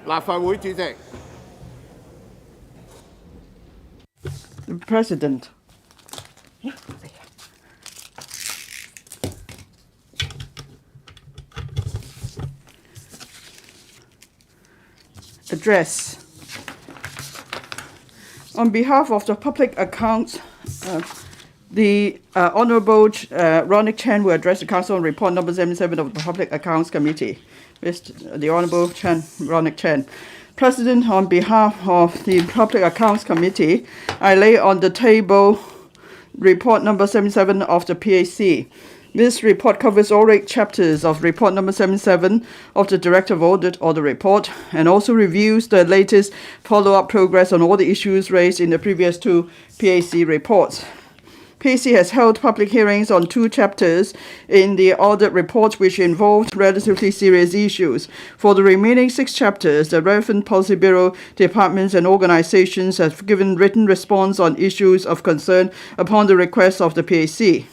立法會主席。The President. Address. On behalf of the public accounts, the Honourable Ronick Chen will address the Council on Report number 77 of the Public Accounts Committee. The Honourable Ronick Chen. President, on behalf of the Public Accounts Committee, I lay on the table report number 77 of the PAC. This report covers all 8 chapters of report number 77 of the Director of Audit Order Report and also reviews the latest follow-up progress on all the issues raised in the previous 2 PAC reports. PAC has held public hearings on 2 chapters in the audit report which involved relatively serious issues. For the remaining 6 chapters, the relevant Policy Bureau departments and organizations have given written response on issues of concern upon the request of the PAC.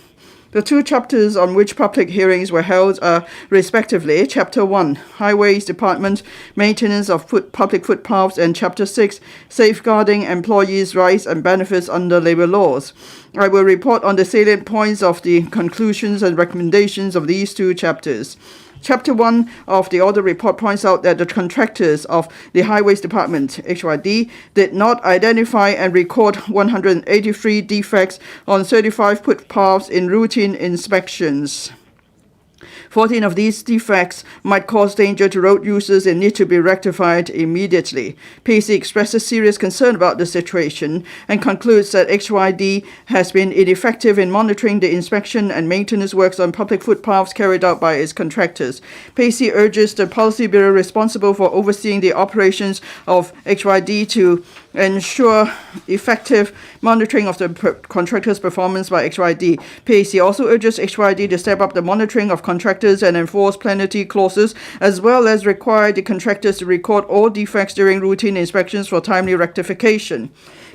The 2 chapters on which public hearings were held are, respectively, Chapter 1, Highways Department, Maintenance of Public Footpaths, and Chapter 6, Safeguarding Employees' Rights and Benefits under Labour Laws. I will report on the salient points of the conclusions and recommendations of these 2 chapters. Chapter 1 of the audit report points out that the contractors of the Highways Department, HYD, did not identify and record 183 defects on 35 footpaths in routine inspections. 14 of these defects might cause danger to road users and need to be rectified immediately. PAC expresses serious concern about the situation and concludes that HYD has been ineffective in monitoring the inspection and maintenance works on public footpaths carried out by its contractors. PAC urges the Policy Bureau responsible for overseeing the operations of HYD to ensure effective monitoring of the contractors' performance by HYD. PAC also urges HYD to step up the monitoring of contractors and enforce penalty clauses, as well as require the contractors to record all defects during routine inspections for timely rectification.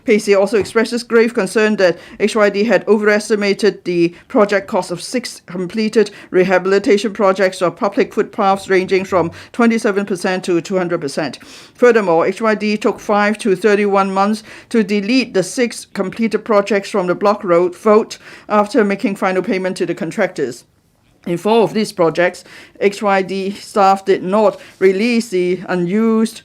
PAC also expresses grave concern that HYD had overestimated the project cost of 6 completed rehabilitation projects of public footpaths ranging from 27% to 200%. Furthermore, HYD took 5 to 31 months to delete the 6 completed projects from the block road vote after making final payment to the contractors. In 4 of these projects, HYD staff did not release the unused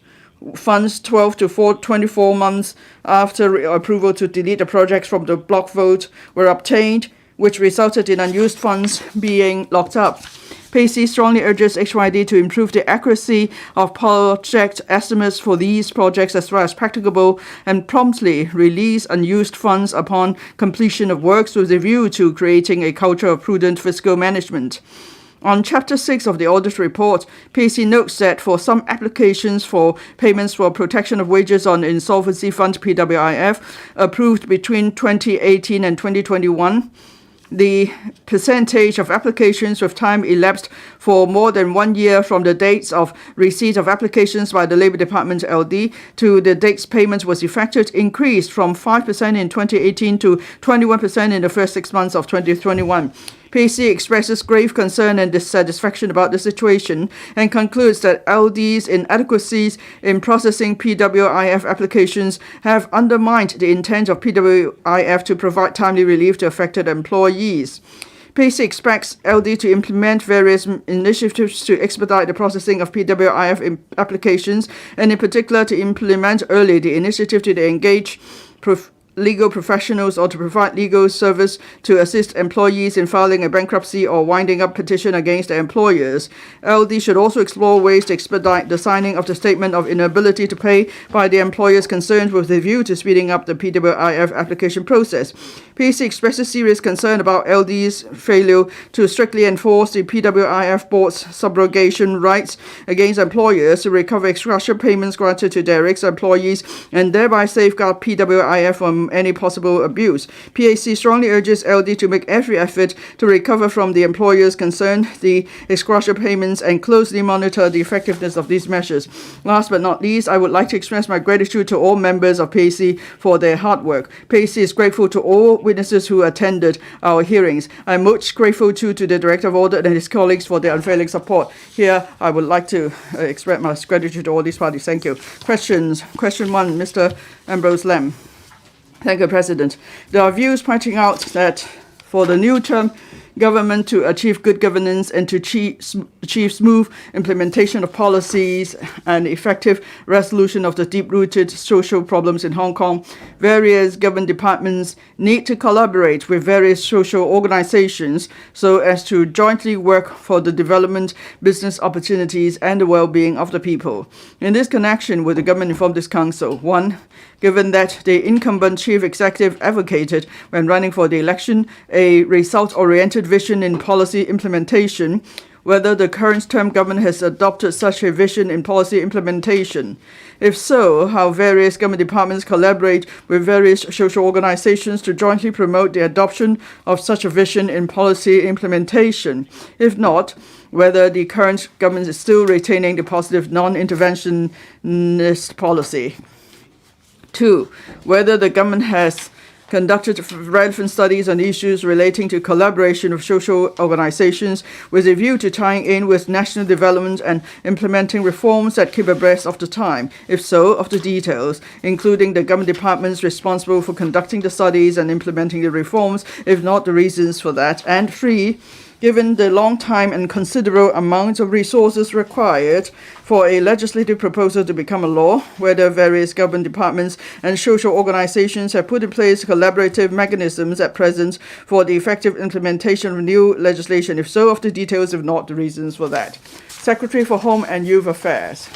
funds 12 to 24 months after approval to delete the projects from the block vote were obtained, which resulted in unused funds being locked up. PAC strongly urges HYD to improve the accuracy of project estimates for these projects as far as practicable and promptly release unused funds upon completion of works with a view to creating a culture of prudent fiscal management. On Chapter 6 of the audit report, PAC notes that for some applications for payments for protection of wages on Insolvency Fund PWIF approved between 2018 and 2021, the percentage of applications with time elapsed for more than 1 year from the dates of receipt of applications by the Labour Department LD to the dates payment was effected increased from 5% in 2018 to 21% in the first 6 months of 2021. PAC expresses grave concern and dissatisfaction about the situation and concludes that LD's inadequacies in processing PWIF applications have undermined the intent of PWIF to provide timely relief to affected employees. PAC expects LD to implement various initiatives to expedite the processing of PWIF applications and in particular to implement early the initiative to engage legal professionals or to provide legal service to assist employees in filing a bankruptcy or winding up petition against their employers. LD should also explore ways to expedite the signing of the statement of inability to pay by the employers concerned with a view to speeding up the PWIF application process. PAC expresses serious concern about LD's failure to strictly enforce the PWIF board's subrogation rights against employers to recover extra payments granted to their ex-employees and thereby safeguard PWIF from from any possible abuse. PAC strongly urges LD to make every effort to recover from the employers concerned the ex-gratia payments and closely monitor the effectiveness of these measures. Last but not least, I would like to express my gratitude to all members of PAC for their hard work. PAC is grateful to all witnesses who attended our hearings. I'm most grateful to the Director of Audit and his colleagues for their unfailing support. Here, I would like to express my gratitude to all these parties. Thank you. Questions. Question 1, Mr. Ambrose Lam. Thank you, President. There are views pointing out that for the new term government to achieve good governance and to achieve smooth implementation of policies and effective resolution of the deep-rooted social problems in Hong Kong, various government departments need to collaborate with various social organizations so as to jointly work for the development, business opportunities, and the well-being of the people. In this connection, will the government inform this council? 1. Given that the incumbent chief executive advocated, when running for the election, a result-oriented vision in policy implementation, whether the current term government has adopted such a vision in policy implementation. If so, how various government departments collaborate with various social organizations to jointly promote the adoption of such a vision in policy implementation. If not, whether the current government is still retaining the positive non-interventionist policy. 2. Whether the government has conducted relevant studies on issues relating to collaboration of social organizations with a view to tying in with national development and implementing reforms that keep abreast of the time. If so, of the details, including the government departments responsible for conducting the studies and implementing the reforms, if not, the reasons for that. And 3, given the long time and considerable amounts of resources required for a legislative proposal to become a law, whether various government departments and social organizations have put in place collaborative mechanisms at present for the effective implementation of new legislation. If so, of the details, if not, the reasons for that. Secretary for Home and Youth Affairs.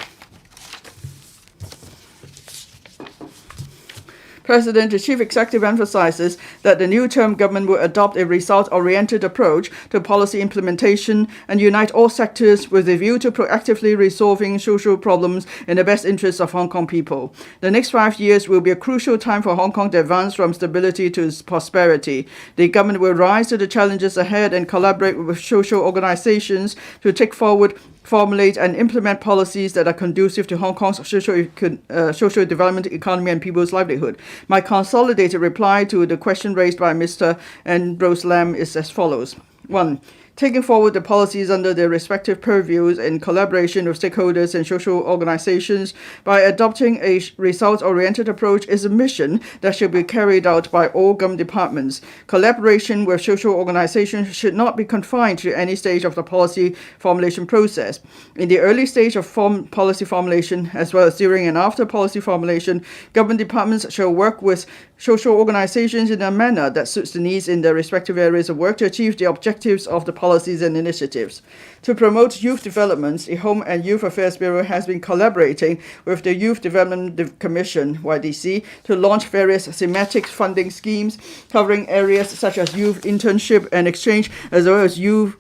President, the Chief Executive emphasizes that the new term government will adopt a result-oriented approach to policy implementation and unite all sectors with a view to proactively resolving social problems in the best interests of Hong Kong people. The next 5 years will be a crucial time for Hong Kong to advance from stability to prosperity. The government will rise to the challenges ahead and collaborate with social organizations to take forward, formulate and implement policies that are conducive to Hong Kong's social development, economy and people's livelihood. My consolidated reply to the question raised by Mr. Ambrose Lam is as follows. 1. Taking forward the policies under their respective purviews in collaboration with stakeholders and social organizations by adopting a results-oriented approach is a mission that should be carried out by all government departments. Collaboration with social organizations should not be confined to any stage of the policy formulation process. In the early stage of policy formulation, as well as during and after policy formulation, government departments shall work with social organizations in a manner that suits the needs in their respective areas of work to achieve the objectives of the policies and initiatives. To promote youth development, the Home and Youth Affairs Bureau has been collaborating with the Youth Development Commission, YDC, to launch various thematic funding schemes covering areas such as youth internship and exchange, as well as youth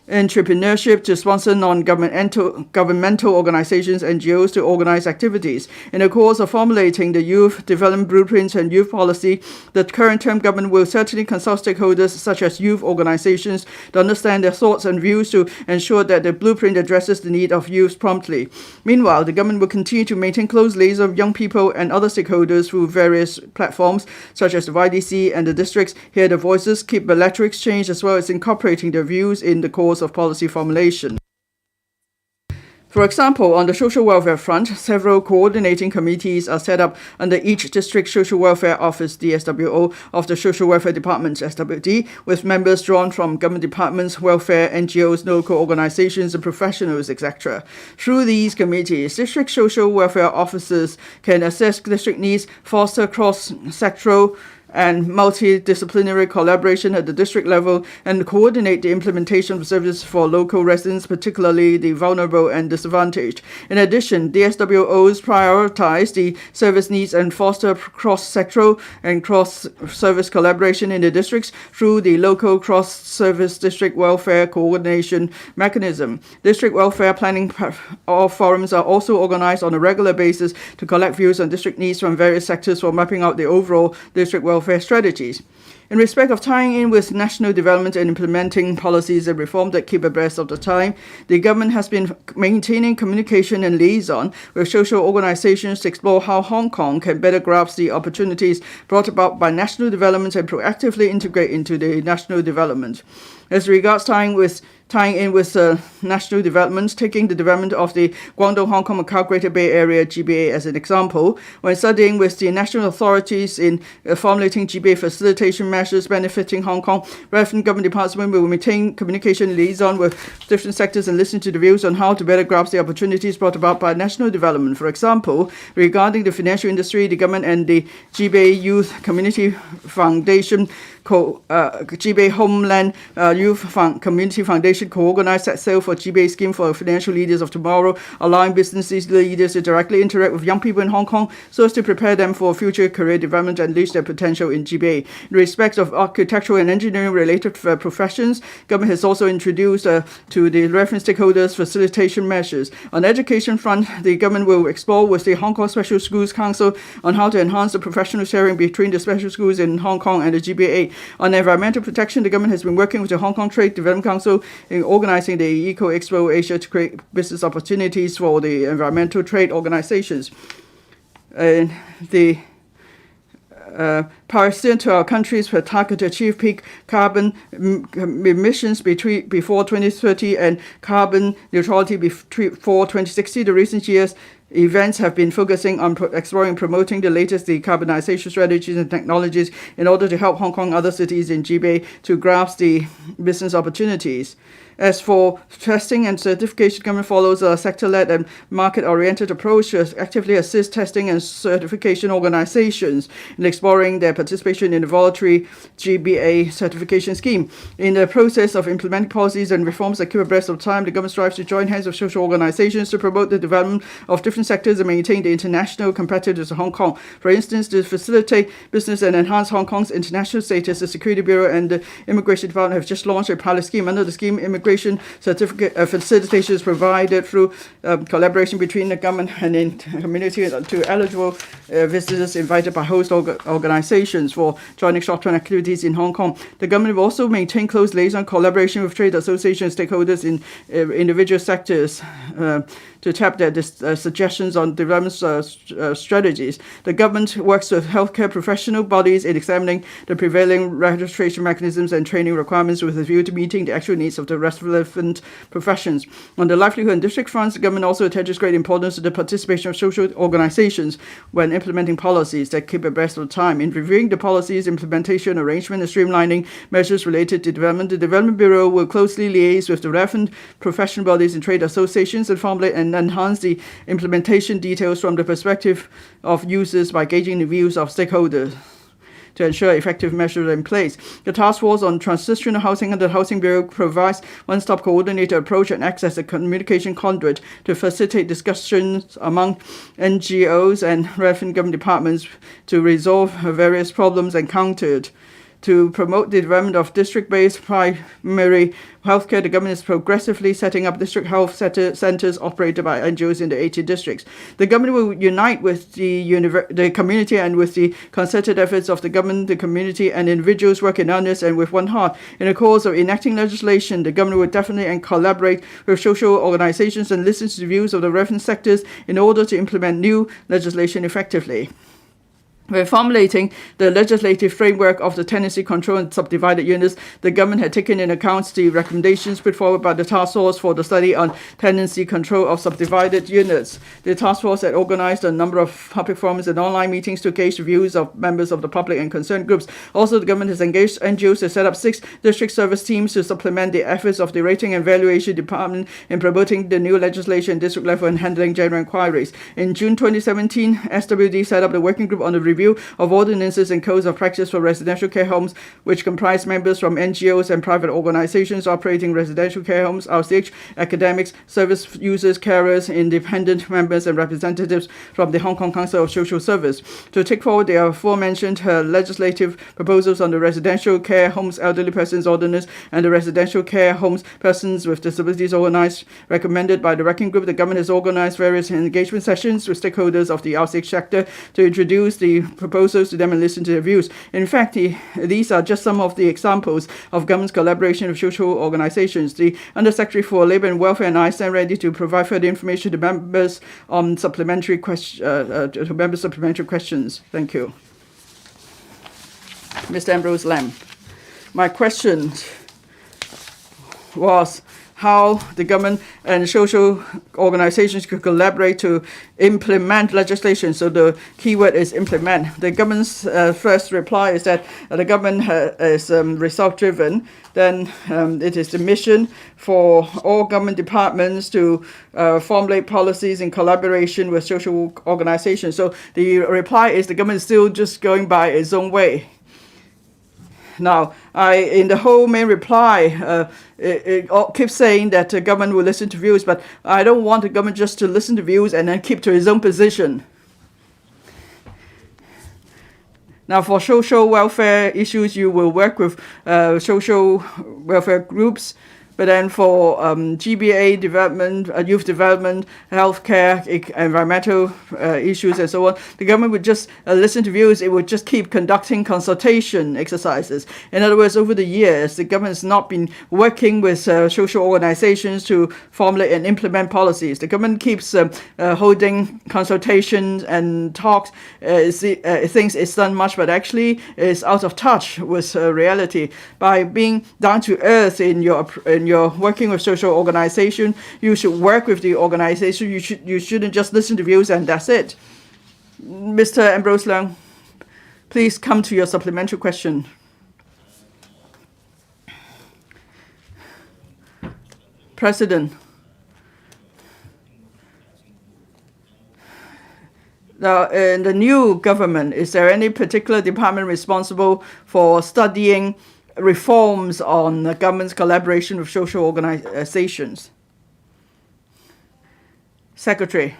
entrepreneurship, to sponsor non-governmental organizations, NGOs, to organize activities. In the course of formulating the youth development blueprints and youth policy, the current term government will certainly consult stakeholders such as youth organizations to understand their thoughts and views to ensure that the blueprint addresses the need of youth promptly. Meanwhile, the government will continue to maintain close liaison with young people and other stakeholders through various platforms such as the YDC and the districts, hear the voices, keep bilateral exchange, as well as incorporating their views in the course of policy formulation. For example, on the social welfare front, several coordinating committees are set up under each district social welfare office, DSWO, of the social welfare department, SWD, with members drawn from government departments, welfare, NGOs, local organizations and professionals, etc. Through these committees, district social welfare officers can assess district needs, foster cross-sectoral and multidisciplinary collaboration at the district level and coordinate the implementation of services for local residents, particularly the vulnerable and disadvantaged. In addition, DSWOs prioritize the service needs and foster cross-sectoral and cross-service collaboration in the districts through the local cross-service district welfare coordination mechanism. District welfare planning forums are also organized on a regular basis to collect views on district needs from various sectors for mapping out the overall district welfare strategies. In respect of tying in with national development and implementing policies and reform that keep abreast of the time, the government has been maintaining communication and liaison with social organizations to explore how Hong Kong can better grasp the opportunities brought about by national development and proactively integrate into the national development. As regards tying in with national developments, taking the development of the Guangdong, Hong Kong, Macau Greater Bay Area GBA as an example, when studying with the national authorities in formulating GBA facilitation measures benefiting Hong Kong, relevant government departments will maintain communication liaison with different sectors and listen to the views on how to better grasp the opportunities brought about by national development. For example, regarding the financial industry, the government and the GBA Youth Community Foundation GBA Homeland Youth Community Foundation co-organized set sail for GBA scheme for financial leaders of tomorrow, allowing business leaders to directly interact with young people in Hong Kong so as to prepare them for future career development and unleash their potential in GBA. In respect of architectural and engineering related professions, government has also introduced to the reference stakeholders facilitation measures. On the education front, the government will explore with the Hong Kong Special Schools Council on how to enhance the professional sharing between the special schools in Hong Kong and the GBA. On environmental protection, the government has been working with the Hong Kong Trade Development Council in organizing the Eco Expo Asia to create business opportunities for the environmental trade organizations. Pursuant to our country's target to achieve peak carbon emissions before 2030 and carbon neutrality before 2060, the recent years events have been focusing on exploring and promoting the latest decarbonization strategies and technologies in order to help Hong Kong and other cities in GBA to grasp the business opportunities. As for testing and certification, government follows a sector-led and market-oriented approach to actively assist testing and certification organizations in exploring their participation in the voluntary GBA certification scheme. In the process of implementing policies and reforms that keep abreast of time, the government strives to join hands with social organizations to promote the development of different sectors and maintain the international competitiveness of Hong Kong. For instance, to facilitate business and enhance Hong Kong's international status, the Security Bureau and the Immigration Department have just launched a pilot scheme. Under the scheme, immigration certificate facilitation is provided through collaboration between the government and the community to eligible visitors invited by host organizations for joining short-term activities in Hong Kong. The government will also maintain close liaison collaboration with trade associations stakeholders in individual sectors to tap their suggestions on development strategies. The government works with healthcare professional bodies in examining the prevailing registration mechanisms and training requirements with a view to meeting the actual needs of the relevant professions. On the livelihood and district fronts, the government also attaches great importance to the participation of social organizations when implementing policies that keep abreast of time. In reviewing the policies, implementation, arrangement, and streamlining measures related to development, the Development Bureau will closely liaise with the relevant professional bodies and trade associations and formulate and enhance the implementation details from the perspective of users by gauging the views of stakeholders to ensure effective measures are in place. The Task Force on Transitional Housing under the Housing Bureau provides one-stop coordinated approach and acts as a communication conduit to facilitate discussions among NGOs and relevant government departments to resolve various problems encountered. To promote the development of district-based primary healthcare, the government is progressively setting up district health centers operated by NGOs in the 80 districts. The government will unite with the community and with the concerted efforts of the government, the community, and individuals work in earnest and with one heart. In the course of enacting legislation, the government will definitely collaborate with social organizations and listen to the views of the relevant sectors in order to implement new legislation effectively. When formulating the legislative framework of the tenancy control and subdivided units, the government had taken into account the recommendations put forward by the task force for the study on tenancy control of subdivided units. The task force had organized a number of public forums and online meetings to gauge the views of members of the public and concerned groups. Also, the government has engaged NGOs to set up 6 district service teams to supplement the efforts of the Rating and Valuation Department in promoting the new legislation at district level and handling general inquiries. In June 2017, SWD set up the working group on the review of ordinances and codes of practice for residential care homes, which comprise members from NGOs and private organizations operating residential care homes, RCH, academics, service users, carers, independent members, and representatives from the Hong Kong Council of Social Service, to take forward the aforementioned legislative proposals on the Residential Care Homes Elderly Persons Ordinance and the Residential Care Homes Persons with Disabilities Ordinance. Recommended by the Working Group, the government has organized various engagement sessions with stakeholders of the RCH sector to introduce the proposals to them and listen to their views. In fact, these are just some of the examples of government's collaboration with social organizations. The Undersecretary for Labour and Welfare and I stand ready to provide further information to members on supplementary questions. Thank you. Mr. Ambrose Lam. My question was how the government and social organizations could collaborate to implement legislation. So the key word is implement. The government's first reply is that the government is result-driven. Then it is the mission for all government departments to formulate policies in collaboration with social organizations. So the reply is the government is still just going by its own way. Now, in the whole main reply, it keeps saying that the government will listen to views, but I don't want the government just to listen to views and then keep to its own position. Now, for social welfare issues, you will work with social welfare groups. But then for GBA development, youth development, healthcare, environmental issues, and so on, the government would just listen to views. It would just keep conducting consultation exercises. In other words, over the years, the government has not been working with social organizations to formulate and implement policies. The government keeps holding consultations and talks. It thinks it's done much, but actually is out of touch with reality. By being down to earth in you're working with social organization, you should work with the organization. You shouldn't just listen to views and that's it. Mr. Ambrose Leung, please come to your supplementary question. President, now in the new government, is there any particular department responsible for studying reforms on the government's collaboration with social organizations? Secretary.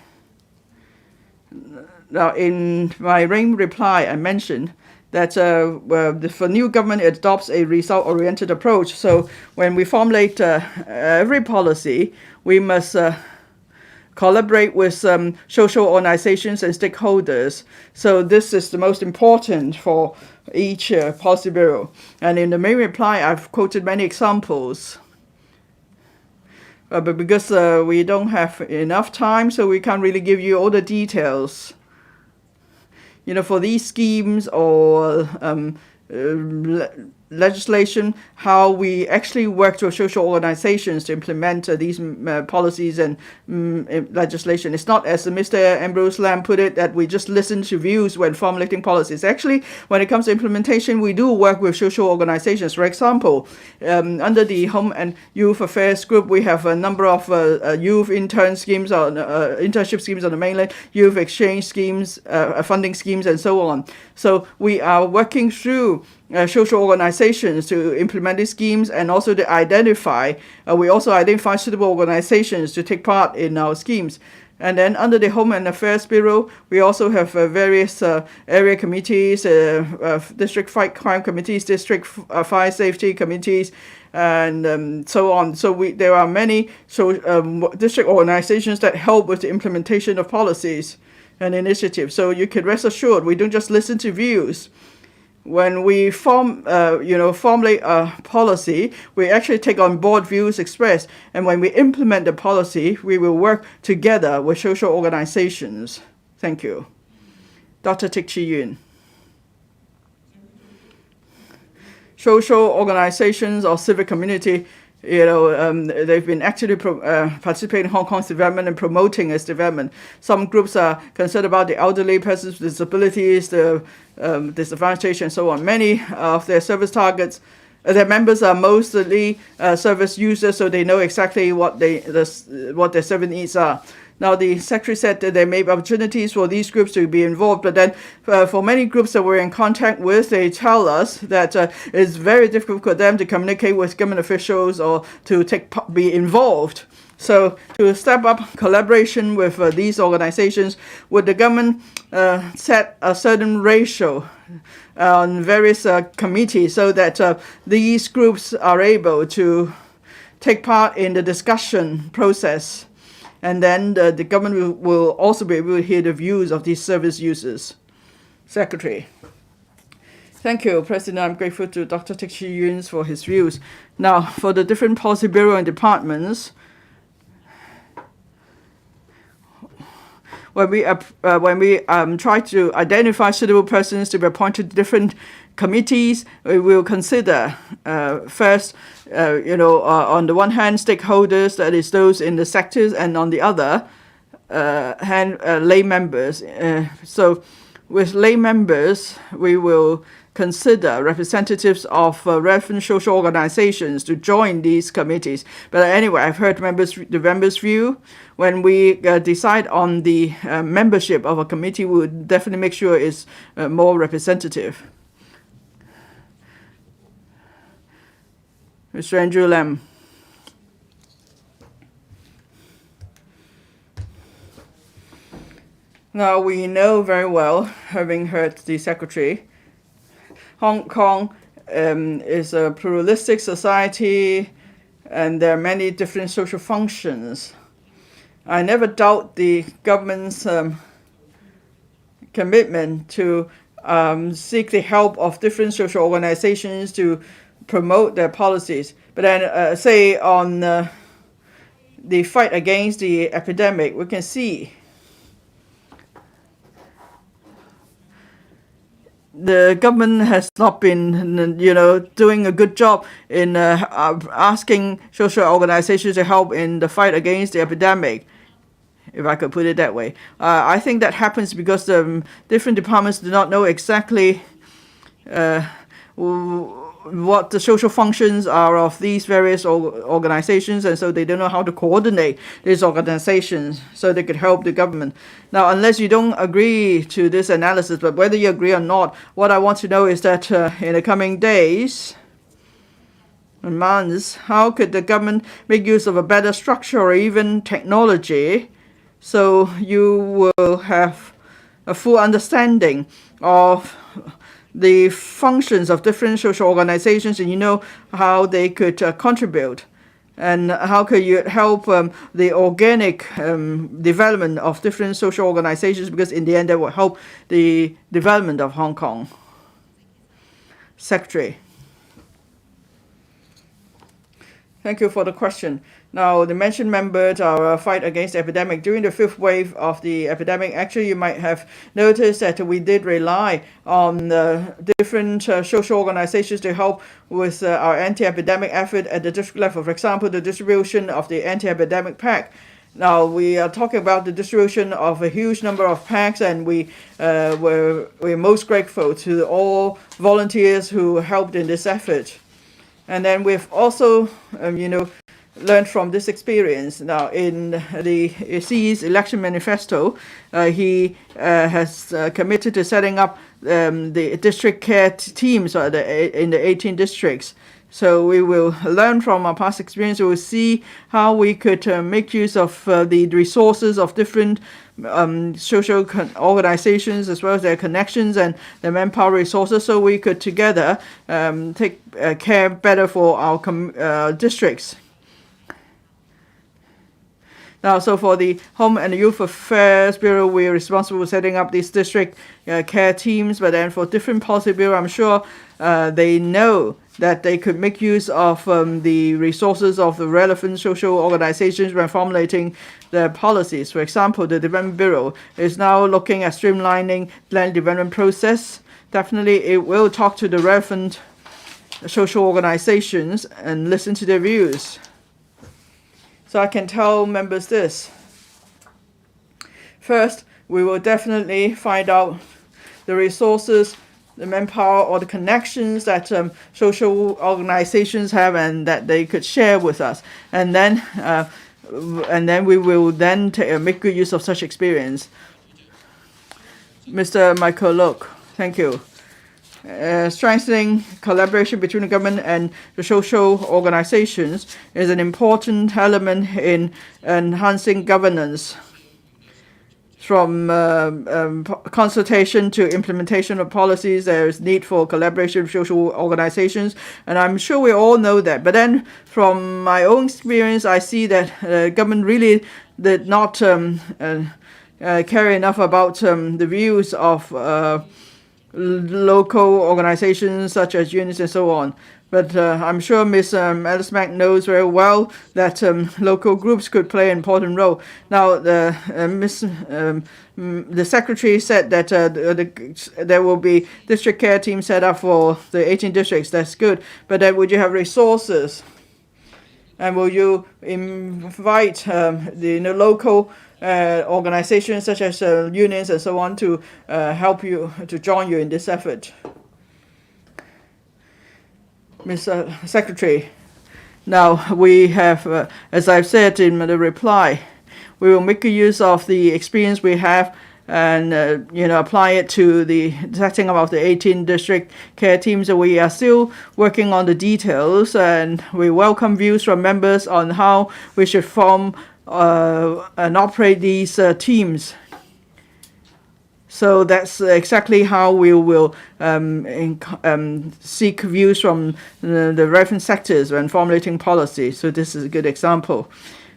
Now, in my main reply, I mentioned that for new government, it adopts a result-oriented approach. So when we formulate every policy, we must collaborate with social organizations and stakeholders. So this is the most important for each policy bureau. And in the main reply, I've quoted many examples. But because we don't have enough time, so we can't really give you all the details. You know, for these schemes or legislation, how we actually work with social organizations to implement these policies and legislation. It's not, as Mr. Ambrose Lam put it, that we just listen to views when formulating policies. Actually, when it comes to implementation, we do work with social organizations. For example, under the Home and Youth Affairs Group, we have a number of youth intern schemes, or internship schemes on the mainland, youth exchange schemes, funding schemes, and so on. So we are working through social organizations to implement these schemes and also to identify, we also identify suitable organizations to take part in our schemes. And then under the Home and Affairs Bureau, we also have various area committees, district fight crime committees, district fire safety committees, and so on. So there are many district organizations that help with the implementation of policies and initiatives. So you can rest assured, we don't just listen to views. When we formulate a policy, we actually take on board views expressed. And when we implement the policy, we will work together with social organizations. Thank you. Dr. Tik Chi Yuen. Social organizations or civic community, they've been actively participating in Hong Kong's development and promoting its development. Some groups are concerned about the elderly, persons with disabilities, the disadvantaged, and so on. Many of their service targets, their members are mostly service users, so they know exactly what their service needs are. Now, the secretary said that there may be opportunities for these groups to be involved, but then for many groups that we're in contact with, they tell us that it's very difficult for them to communicate with government officials or to be involved. So to step up collaboration with these organizations, would the government set a certain ratio on various committees so that these groups are able to take part in the discussion process? And then the government will also be able to hear the views of these service users. Secretary. Thank you, President. I'm grateful to Dr. Teck Chi Yuen for his views. Now, for the different policy bureau and departments, when we try to identify suitable persons to be appointed to different committees, we will consider first, on the one hand, stakeholders, that is those in the sectors, and on the other hand, lay members. So with lay members, we will consider representatives of relevant social organizations to join these committees. But anyway, I've heard the members' view. When we decide on the membership of a committee, we would definitely make sure it's more representative. Mr. Andrew Lam. Now, we know very well, having heard the Secretary, Hong Kong is a pluralistic society, and there are many different social functions. I never doubt the government's commitment to seek the help of different social organizations to promote their policies. But then, say on the fight against the epidemic, we can see the government has not been, doing a good job in asking social organizations to help in the fight against the epidemic, if I could put it that way. I think that happens because the different departments do not know exactly what the social functions are of these various organizations, and so they don't know how to coordinate these organizations so they could help the government. Now, unless you don't agree to this analysis, but whether you agree or not, what I want to know is that in the coming days and months, how could the government make use of a better structure or even technology so you will have a full understanding of the functions of different social organizations, and you know how they could contribute, and how could you help the organic development of different social organizations, because in the end that will help the development of Hong Kong. Secretary. Thank you for the question. Now, the mentioned members are fight against the epidemic. During the fifth wave of the epidemic, actually, you might have noticed that we did rely on different social organizations to help with our anti-epidemic effort at the district level. For example, the distribution of the anti-epidemic pack. Now, we are talking about the distribution of a huge number of packs, and we're most grateful to all volunteers who helped in this effort. And then we've also, learned from this experience. Now, in the CE's election manifesto, he has committed to setting up the district care teams in the 18 districts. So we will learn from our past experience. We will see how we could make use of the resources of different social organizations, as well as their connections and their manpower resources, so we could together take care better for our districts. Now, so for the Home and Youth Affairs Bureau, we are responsible for setting up these district care teams. But then for different policy bureau, I'm sure they know that they could make use of the resources of the relevant social organizations when formulating their policies. For example, the Development Bureau is now looking at streamlining land development process. Definitely, it will talk to the relevant social organizations and listen to their views. So I can tell members this. First, we will definitely find out the resources, the manpower, or the connections that social organizations have and that they could share with us. And then and then we will then make good use of such experience. Mr. Michael Look, thank you. Strengthening collaboration between the government and the social organizations is an important element in enhancing governance. From consultation to implementation of policies, there is need for collaboration with social organizations, and I'm sure we all know that. But then, from my own experience, I see that government really did not care enough about the views of local organizations such as unions and so on. But I'm sure Ms. Alice Mack knows very well that local groups could play an important role. Now, the secretary said that there will be district care teams set up for the 18 districts. That's good. But then would you have resources? And will you invite the local organizations such as unions and so on to help you, to join you in this effort? Mr. Secretary, now we have, as I've said in the reply, we will make use of the experience we have and apply it to the setting up of the 18 district care teams. So we are still working on the details, and we welcome views from members on how we should form and operate these teams. So that's exactly how we will seek views from the relevant sectors when formulating policy. So this is a good example.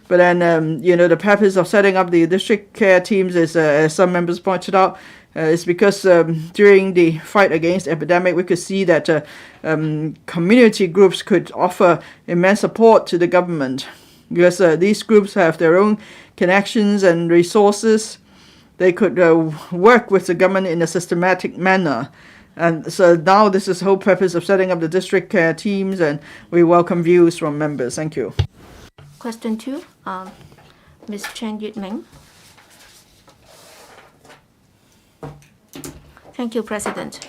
But then, the purpose of setting up the district care teams is, as some members pointed out, is because during the fight against the epidemic, we could see that community groups could offer immense support to the government, because these groups have their own connections and resources. They could work with the government in a systematic manner. And so now this is the whole purpose of setting up the district care teams, and we welcome views from members. Thank you. Question 2, Ms. Chen Yutming. Thank you, President.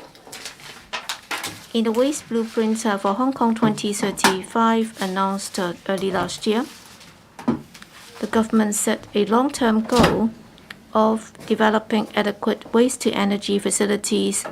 In the Waste Blueprint for Hong Kong 2035 announced early last year, the government set a long-term goal of developing adequate waste-to-energy facilities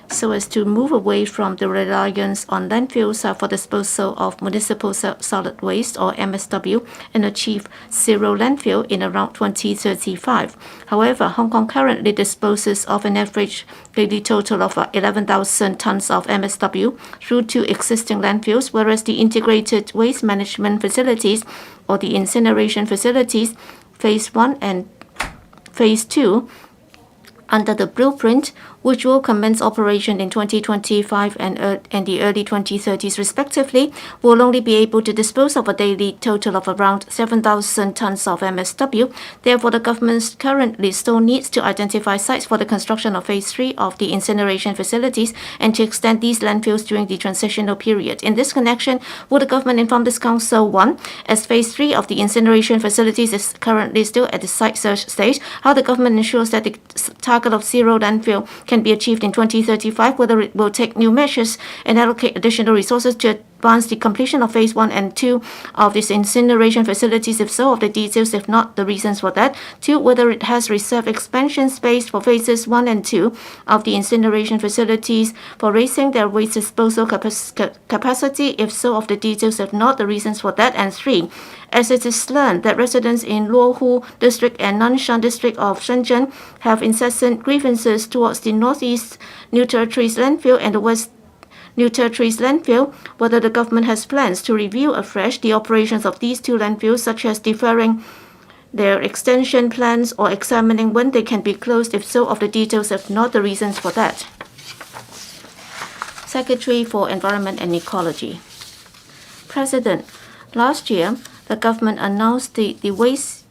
so as to move away from the reliance on landfills for disposal of municipal solid waste, or MSW, and achieve zero landfill in around 2035. However, Hong Kong currently disposes of an average daily total of 11,000 tons of MSW through 2 existing landfills, whereas the integrated waste management facilities, or the incineration facilities, Phase 1 and Phase 2, under the blueprint, which will commence operation in 2025 and the early 2030s respectively, will only be able to dispose of a daily total of around 7,000 tons of MSW. Therefore, the government currently still needs to identify sites for the construction of Phase 3 of the incineration facilities and to extend these landfills during the transitional period. In this connection, will the government inform this Council, 1, as Phase 3 of the incineration facilities is currently still at the site search stage, how the government ensures that the target of zero landfill can be achieved in 2035, whether it will take new measures and allocate additional resources to advance the completion of Phase 1 and 2 of these incineration facilities, if so, of the details, if not, the reasons for that. 2, whether it has reserved expansion space for Phases 1 and 2 of the incineration facilities for raising their waste disposal capacity, if so, of the details, if not, the reasons for that. And 3, as it is learned that residents in Luohu District and Nanshan District of Shenzhen have incessant grievances towards the Northeast New Territories landfill and the West New Territories landfill, whether the government has plans to review afresh the operations of these 2 landfills, such as deferring their extension plans or examining when they can be closed, if so, of the details, if not, the reasons for that. Secretary for Environment and Ecology. President, last year, the government announced the waste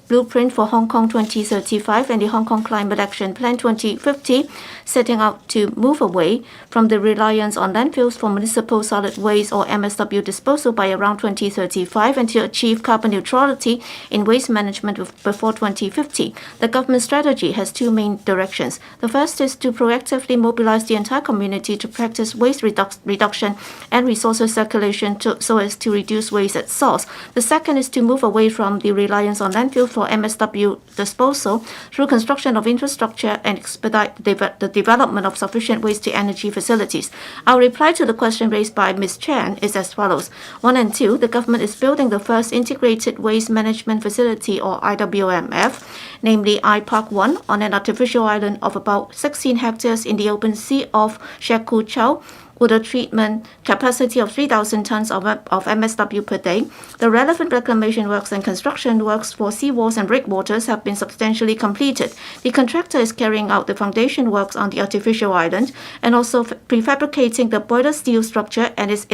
Blueprint for Hong Kong 2035 and the Hong Kong Climate Action Plan 2050, setting out to move away from the reliance on landfills for municipal solid waste or MSW disposal by around 2035 and to achieve carbon neutrality in waste management before 2050. The government strategy has two main directions. The first is to proactively mobilize the entire community to practice waste reduction and resources circulation so as to reduce waste at source. The second is to move away from the reliance on landfill for MSW disposal through construction of infrastructure and expedite the development of sufficient waste-to-energy facilities. Our reply to the question raised by Ms. Chan is as follows. 1 and 2, the government is building the first integrated waste management facility or IWMF, namely iPark 1 on an artificial island of about 16 hectares in the open sea off Shek Koo Chau, with a treatment capacity of 3,000 tons of MSW per day. The relevant reclamation works and construction works for seawalls and breakwaters have been substantially completed. The contractor is carrying out the foundation works on the artificial island and also prefabricating the boiler steel structure and its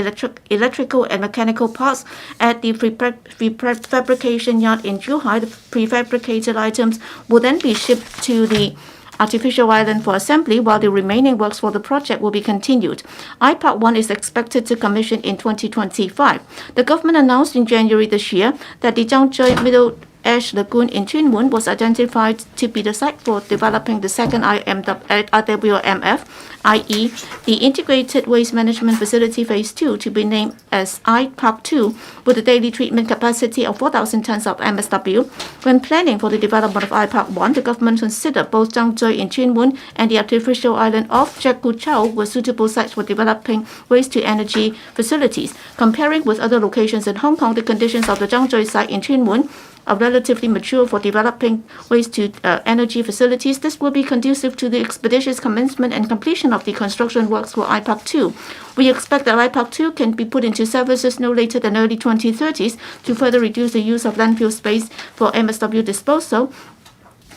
electrical and mechanical parts at the prefabrication yard in Zhuhai. The prefabricated items will then be shipped to the artificial island for assembly, while the remaining works for the project will be continued. iPark 1 is expected to commission in 2025. The government announced in January this year that the Zhangzhou Middle Ash Lagoon in Tuen Mun was identified to be the site for developing the second IWMF, i.e., the Integrated Waste Management Facility Phase 2, to be named as iPark 2, with a daily treatment capacity of 4,000 tons of MSW. When planning for the development of iPark 1, the government considered both Zhangzhou in Tuen Mun and the artificial island of Shek Koo Chau were suitable sites for developing waste-to-energy facilities. Comparing with other locations in Hong Kong, the conditions of the Zhangzhou site in Tuen Mun are relatively mature for developing waste-to-energy facilities. This will be conducive to the expeditious commencement and completion of the construction works for iPark 2. We expect that iPark 2 can be put into services no later than early 2030s to further reduce the use of landfill space for MSW disposal.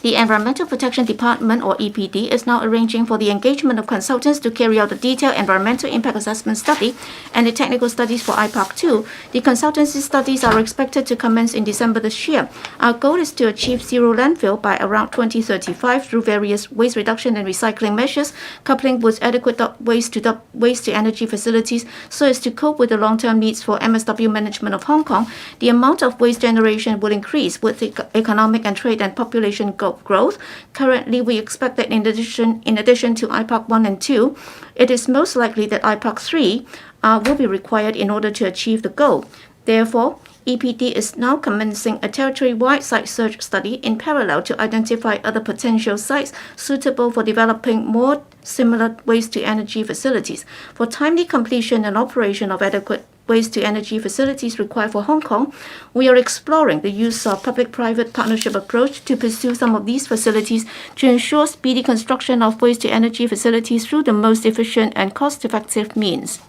The Environmental Protection Department, or EPD, is now arranging for the engagement of consultants to carry out the detailed environmental impact assessment study and the technical studies for iPark 2. The consultancy studies are expected to commence in December this year. Our goal is to achieve zero landfill by around 2035 through various waste reduction and recycling measures, coupling with adequate waste-to-energy facilities so as to cope with the long-term needs for MSW management of Hong Kong. The amount of waste generation will increase with the economic and trade and population growth. Currently, we expect that in addition to iPark 1 and 2, it is most likely that iPark 3 will be required in order to achieve the goal. Therefore, EPD is now commencing a territory-wide site search study in parallel to identify other potential sites suitable for developing more similar waste-to-energy facilities. For timely completion and operation of adequate waste-to-energy facilities required for Hong Kong, we are exploring the use of public-private partnership approach to pursue some of these facilities to ensure speedy construction of waste-to-energy facilities through the most efficient and cost-effective means.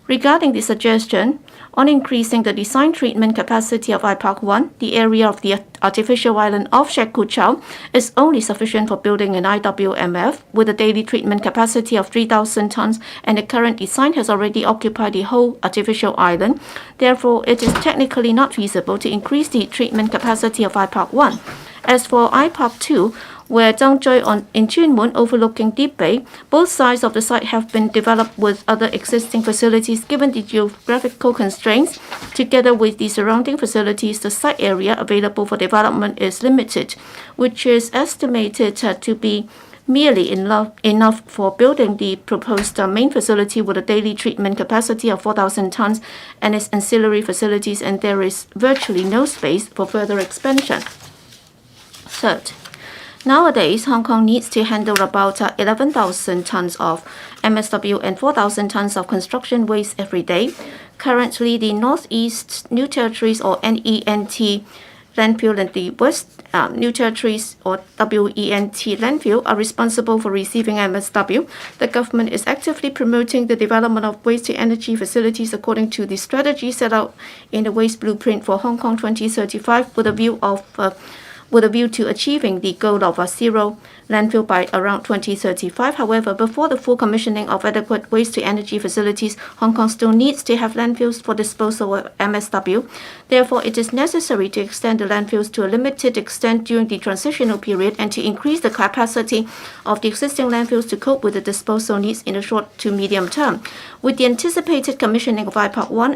Regarding the suggestion on increasing the design treatment capacity of iPark 1, the area of the artificial island of Shek Koo Chau is only sufficient for building an IWMF with a daily treatment capacity of 3,000 tons, and the current design has already occupied the whole artificial island. Therefore, it is technically not feasible to increase the treatment capacity of iPark 1. As for iPark 2, where Zhangzhou in Tuen Mun overlooking Deep Bay, both sides of the site have been developed with other existing facilities. Given the geographical constraints, together with the surrounding facilities, the site area available for development is limited, which is estimated to be merely enough for building the proposed main facility with a daily treatment capacity of 4,000 tons and its ancillary facilities, and there is virtually no space for further expansion. Third, nowadays, Hong Kong needs to handle about 11,000 tons of MSW and 4,000 tons of construction waste every day. Currently, the Northeast New Territories, or NENT, landfill and the West New Territories, or WENT landfill, are responsible for receiving MSW. The government is actively promoting the development of waste-to-energy facilities according to the strategy set out in the Waste Blueprint for Hong Kong 2035, with a view of with a view to achieving the goal of a zero landfill by around 2035. However, before the full commissioning of adequate waste-to-energy facilities, Hong Kong still needs to have landfills for disposal of MSW. Therefore, it is necessary to extend the landfills to a limited extent during the transitional period and to increase the capacity of the existing landfills to cope with the disposal needs in the short to medium term. With the anticipated commissioning of IPARC 1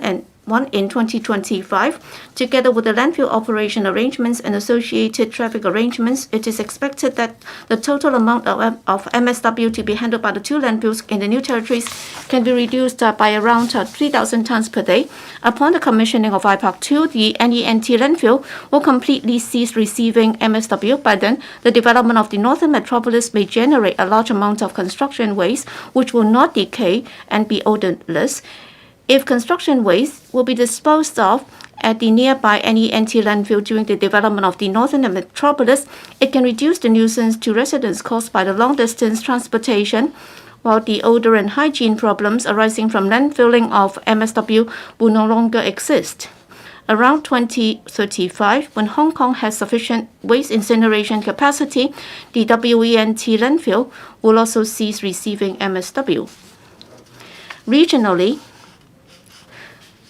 in 2025, together with the landfill operation arrangements and associated traffic arrangements, it is expected that the total amount of MSW to be handled by the two landfills in the new territories can be reduced by around 3,000 tons per day. Upon the commissioning of IPARC 2, the NENT landfill will completely cease receiving MSW. By then, the development of the northern metropolis may generate a large amount of construction waste, which will not decay and be odorless. If construction waste will be disposed of at the nearby NENT landfill during the development of the northern metropolis, it can reduce the nuisance to residents caused by the long-distance transportation, while the odor and hygiene problems arising from landfilling of MSW will no longer exist. Around 2035, when Hong Kong has sufficient waste incineration capacity, the WENT landfill will also cease receiving MSW. Regionally,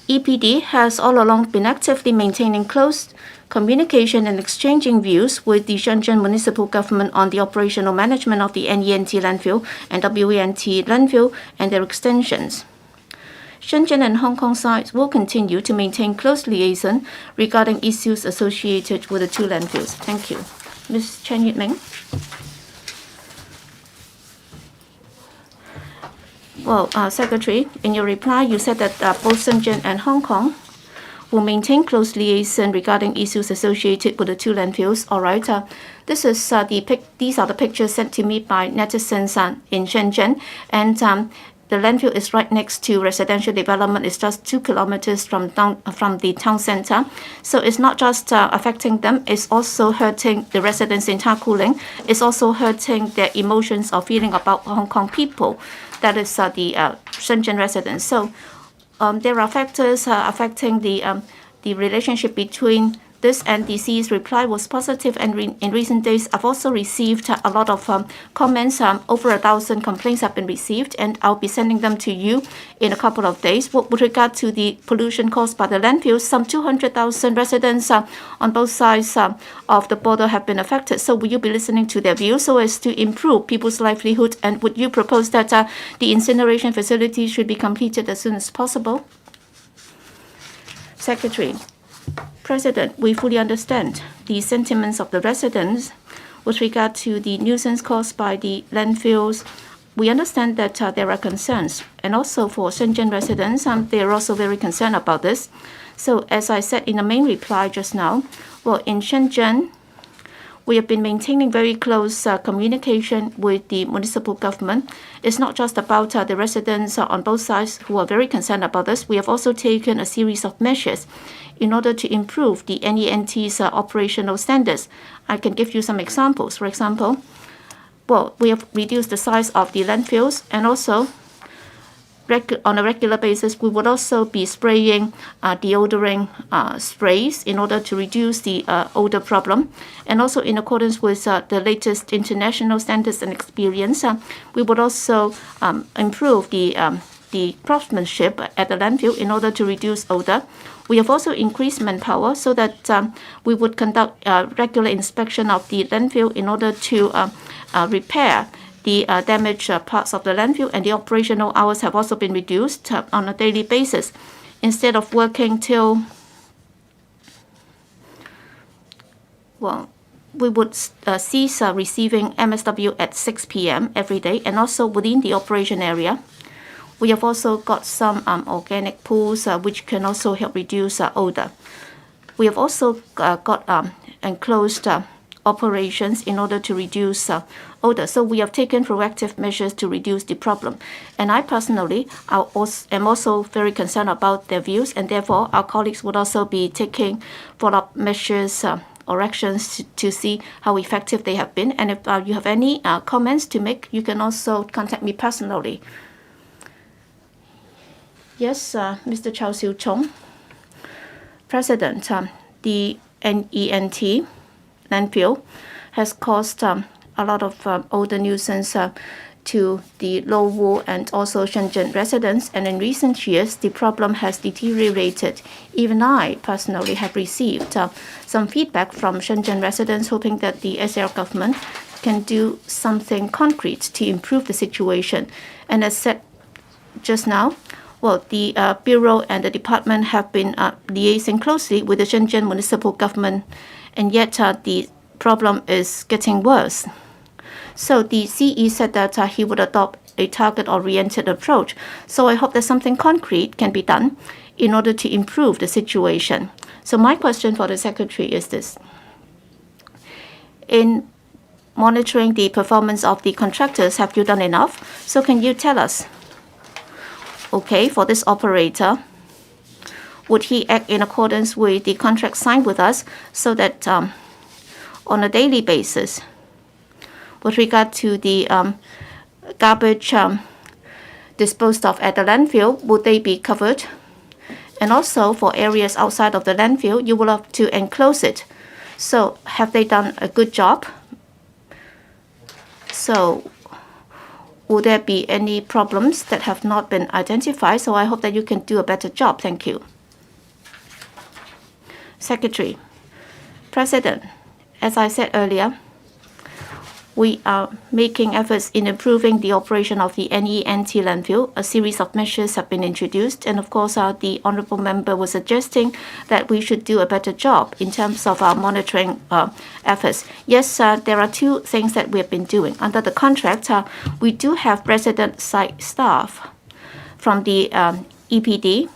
EPD has all along been actively maintaining close communication and exchanging views with the Shenzhen municipal government on the operational management of the NENT landfill and WENT landfill and their extensions. Shenzhen and Hong Kong sides will continue to maintain close liaison regarding issues associated with the two landfills. Thank you. Ms. Chen Yitming. Well, Secretary, in your reply, you said that both Shenzhen and Hong Kong will maintain close liaison regarding issues associated with the two landfills. All right. These are the pictures sent to me by netizens in Shenzhen, and the landfill is right next to residential development. It's just 2 kilometers from the town center. So it's not just affecting them, it's also hurting the residents in Ta Kwu. It's also hurting their emotions or feeling about Hong Kong people. That is the Shenzhen residents. So there are factors affecting the relationship between this, and the CE's reply was positive. And in recent days, I've also received a lot of comments. Over 1,000 complaints have been received, and I'll be sending them to you in a couple of days. With regard to the pollution caused by the landfills, some 200,000 residents on both sides of the border have been affected. So will you be listening to their views so as to improve people's livelihood? And would you propose that the incineration facility should be completed as soon as possible? Secretary. President, we fully understand the sentiments of the residents with regard to the nuisance caused by the landfills. We understand that there are concerns, and also for Shenzhen residents, they are also very concerned about this. So as I said in the main reply just now, well, in Shenzhen, we have been maintaining very close communication with the municipal government. It's not just about the residents on both sides who are very concerned about this. We have also taken a series of measures in order to improve the NENT's operational standards. I can give you some examples. For example, well, we have reduced the size of the landfills, and also on a regular basis, we would also be spraying deodoring sprays in order to reduce the odor problem. And also in accordance with the latest international standards and experience, we would also improve the craftsmanship at the landfill in order to reduce odor. We have also increased manpower so that we would conduct regular inspection of the landfill in order to repair the damaged parts of the landfill, and the operational hours have also been reduced on a daily basis. Instead of working till, well, we would cease receiving MSW at 6 p.m. every day, and also within the operation area. We have also got some organic pools which can also help reduce odor. We have also got enclosed operations in order to reduce odor. So we have taken proactive measures to reduce the problem. And I personally am also very concerned about their views, and therefore our colleagues would also be taking follow-up measures or actions to see how effective they have been. And if you have any comments to make, you can also contact me personally. Yes, Mr. Chow Siu Chung. President, the NENT landfill has caused a lot of odor nuisance to the Lowu and also Shenzhen residents, and in recent years the problem has deteriorated. Even I personally have received some feedback from Shenzhen residents hoping that the SAR government can do something concrete to improve the situation. And as said just now, well, the Bureau and the department have been liaising closely with the Shenzhen municipal government, and yet the problem is getting worse. So the CE said that he would adopt a target-oriented approach. So I hope that something concrete can be done in order to improve the situation. So my question for the Secretary is this. In monitoring the performance of the contractors, have you done enough? So can you tell us, okay, for this operator, would he act in accordance with the contract signed with us so that on a daily basis, with regard to the garbage disposed of at the landfill, would they be covered? And also for areas outside of the landfill, you will have to enclose it. So have they done a good job? So will there be any problems that have not been identified? So I hope that you can do a better job. Thank you. Secretary, President, as I said earlier, we are making efforts in improving the operation of the NENT landfill. A series of measures have been introduced, and of course the honourable member was suggesting that we should do a better job in terms of our monitoring efforts. Yes, there are two things that we have been doing. Under the contract, we do have resident site staff from the EPD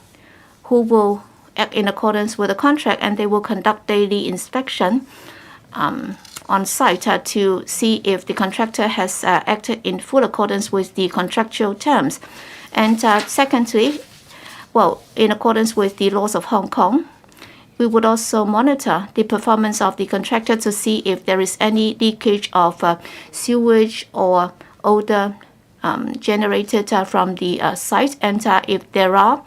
who will act in accordance with the contract, and they will conduct daily inspection on site to see if the contractor has acted in full accordance with the contractual terms. And secondly, well, in accordance with the laws of Hong Kong, we would also monitor the performance of the contractor to see if there is any leakage of sewage or odor generated from the site. And if there are,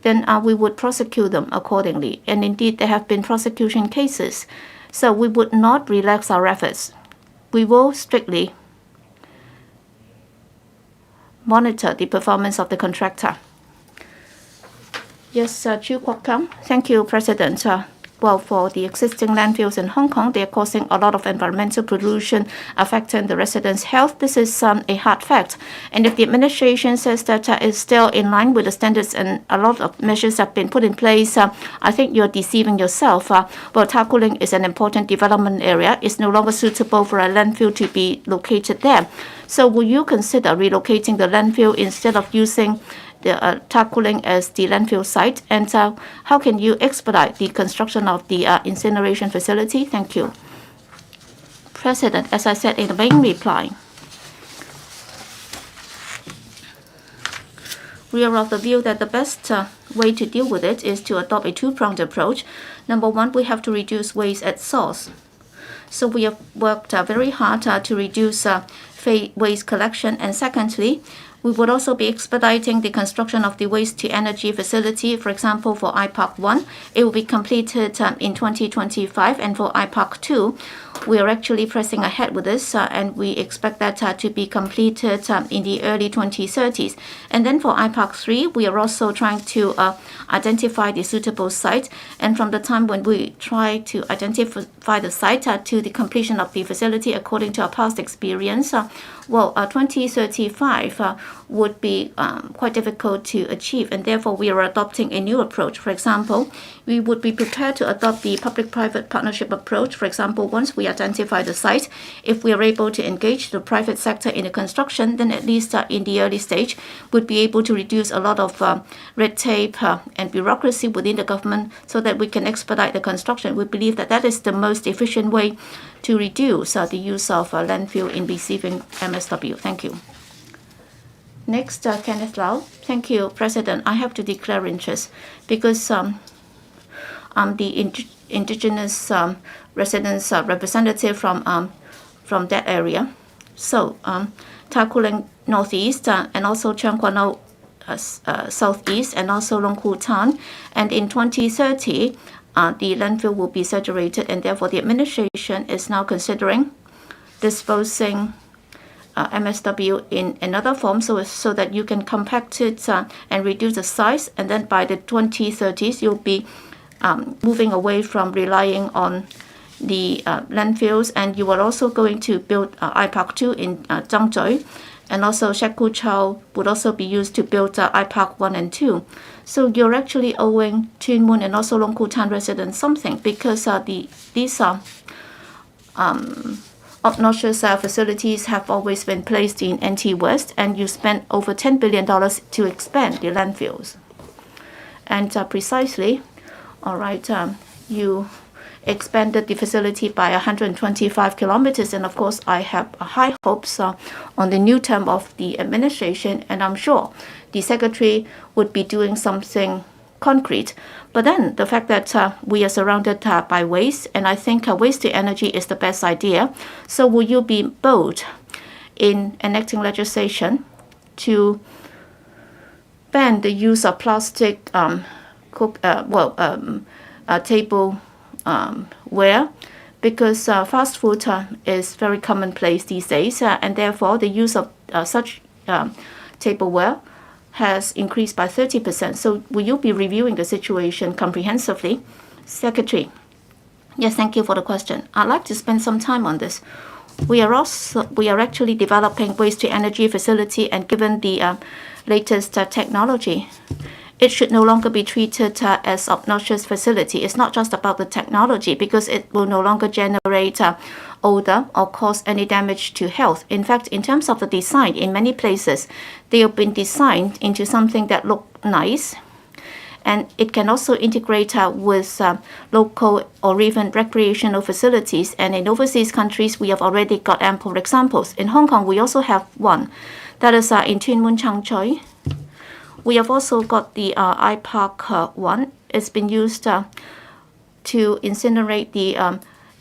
then we would prosecute them accordingly. And indeed, there have been prosecution cases. So we would not relax our efforts. We will strictly monitor the performance of the contractor. Yes, Chu Kwok Kang. Thank you, President. Well, for the existing landfills in Hong Kong, they are causing a lot of environmental pollution, affecting the residents' health. This is a hard fact. And if the administration says that it's still in line with the standards and a lot of measures have been put in place, I think you're deceiving yourself. Well, Takuling is an important development area. It's no longer suitable for a landfill to be located there. So will you consider relocating the landfill instead of using the Takuling as the landfill site? And how can you expedite the construction of the incineration facility? Thank you. President, as I said in the main reply, we are of the view that the best way to deal with it is to adopt a two-pronged approach. Number one, we have to reduce waste at source. So we have worked very hard to reduce waste collection. And secondly, we would also be expediting the construction of the waste-to-energy facility. For example, for IPARC 1, it will be completed in 2025. And for IPARC 2, we are actually pressing ahead with this, and we expect that to be completed in the early 2030s. And then for IPARC 3, we are also trying to identify the suitable site. And from the time when we try to identify the site to the completion of the facility, according to our past experience, 2035 would be quite difficult to achieve, and therefore we are adopting a new approach. For example, we would be prepared to adopt the public-private partnership approach. For example, once we identify the site, if we are able to engage the private sector in the construction, then at least in the early stage, would be able to reduce a lot of red tape and bureaucracy within the government so that we can expedite the construction. We believe that that is the most efficient way to reduce the use of landfill in receiving MSW. Thank you. Next, Kenneth Lau. Thank you, President. I have to declare interest because I'm the indigenous residents representative from that area. So Takuling Northeast and also Cheung Kwan O Southeast and also Long Hu Tan. And in 2030, the landfill will be saturated, and therefore the administration is now considering disposing MSW in another form so that you can compact it and reduce the size, and then by the 2030s you'll be moving away from relying on the landfills, and you are also going to build IPARK 2 in Zhangzhou, and also Shekuchao would also be used to build IPARK 1 and 2. So you're actually owing Tuen Mun and also Long Kou Tan residents something, because these obnoxious facilities have always been placed in NT West, and you spent over $10 billion to expand the landfills. And precisely, all right, you expanded the facility by 125 kilometers, and of course I have high hopes on the new term of the administration, and I'm sure the secretary would be doing something concrete. But then the fact that we are surrounded by waste, and I think waste to energy is the best idea. So will you be bold in enacting legislation to ban the use of plastic tableware? Because fast food is very commonplace these days, and therefore the use of such tableware has increased by 30%. So will you be reviewing the situation comprehensively? Secretary. Yes, thank you for the question. I'd like to spend some time on this. We are actually developing waste to energy facility, and given the latest technology, it should no longer be treated as obnoxious facility. It's not just about the technology, because it will no longer generate odor or cause any damage to health. In fact, in terms of the design, in many places, they have been designed into something that look nice, and it can also integrate with local or even recreational facilities. And in overseas countries, we have already got ample examples. In Hong Kong, we also have one. That is in Tuen Mun, Changchoi. We have also got the IPARK 1. It's been used to incinerate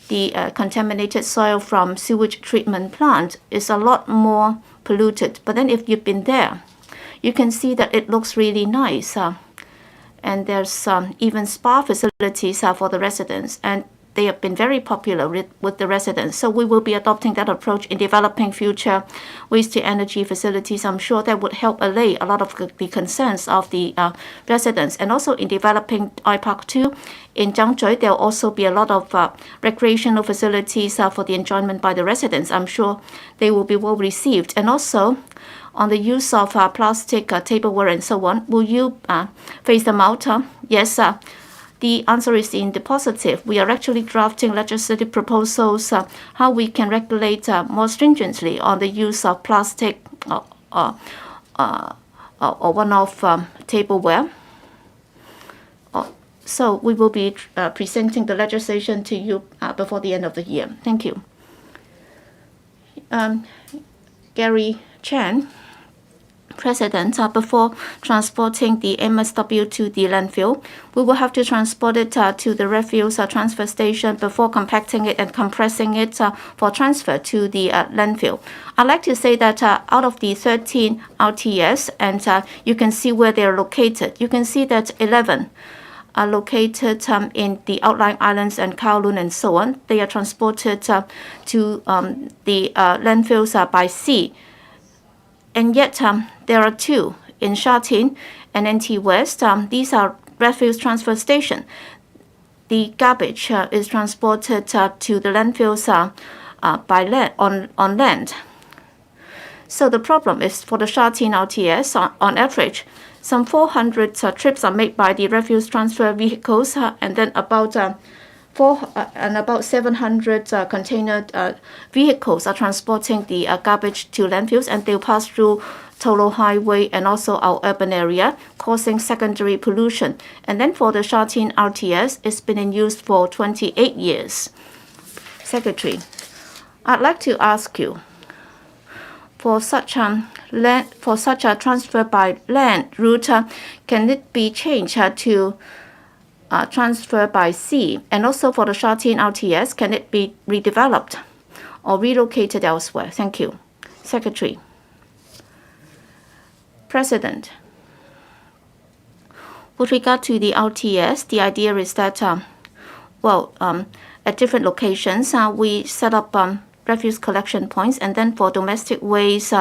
the contaminated soil from sewage treatment plant. It's a lot more polluted. But then if you've been there, you can see that it looks really nice. And there's even spa facilities for the residents. And they have been very popular with the residents. So we will be adopting that approach in developing future waste to energy facilities. I'm sure that would help allay a lot of the concerns of the residents. And also in developing IPARK 2 in Zhangzhou, there will also be a lot of recreational facilities for the enjoyment by the residents. I'm sure they will be well received. And also on the use of plastic tableware and so on, will you phase them out? Yes, the answer is in the positive. We are actually drafting legislative proposals how we can regulate more stringently on the use of plastic or one-off tableware. So we will be presenting the legislation to you before the end of the year. Thank you. Gary Chan. President, before transporting the MSW to the landfill, we will have to transport it to the refuse transfer station before compacting it and compressing it for transfer to the landfill. I'd like to say that out of the 13 RTS, and you can see where they are located. You can see that 11 are located in the outlying islands and Kowloon and so on. They are transported to the landfills by sea. And yet, there are 2 in Sha Tin and NT West. These are refuse transfer stations. The garbage is transported to the landfills by land, on land. So the problem is for the Sha Tin RTS, on average, some 400 trips are made by the refuse transfer vehicles, and then about 700 container vehicles are transporting the garbage to landfills, and they'll pass through Tolo Highway and also our urban area, causing secondary pollution. And then for the Sha Tin RTS, it's been in use for 28 years. Secretary, I'd like to ask you, for such a transfer by land route, can it be changed to transfer by sea? And also for the Sha Tin RTS, can it be redeveloped or relocated elsewhere? Thank you. Secretary. President, with regard to the RTS, the idea is that at different locations, we set up refuse collection points, and then for domestic waste,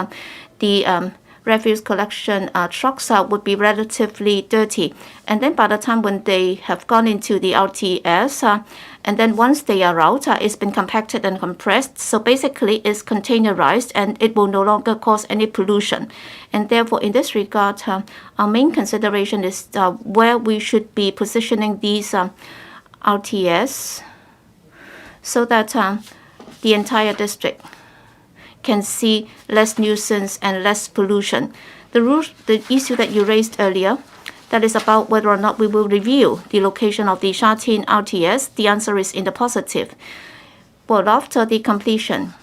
the refuse collection trucks would be relatively dirty. And then by the time when they have gone into the RTS, and then once they are out, it's been compacted and compressed. So basically, it's containerized, and it will no longer cause any pollution. And therefore, in this regard, our main consideration is where we should be positioning these RTS so that the entire district can see less nuisance and less pollution. The issue that you raised earlier, that is about whether or not we will review the location of the Sha Tin RTS, the answer is in the positive. Well, after the completion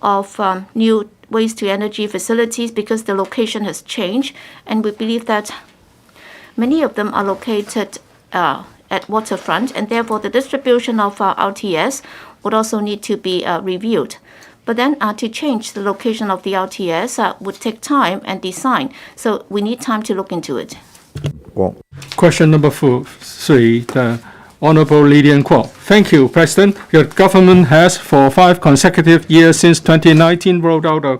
of new waste-to-energy facilities, because the location has changed, and we believe that many of them are located at waterfront, and therefore the distribution of RTS would also need to be reviewed. But then to change the location of the RTS would take time and design. So we need time to look into it. Well, Question number 3, the Honourable Lilian Kwok. Thank you, President. Your government has, for 5 consecutive years since 2019, rolled out a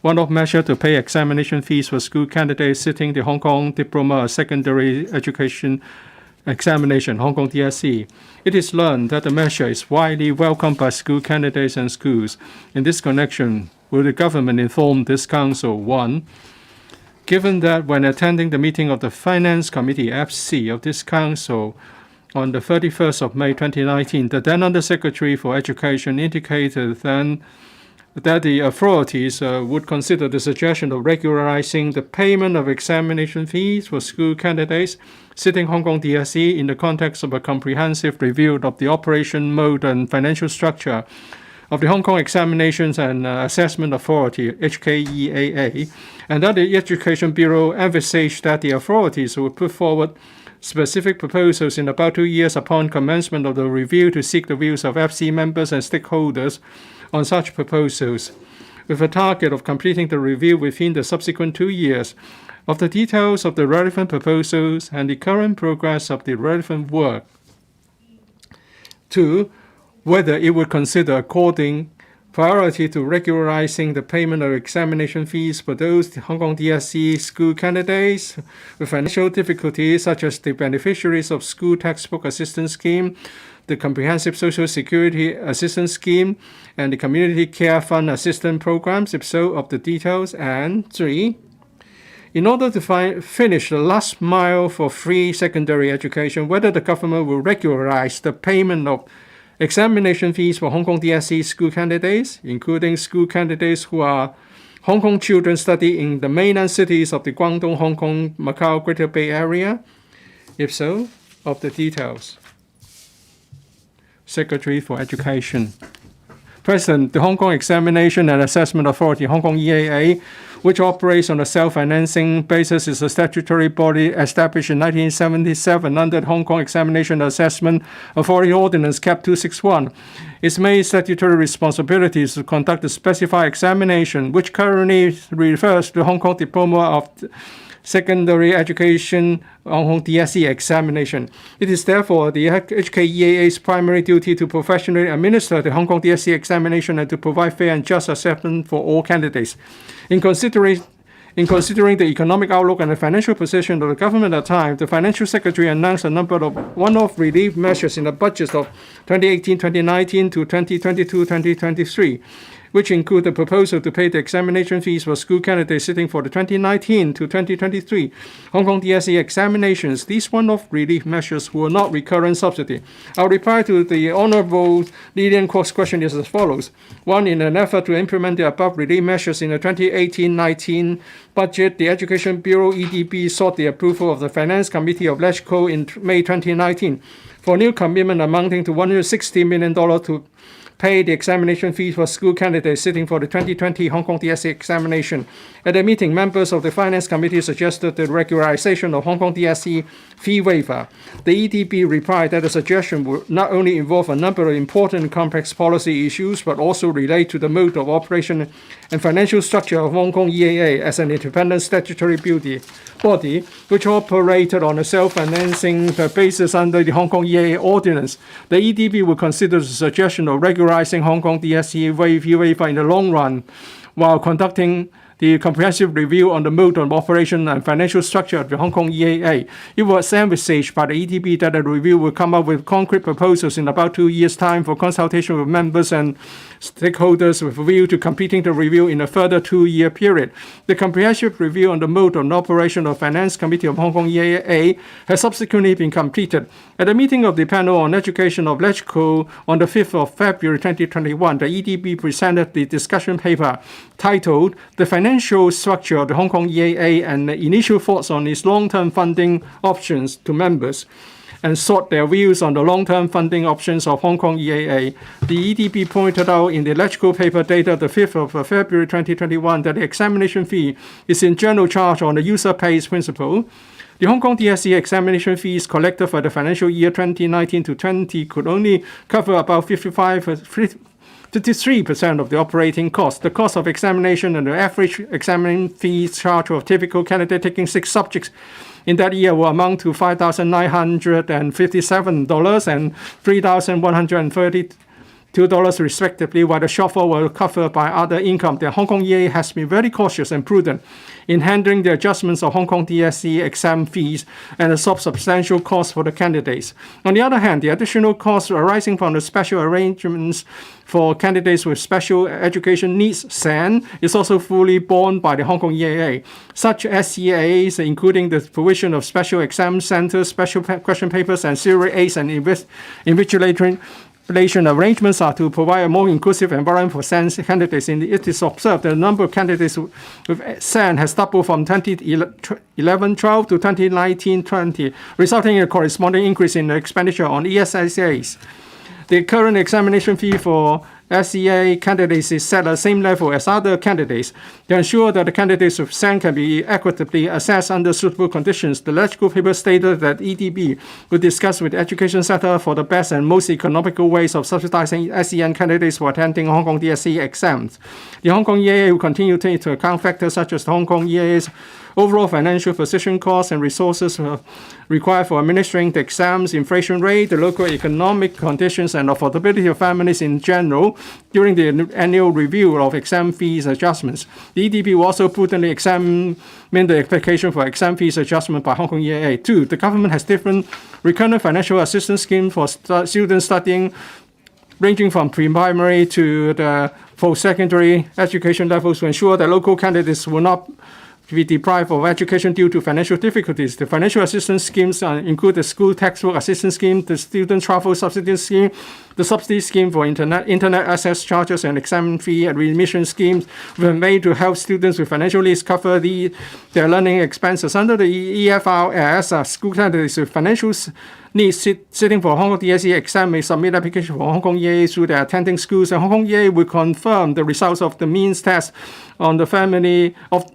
one-off measure to pay examination fees for school candidates sitting the Hong Kong Diploma of Secondary Education Examination, Hong Kong DSE. It is learned that the measure is widely welcomed by school candidates and schools. In this connection, will the government inform this council? 1. Given that when attending the meeting of the Finance Committee FC of this council on the 31st of May 2019, the then Undersecretary for Education indicated then that the authorities would consider the suggestion of regularizing the payment of examination fees for school candidates sitting Hong Kong DSE in the context of a comprehensive review of the operation mode and financial structure of the Hong Kong Examinations and Assessment Authority, HKEAA, and that the Education Bureau envisaged that the authorities would put forward specific proposals in about 2 years upon commencement of the review to seek the views of FC members and stakeholders on such proposals, with a target of completing the review within the subsequent 2 years. Of the details of the relevant proposals and the current progress of the relevant work. 2. Whether it would consider according priority to regularizing the payment of examination fees for those Hong Kong DSE school candidates with financial difficulties, such as the beneficiaries of School Textbook Assistance Scheme, the Comprehensive Social Security Assistance Scheme, and the Community Care Fund Assistance Programs, if so, of the details. And 3. In order to finish the last mile for free secondary education, whether the government will regularize the payment of examination fees for Hong Kong DSE school candidates, including school candidates who are Hong Kong children study in the mainland cities of the Guangdong, Hong Kong, Macau, Greater Bay Area. If so, of the details. Secretary for Education. President, the Hong Kong Examination and Assessment Authority, Hong Kong EAA, which operates on a self-financing basis, is a statutory body established in 1977 under the Hong Kong Examination and Assessment Authority Ordinance Cap 261. Its main statutory responsibility is to conduct the specified examination, which currently refers to Hong Kong Diploma of Secondary Education Hong Kong DSE examination. It is therefore the HKEAA's primary duty to professionally administer the Hong Kong DSE examination and to provide fair and just assessment for all candidates. In considering the economic outlook and the financial position of the government at the time, the Financial Secretary announced a number of one-off relief measures in the budgets of 2018-2019 to 2022-2023, which include the proposal to pay the examination fees for school candidates sitting for the 2019 to 2023 Hong Kong DSE examinations. These one-off relief measures were not recurrent subsidy. Our reply to the Honourable Lilian Kwok's question is as follows. 1. In an effort to implement the above relief measures in the 2018-19 budget, the Education Bureau EDB sought the approval of the Finance Committee of LegCo in May 2019 for new commitment amounting to $160 million to pay the examination fees for school candidates sitting for the 2020 Hong Kong DSE examination. At the meeting, members of the Finance Committee suggested the regularization of Hong Kong DSE fee waiver. The EDB replied that the suggestion would not only involve a number of important and complex policy issues, but also relate to the mode of operation and financial structure of Hong Kong EAA as an independent statutory body, which operated on a self-financing basis under the Hong Kong EAA Ordinance. The EDB will consider the suggestion of regularizing Hong Kong DSE waiver in the long run, while conducting the comprehensive review on the mode of operation and financial structure of the Hong Kong EAA. It was envisaged by the EDB that the review will come up with concrete proposals in about 2 years' time for consultation with members and stakeholders with a view to completing the review in a further 2-year period. The comprehensive review on the mode of operation of Finance Committee of Hong Kong EAA has subsequently been completed. At a meeting of the panel on education of LegCo on the 5th of February 2021, the EDB presented the discussion paper titled The Financial Structure of the Hong Kong EAA and Initial Thoughts on its Long-Term Funding Options to members, and sought their views on the long-term funding options of Hong Kong EAA. The EDB pointed out in the LegCo paper dated the 5th of February 2021 that the examination fee is in general charge on the user pays principle. The Hong Kong DSE examination fees collected for the financial year 2019 to 20 could only cover about 53% of the operating cost. The cost of examination and the average examining fees charged for a typical candidate taking 6 subjects in that year will amount to $5,957 and $3,132 respectively, while the shortfall will covered by other income. The Hong Kong EA has been very cautious and prudent in handling the adjustments of Hong Kong DSE exam fees and the substantial costs for the candidates. On the other hand, the additional costs arising from the special arrangements for candidates with special education needs (SEN) is also fully borne by the Hong Kong EAA. Such SEAs, including the provision of special exam centers, special question papers, and serial aids and invigilation arrangements are to provide a more inclusive environment for SEN candidates. It is observed that the number of candidates with SEN has doubled from 2011-12 to 2019-20, resulting in a corresponding increase in the expenditure on ESSAs. The current examination fee for SEA candidates is set at the same level as other candidates. To ensure that the candidates with SEN can be equitably assessed under suitable conditions, the LegCo paper stated that EDB will discuss with the education sector for the best and most economical ways of subsidizing SEN candidates for attending Hong Kong DSE exams. The Hong Kong EAA will continue to take into account factors such as the Hong Kong EAA's overall financial position, costs, and resources required for administering the exams, inflation rate, the local economic conditions, and affordability of families in general during the annual review of exam fees adjustments. The EDB will also prudently examine the application for exam fees adjustment by Hong Kong EAA. 2. The government has different recurrent financial assistance schemes for students studying ranging from pre-primary to the post-secondary education levels to ensure that local candidates will not be deprived of education due to financial difficulties. The financial assistance schemes include the school textbook assistance scheme, the student travel subsidy scheme, the subsidy scheme for internet access charges and exam fee and readmission schemes were made to help students with financial needs cover their learning expenses. Under the EFRS, school candidates with financial needs sitting for Hong Kong DSE exam may submit application for Hong Kong EA through their attending schools, and Hong Kong EA will confirm the results of the means test on the family of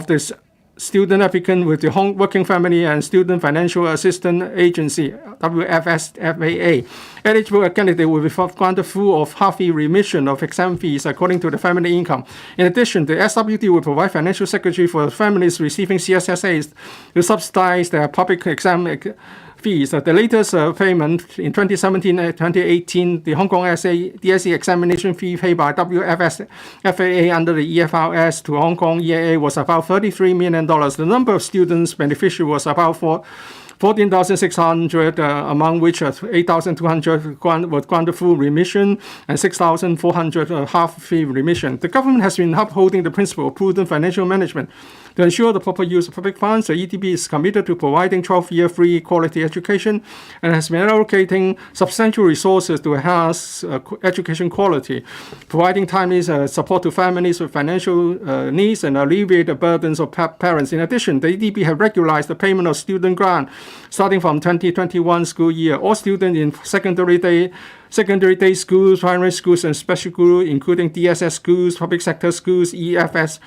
this student applicant with the Working Family and Student Financial Assistance Agency, WFSFAA. Eligible candidate will be granted full or half-fee remission of exam fees according to the family income. In addition, the SWT will provide financial secretary for families receiving CSSAs to subsidize their public exam fees. The latest payment in 2017-2018, the Hong Kong DSE examination fee paid by WFSFAA under the EFRS to Hong Kong EAA was about $33 million. The number of students beneficiary was about 14,600, among which 8,200 were granted full remission and 6,400 half-fee remission. The government has been upholding the principle of prudent financial management. To ensure the proper use of public funds, the EDB is committed to providing 12-year free quality education and has been allocating substantial resources to enhance education quality, providing timely support to families with financial needs and alleviate the burdens of parents. In addition, the EDB have regularized the payment of student grant starting from 2021 school year. All students in secondary day schools, primary schools, and special schools, including DSS schools, public sector schools, EFS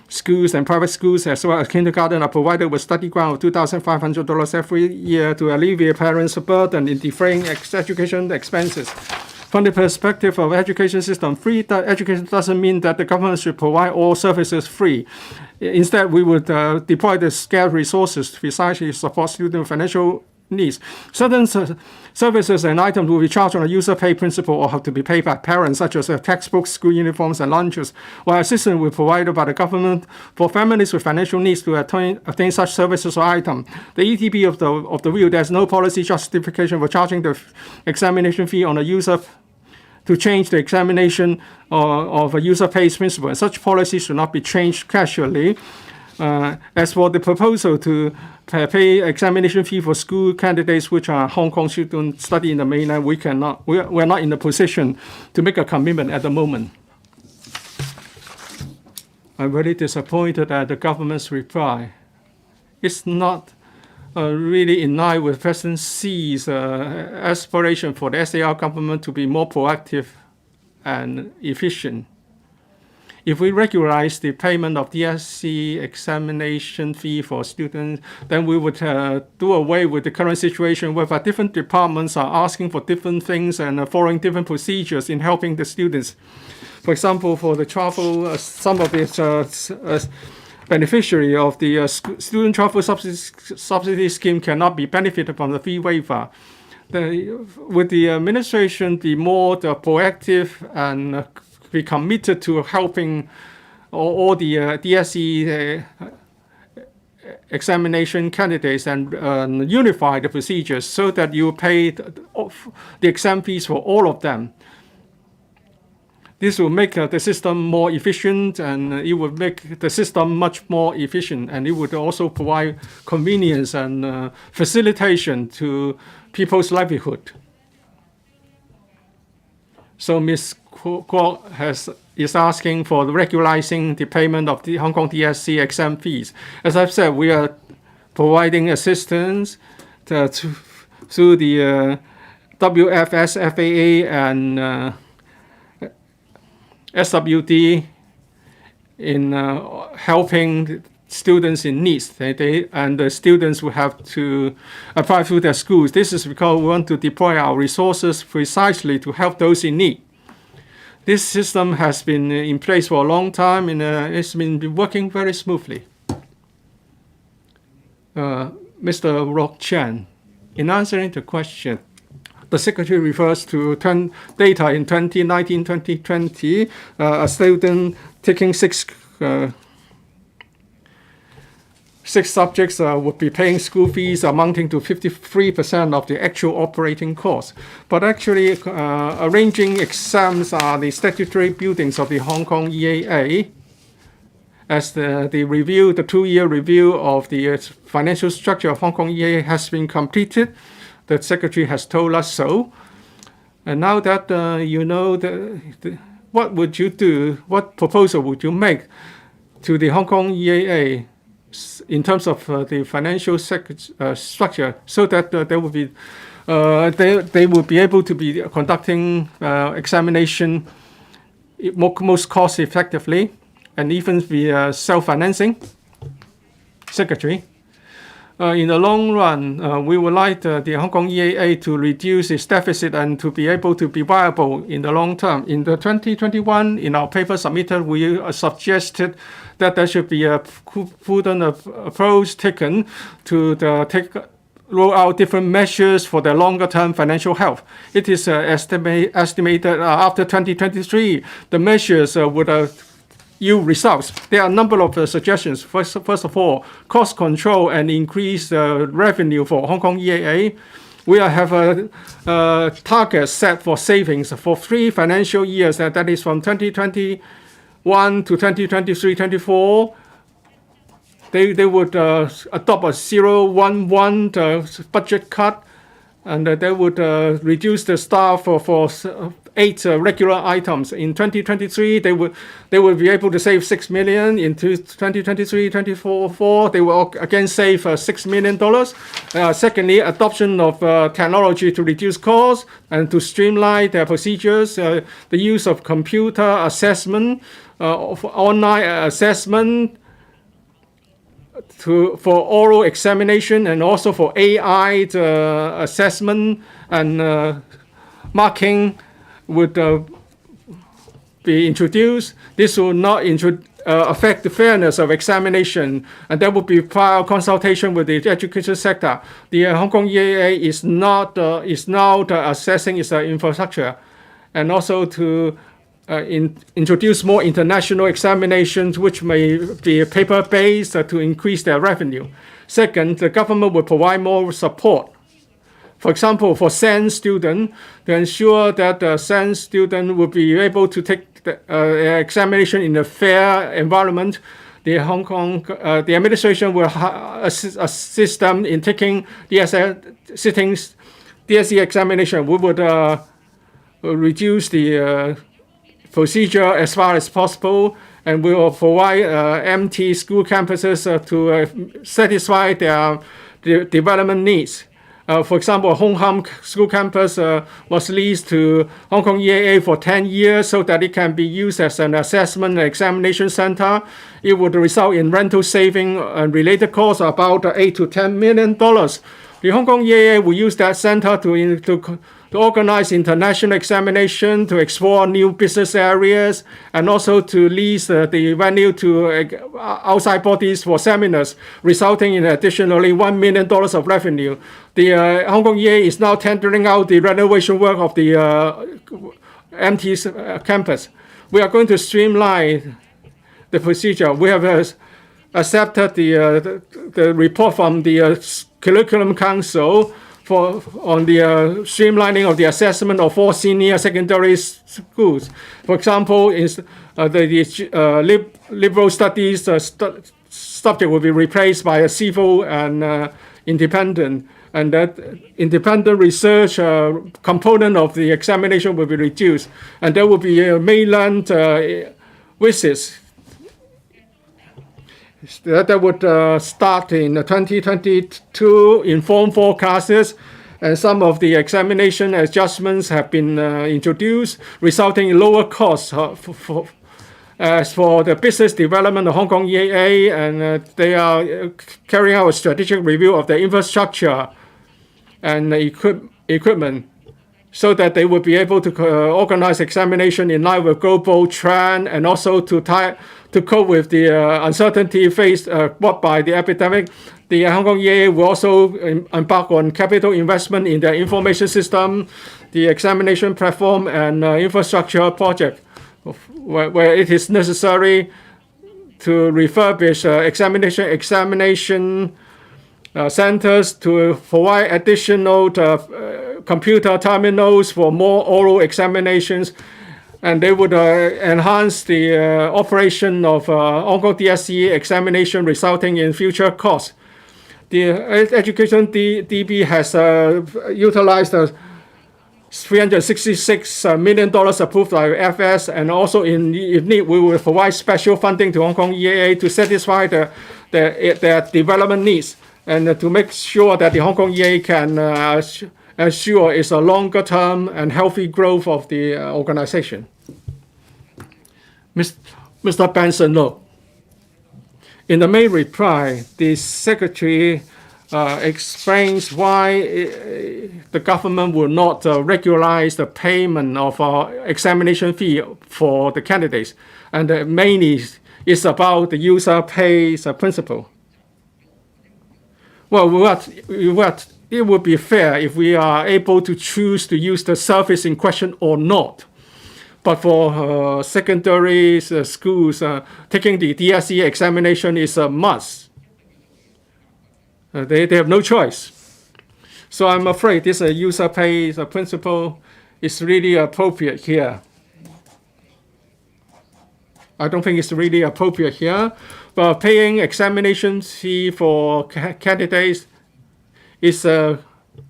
schools, and private schools, as well as kindergarten, are provided with study grant of $2,500 every year to alleviate parents' burden in defraying education expenses. From the perspective of education system, free education doesn't mean that the government should provide all services free. Instead, we would deploy the scarce resources to precisely support student financial needs. Certain services and items will be charged on a user-pay principle or have to be paid by parents, such as textbooks, school uniforms, and lunches, while assistance will be provided by the government for families with financial needs to obtain such services or items. The ETB of the view, there's no policy justification for charging the examination fee on a user to change the examination of a user-pays principle. And such policies should not be changed casually. As for the proposal to pay examination fee for school candidates which are Hong Kong students study in the mainland, we're not in a position to make a commitment at the moment. I'm very disappointed at the government's reply. It's not really in line with President Xi's aspiration for the SAR government to be more proactive and efficient. If we regularize the payment of DSC examination fee for students, then we would do away with the current situation whereby different departments are asking for different things and following different procedures in helping the students. For example, for the travel, some of its beneficiary of the student travel subsidy scheme cannot be benefited from the fee waiver. Would the administration be more proactive and be committed to helping all the DSE examination candidates and unify the procedures so that you pay the exam fees for all of them? This will make the system more efficient, and it would make the system much more efficient, and it would also provide convenience and facilitation to people's livelihood. So Ms. Kwok is asking for regularizing the payment of the Hong Kong DSC exam fees. As I've said, we are providing assistance through the WFS, FAA, and SWD in helping students in need, and the students will have to apply through their schools. This is because we want to deploy our resources precisely to help those in need. This system has been in place for a long time, and it's been working very smoothly. Mr. Rock Chan, in answering the question, the Secretary refers to data in 2019-2020, a student taking six subjects would be paying school fees amounting to 53% of the actual operating costs. But actually, arranging exams are the statutory buildings of the Hong Kong EAA. As the 2-year review of the financial structure of Hong Kong EAA has been completed, the Secretary has told us so. And now that you know, what would you do? What proposal would you make to the Hong Kong EAA in terms of the financial structure, so that they will be able to be conducting examination most cost effectively, and even be self-financing? Secretary, in the long run, we would like the Hong Kong EAA to reduce its deficit and to be able to be viable in the long term. In the 2021, in our paper submitted, we suggested that there should be a prudent approach taken to roll out different measures for their longer-term financial health. It is estimated after 2023, the measures would yield results. There are a number of suggestions. First of all, cost control and increase revenue for Hong Kong EAA. We have a target set for savings for 3 financial years, that is from 2021 to 2023-24. They would adopt a 0-1-1 budget cut, and they would reduce the staff for 8 regular items. In 2023, they will be able to save $6 million. In 2023, 2024, they will again save $6 million. Secondly, adoption of technology to reduce costs and to streamline their procedures. The use of computer assessment, of online assessment, for oral examination, and also for AI assessment and marking would be introduced. This will not affect the fairness of examination, and there will be prior consultation with the education sector. The Hong Kong EAA is now assessing its infrastructure, and also to introduce more international examinations, which may be paper-based, to increase their revenue. Second, the government will provide more support. For example, for SEN students, to ensure that the SEN student will be able to take the examination in a fair environment, the administration will assist them in taking DSE examination. We would reduce the procedure as far as possible, and we will provide empty school campuses to satisfy their development needs. For example, Hong Kong school campus was leased to Hong Kong EAA for 10 years so that it can be used as an assessment and examination center. It would result in rental saving and related costs about $8 to $10 million. The Hong Kong EAA will use that center to organize international examination, to explore new business areas, and also to lease the venue to outside bodies for seminars, resulting in additionally $1 million of revenue. The Hong Kong EAA is now tendering out the renovation work of the empty campus. We are going to streamline the procedure. We have accepted the report from the Curriculum Council on the streamlining of the assessment of 4 senior secondary schools. For example, the liberal studies subject will be replaced by a civil and independent, and that independent research component of the examination will be reduced, and there will be mainland visits that would start in 2022 in Form 4 classes, and some of the examination adjustments have been introduced, resulting in lower costs as for the business development of Hong Kong EAA, and they are carrying out a strategic review of the infrastructure and equipment, so that they will be able to organize examination in line with global trend, and also to cope with the uncertainty faced brought by the epidemic. The Hong Kong EAA will also embark on capital investment in their information system, the examination platform, and infrastructure project, where it is necessary to refurbish examination centers, to provide additional computer terminals for more oral examinations, and they would enhance the operation of Hong Kong DSE examination, resulting in future costs. The Education DB has utilized $366 million approved by FS, and also if need, we will provide special funding to Hong Kong EAA to satisfy their development needs, and to make sure that the Hong Kong EAA can ensure it's a longer term and healthy growth of the organization. Mr. Benson, no. In the main reply, the Secretary explains why the government will not regularize the payment of examination fee for the candidates, and mainly it's about the user pays principle. Well, it would be fair if we are able to choose to use the service in question or not. But for secondary schools, taking the DSE examination is a must. They have no choice. So I'm afraid this user pays principle is really appropriate here. I don't think it's really appropriate here. But paying examination fee for candidates is a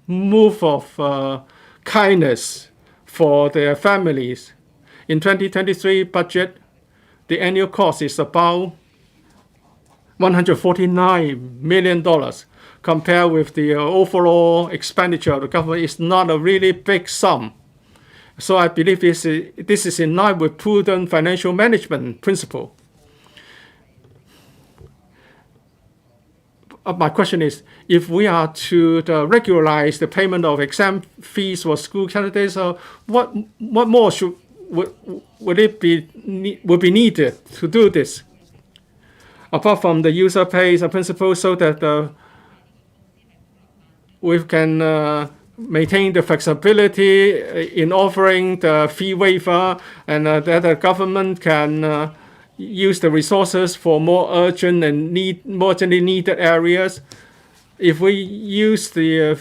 move of kindness for their families. In 2023 budget, the annual cost is about $149 million. Compared with the overall expenditure of the government, it's not a really big sum. So I believe this is in line with prudent financial management principle. My question is, if we are to regularize the payment of exam fees for school candidates, what more would be needed to do this? Apart from the user pays principle, so that we can maintain the flexibility in offering the fee waiver, and that the government can use the resources for more urgent and more urgently needed areas. If we use we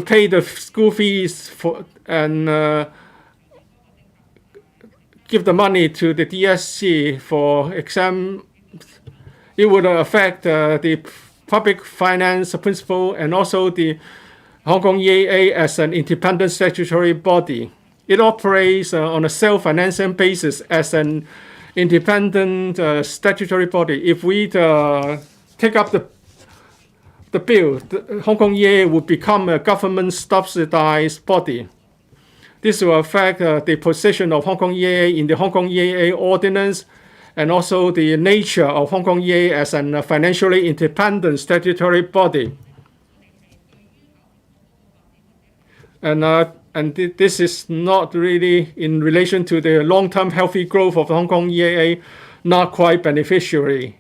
pay the school fees and give the money to the DSC for exam, it would affect the public finance principle and also the Hong Kong EAA as an independent statutory body. It operates on a self-financing basis as an independent statutory body. If we take up the bill, the Hong Kong EAA would become a government-subsidized body. This will affect the position of Hong Kong EAA in the Hong Kong EAA ordinance, and also the nature of Hong Kong EAA as a financially independent statutory body. And this is not really in relation to the long-term healthy growth of the Hong Kong EAA, not quite beneficial.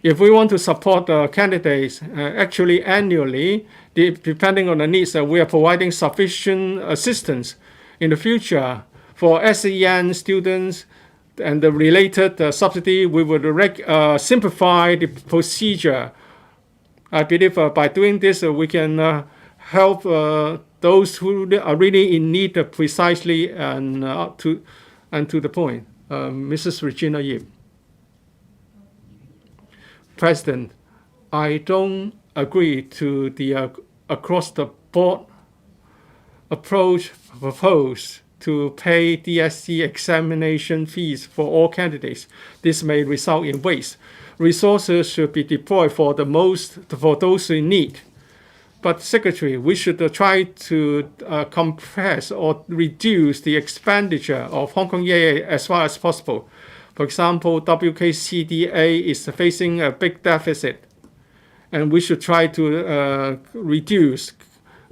If we want to support candidates, actually annually, depending on the needs, we are providing sufficient assistance. In the future, for SEN students and the related subsidy, we would simplify the procedure. I believe by doing this, we can help those who are really in need precisely and to the point. Mrs. Regina Yip. President, I don't agree to the across-the-board approach proposed to pay DSC examination fees for all candidates. This may result in waste. Resources should be deployed for those in need. But Secretary, we should try to compress or reduce the expenditure of Hong Kong EAA as far as possible. For example, WKCDA is facing a big deficit, and we should try to reduce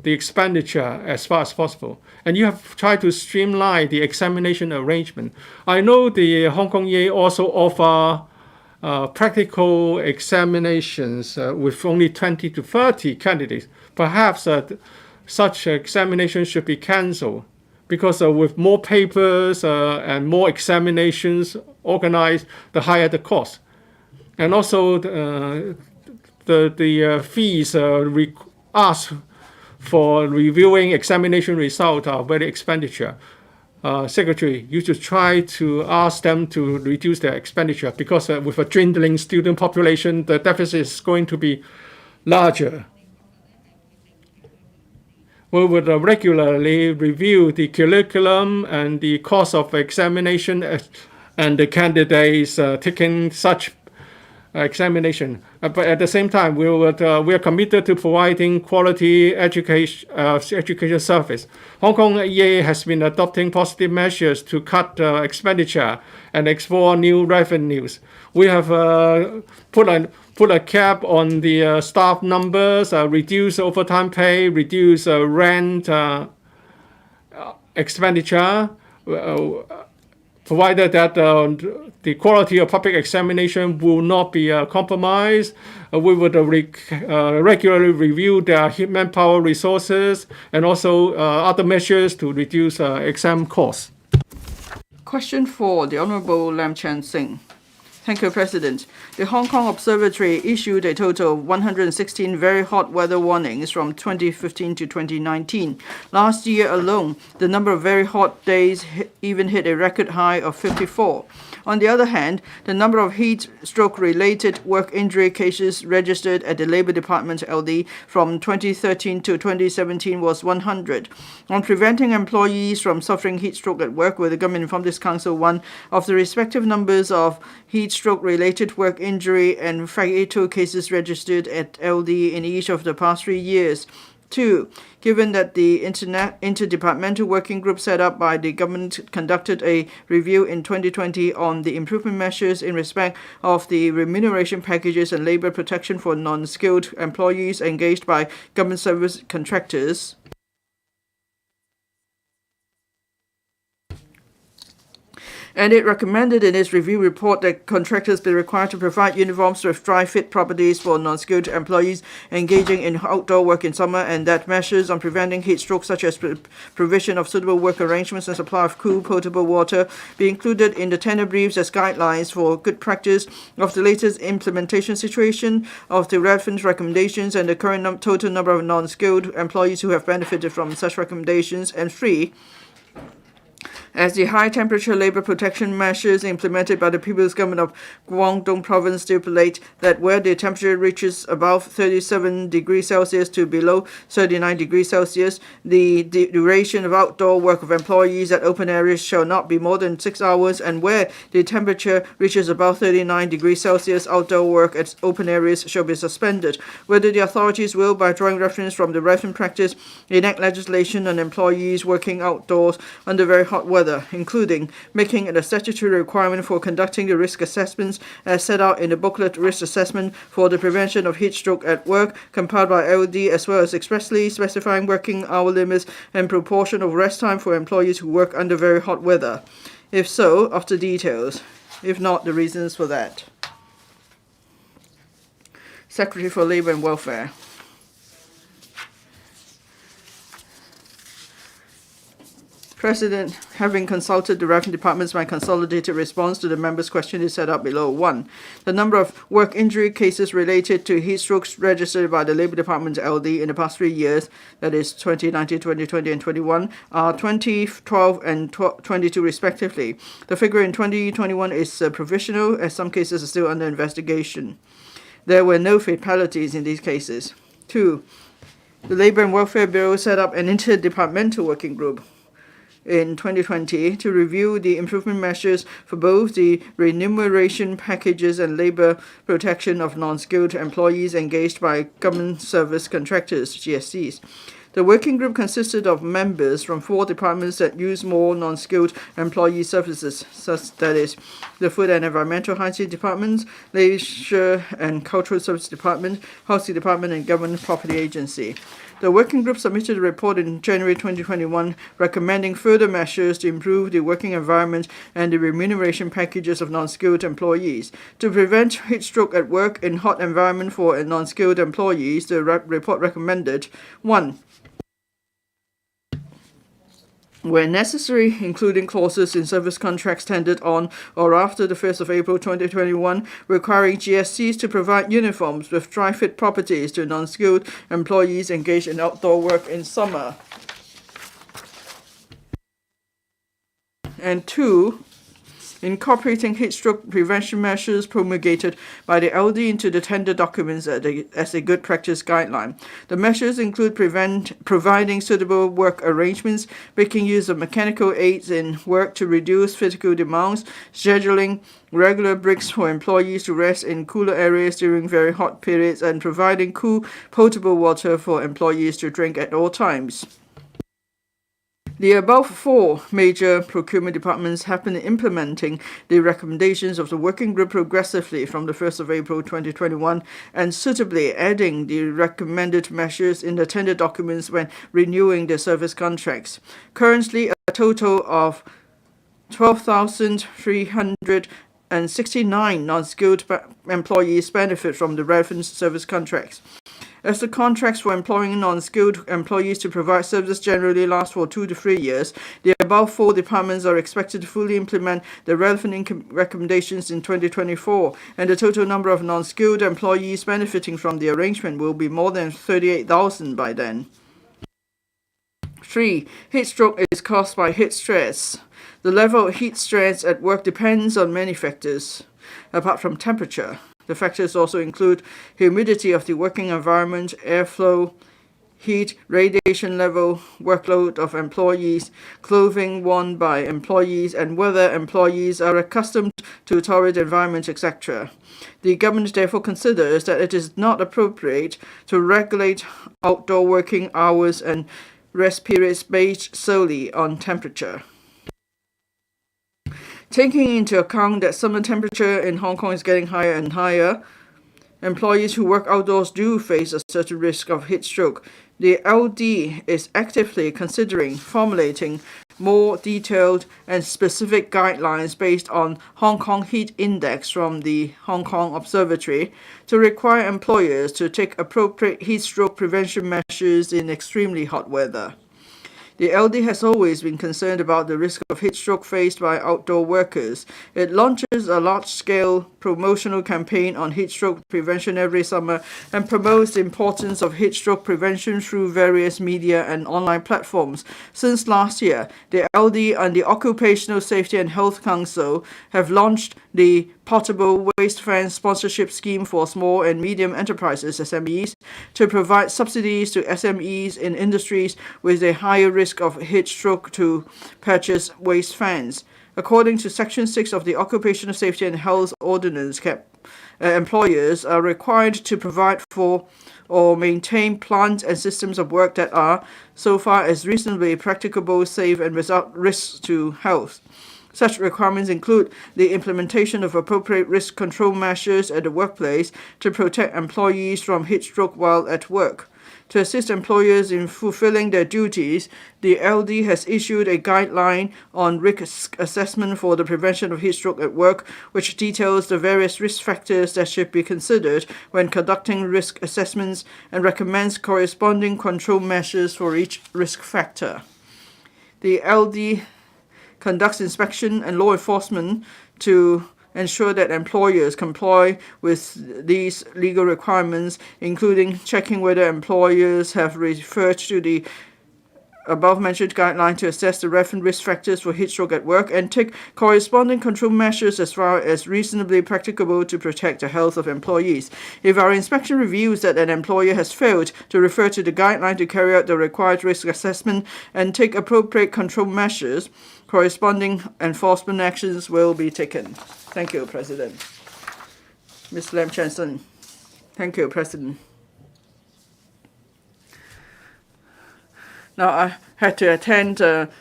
the expenditure as far as possible. And you have tried to streamline the examination arrangement. I know the Hong Kong EAA also offer practical examinations with only 20 to 30 candidates. Perhaps such examinations should be cancelled, because with more papers and more examinations organized, the higher the cost. And also the fees asked for reviewing examination results are very expenditure. Secretary, you should try to ask them to reduce their expenditure, because with a dwindling student population, the deficit is going to be larger. We would regularly review the curriculum and the cost of examination and the candidates taking such examination. But at the same time, we are committed to providing quality education service. Hong Kong EAA has been adopting positive measures to cut expenditure and explore new revenues. We have put a cap on the staff numbers, reduce overtime pay, reduce rent expenditure, provided that the quality of public examination will not be compromised. We would regularly review their manpower resources and also other measures to reduce exam costs. Question 4, the Honourable Lam Chan Singh. Thank you, President. The Hong Kong Observatory issued a total of 116 very hot weather warnings from 2015 to 2019. Last year alone, the number of very hot days even hit a record high of 54. On the other hand, the number of heat stroke-related work injury cases registered at the Labour Department LD from 2013 to 2017 was 100. On preventing employees from suffering heat stroke at work, will the government inform this council, one, of the respective numbers of heat stroke-related work injury and fatal cases registered at LD in each of the past 3 years? 2. Given that the interdepartmental working group set up by the government conducted a review in 2020 on the improvement measures in respect of the remuneration packages and labour protection for non-skilled employees engaged by government service contractors, and it recommended in its review report that contractors be required to provide uniforms with dry-fit properties for non-skilled employees engaging in outdoor work in summer, and that measures on preventing heat stroke, such as provision of suitable work arrangements and supply of cool, potable water, be included in the tender briefs as guidelines for good practice of the latest implementation situation of the reference recommendations and the current total number of non-skilled employees who have benefited from such recommendations. And 3. As the high-temperature labour protection measures implemented by the People's Government of Guangdong Province stipulate that where the temperature reaches above 37 degrees Celsius to below 39 degrees Celsius, the duration of outdoor work of employees at open areas shall not be more than 6 hours, and where the temperature reaches above 39 degrees Celsius, outdoor work at open areas shall be suspended. Whether the authorities will, by drawing reference from the reference practice, enact legislation on employees working outdoors under very hot weather, including making it a statutory requirement for conducting the risk assessments as set out in the booklet Risk Assessment for the Prevention of Heat Stroke at Work, compiled by LD, as well as expressly specifying working hour limits and proportion of rest time for employees who work under very hot weather. If so, of the details. If not, the reasons for that. Secretary for Labour and Welfare. President, having consulted the relevant departments, my consolidated response to the members' question is set out below. 1. The number of work injury cases related to heat strokes registered by the Labour Department LD in the past 3 years, that is 2019, 2020 and 21, are 20, 12 and 22 respectively. The figure in 2021 is provisional, as some cases are still under investigation. There were no fatalities in these cases. 2. The Labour and Welfare Bureau set up an interdepartmental working group in 2020 to review the improvement measures for both the remuneration packages and labour protection of non-skilled employees engaged by government service contractors, GSCs. The working group consisted of members from 4 departments that use more non-skilled employee services, such that is the Food and Environmental Hygiene Department, Leisure and Cultural Service Department, Housing Department and Government Property Agency. The working group submitted a report in January 2021 recommending further measures to improve the working environment and the remuneration packages of non-skilled employees. To prevent heat stroke at work in hot environment for non-skilled employees, the report recommended 1. Where necessary, including clauses in service contracts tendered on or after the 1st of April 2021, requiring GSCs to provide uniforms with dry-fit properties to non-skilled employees engaged in outdoor work in summer. And 2, incorporating heat stroke prevention measures promulgated by the LD into the tender documents as a good practice guideline. The measures include providing suitable work arrangements, making use of mechanical aids in work to reduce physical demands, scheduling regular breaks for employees to rest in cooler areas during very hot periods, and providing cool, potable water for employees to drink at all times. The above 4 major procurement departments have been implementing the recommendations of the working group progressively from the 1st of April 2021 and suitably adding the recommended measures in the tender documents when renewing the service contracts. Currently, a total of 12,369 non-skilled employees benefit from the reference service contracts. As the contracts for employing non-skilled employees to provide services generally last for 2 to 3 years, the above 4 departments are expected to fully implement the relevant recommendations in 2024, and the total number of non-skilled employees benefiting from the arrangement will be more than 38,000 by then. 3. Heat stroke is caused by heat stress. The level of heat stress at work depends on many factors, apart from temperature. The factors also include humidity of the working environment, airflow, heat, radiation level, workload of employees, clothing worn by employees, and whether employees are accustomed to torrid environments, etc. The government therefore considers that it is not appropriate to regulate outdoor working hours and rest periods based solely on temperature. Taking into account that summer temperature in Hong Kong is getting higher and higher, employees who work outdoors do face a certain risk of heat stroke. The LD is actively considering formulating more detailed and specific guidelines based on Hong Kong Heat Index from the Hong Kong Observatory to require employers to take appropriate heat stroke prevention measures in extremely hot weather. The LD has always been concerned about the risk of heat stroke faced by outdoor workers. It launches a large-scale promotional campaign on heat stroke prevention every summer and promotes the importance of heat stroke prevention through various media and online platforms. Since last year, the LD and the Occupational Safety and Health Council have launched the Portable Waste Fan Sponsorship Scheme for Small and Medium Enterprises, SMEs, to provide subsidies to SMEs in industries with a higher risk of heat stroke to purchase waste fans. According to Section 6 of the Occupational Safety and Health Ordinance, employers are required to provide for or maintain plants and systems of work that are, so far as reasonably practicable, safe and without risks to health. Such requirements include the implementation of appropriate risk control measures at the workplace to protect employees from heat stroke while at work. To assist employers in fulfilling their duties, the LD has issued a guideline on risk assessment for the prevention of heat stroke at work, which details the various risk factors that should be considered when conducting risk assessments and recommends corresponding control measures for each risk factor. The LD conducts inspection and law enforcement to ensure that employers comply with these legal requirements, including checking whether employers have referred to the above-mentioned guideline to assess the relevant risk factors for heat stroke at work and take corresponding control measures as far as reasonably practicable to protect the health of employees. If our inspection reveals that an employer has failed to refer to the guideline to carry out the required risk assessment and take appropriate control measures, corresponding enforcement actions will be taken. Thank you, President. Ms. Lam Chanson. Thank you, President. Now, I had to attend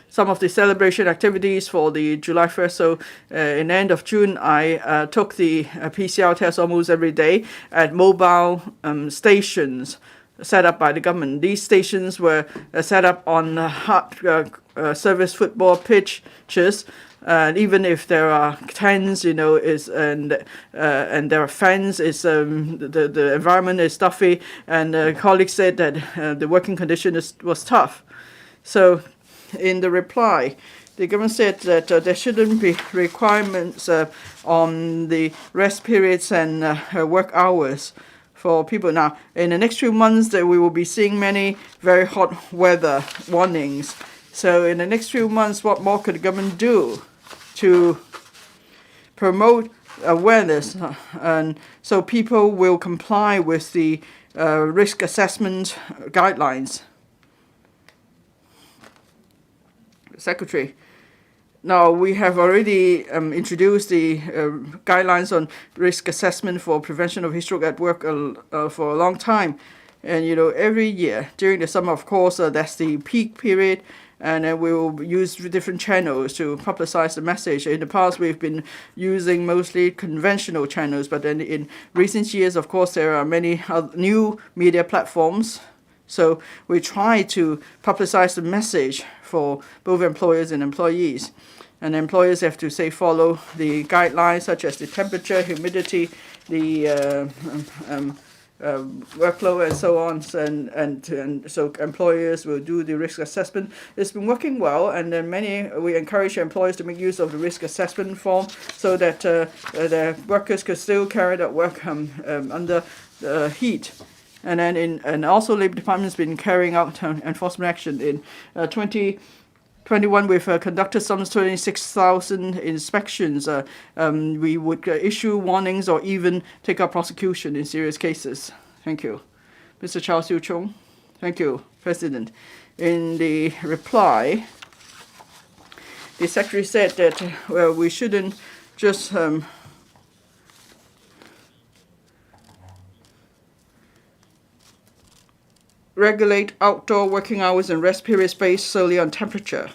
some of the celebration activities for the July 1st. So in the end of June, I took the PCR test almost every day at mobile stations set up by the government. These stations were set up on hard service football pitches. Even if there are tents, and there are fans, the environment is stuffy, and colleagues said that the working condition was tough. So, in the reply, the government said that there shouldn't be requirements on the rest periods and work hours for people. Now, in the next few months, we will be seeing many very hot weather warnings. So, in the next few months, what more could the government do to promote awareness, and so people will comply with the risk assessment guidelines? Secretary. Now, we have already introduced the guidelines on risk assessment for prevention of heat stroke at work for a long time. And, every year during the summer, of course, that's the peak period. And then we will use different channels to publicize the message. In the past, we've been using mostly conventional channels, but then in recent years, of course, there are many new media platforms. So we try to publicize the message for both employers and employees. And employers have to follow the guidelines such as the temperature, humidity, the workload and so on, and so employers will do the risk assessment. It's been working well, and then we encourage employers to make use of the risk assessment form so that the workers could still carry out work under heat. And then and also Labour Department's been carrying out enforcement action in 2021. We've conducted some 26,000 inspections. We would issue warnings or even take up prosecution in serious cases. Thank you. Mr. Chow Siu Chung. Thank you, President. In the reply, the Secretary said that we shouldn't just regulate outdoor working hours and rest periods based solely on temperature.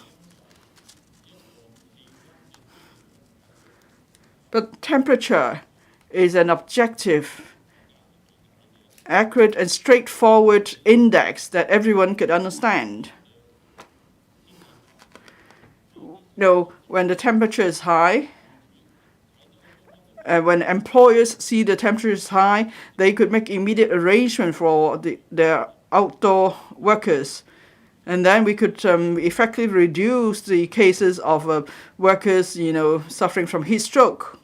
But temperature is an objective, accurate and straightforward index that everyone could understand. When the temperature is high, when employers see the temperature is high, they could make immediate arrangement for their outdoor workers. And then we could effectively reduce the cases of workers, suffering from heat stroke.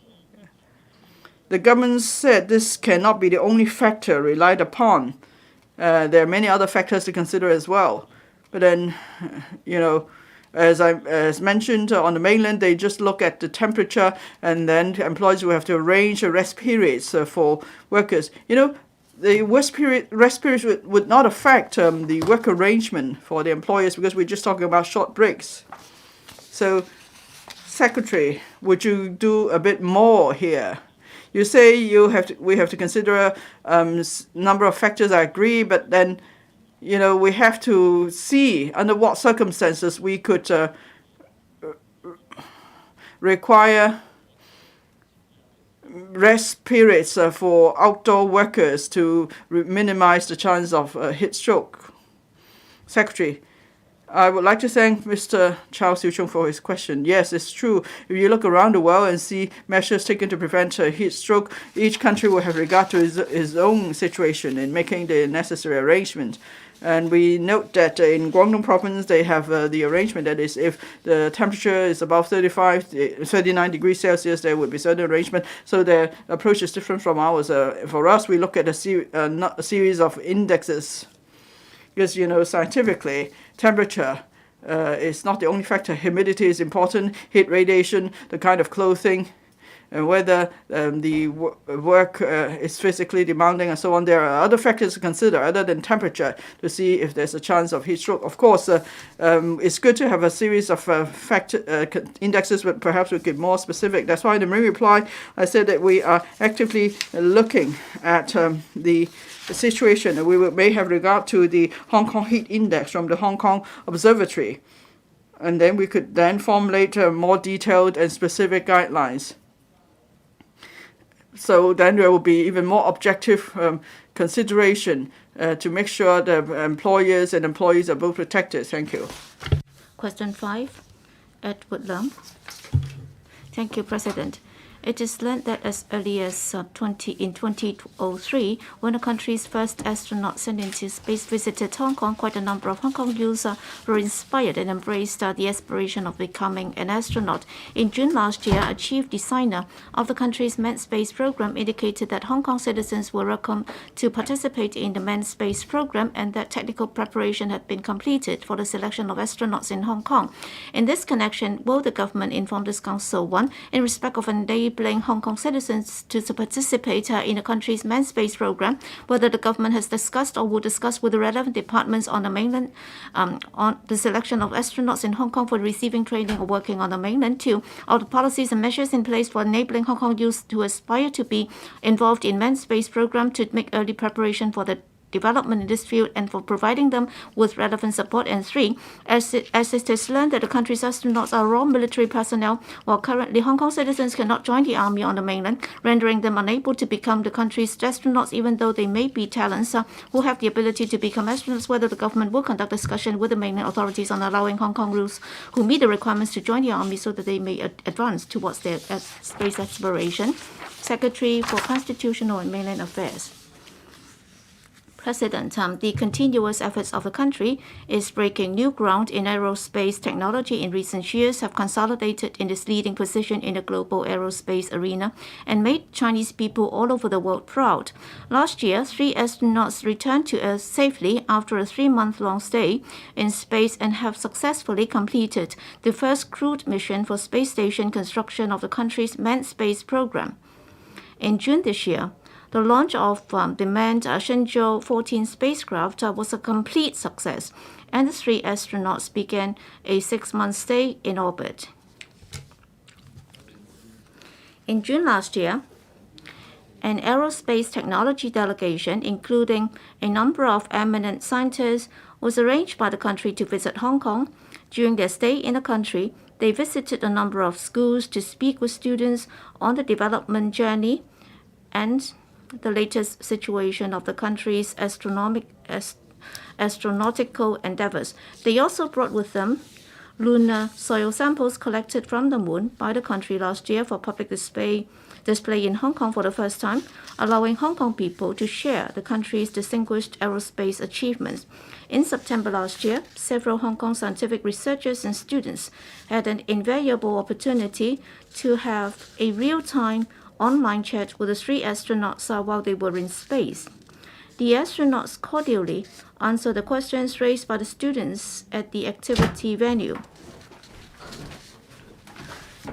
The government said this cannot be the only factor relied upon. There are many other factors to consider as well. But then, as mentioned on the mainland, they just look at the temperature, and then employers will have to arrange rest periods for workers. The rest periods would not affect the work arrangement for the employers because we're just talking about short breaks. So, Secretary, would you do a bit more here? You say we have to consider a number of factors. I agree, but then, we have to see under what circumstances we could require rest periods for outdoor workers to minimize the chance of heat stroke. Secretary, I would like to thank Mr. Chow Siu Chung for his question. Yes, it's true. If you look around the world and see measures taken to prevent heat stroke, each country will have regard to his own situation in making the necessary arrangement. And we note that in Guangdong province, they have the arrangement that is if the temperature is above 39 degrees Celsius, there would be certain arrangement. So their approach is different from ours. For us, we look at a series of indexes. Because, scientifically, temperature is not the only factor. Humidity is important, heat radiation, the kind of clothing, and whether the work is physically demanding and so on. There are other factors to consider other than temperature to see if there's a chance of heat stroke. Of course, it's good to have a series of indexes, but perhaps we could be more specific. That's why in the main reply, I said that we are actively looking at the situation. We may have regard to the Hong Kong Heat Index from the Hong Kong Observatory. And then we could then formulate more detailed and specific guidelines. So then there will be even more objective consideration to make sure that employers and employees are both protected. Thank you. Question 5, Edward Lam. Thank you, President. It is learned that as early as 2003, when the country's first astronaut sent into space visited Hong Kong, quite a number of Hong Kong youths were inspired and embraced the aspiration of becoming an astronaut. In June last year, a chief designer of the country's manned space program indicated that Hong Kong citizens were welcome to participate in the manned space program and that technical preparation had been completed for the selection of astronauts in Hong Kong. In this connection, will the government inform this Council 1 in respect of enabling Hong Kong citizens to participate in the country's manned space program, whether the government has discussed or will discuss with the relevant departments on the mainland on the selection of astronauts in Hong Kong for receiving training or working on the mainland? 2. Are the policies and measures in place for enabling Hong Kong youth to aspire to be involved in manned space program to make early preparation for the development in this field and for providing them with relevant support? And 3, as it is learned that the country's astronauts are raw military personnel, while currently Hong Kong citizens cannot join the army on the mainland, rendering them unable to become the country's astronauts even though they may be talents who have the ability to become astronauts, whether the government will conduct discussion with the mainland authorities on allowing Hong Kong youths who meet the requirements to join the army so that they may advance towards their space exploration. Secretary for Constitutional and Mainland Affairs. President, the continuous efforts of the country is breaking new ground in aerospace technology in recent years, have consolidated in its leading position in the global aerospace arena, and made Chinese people all over the world proud. Last year, 3 astronauts returned to Earth safely after a 3-month-long stay in space and have successfully completed the first crewed mission for space station construction of the country's manned space program. In June this year, the launch of the manned Shenzhou 14 spacecraft was a complete success, and the 3 astronauts began a 6-month stay in orbit. In June last year, an aerospace technology delegation, including a number of eminent scientists, was arranged by the country to visit Hong Kong. During their stay in the country, they visited a number of schools to speak with students on the development journey and the latest situation of the country's astronautical endeavors. They also brought with them lunar soil samples collected from the moon by the country last year for public display in Hong Kong for the first time, allowing Hong Kong people to share the country's distinguished aerospace achievements. In September last year, several Hong Kong scientific researchers and students had an invaluable opportunity to have a real-time online chat with the 3 astronauts while they were in space. The astronauts cordially answered the questions raised by the students at the activity venue.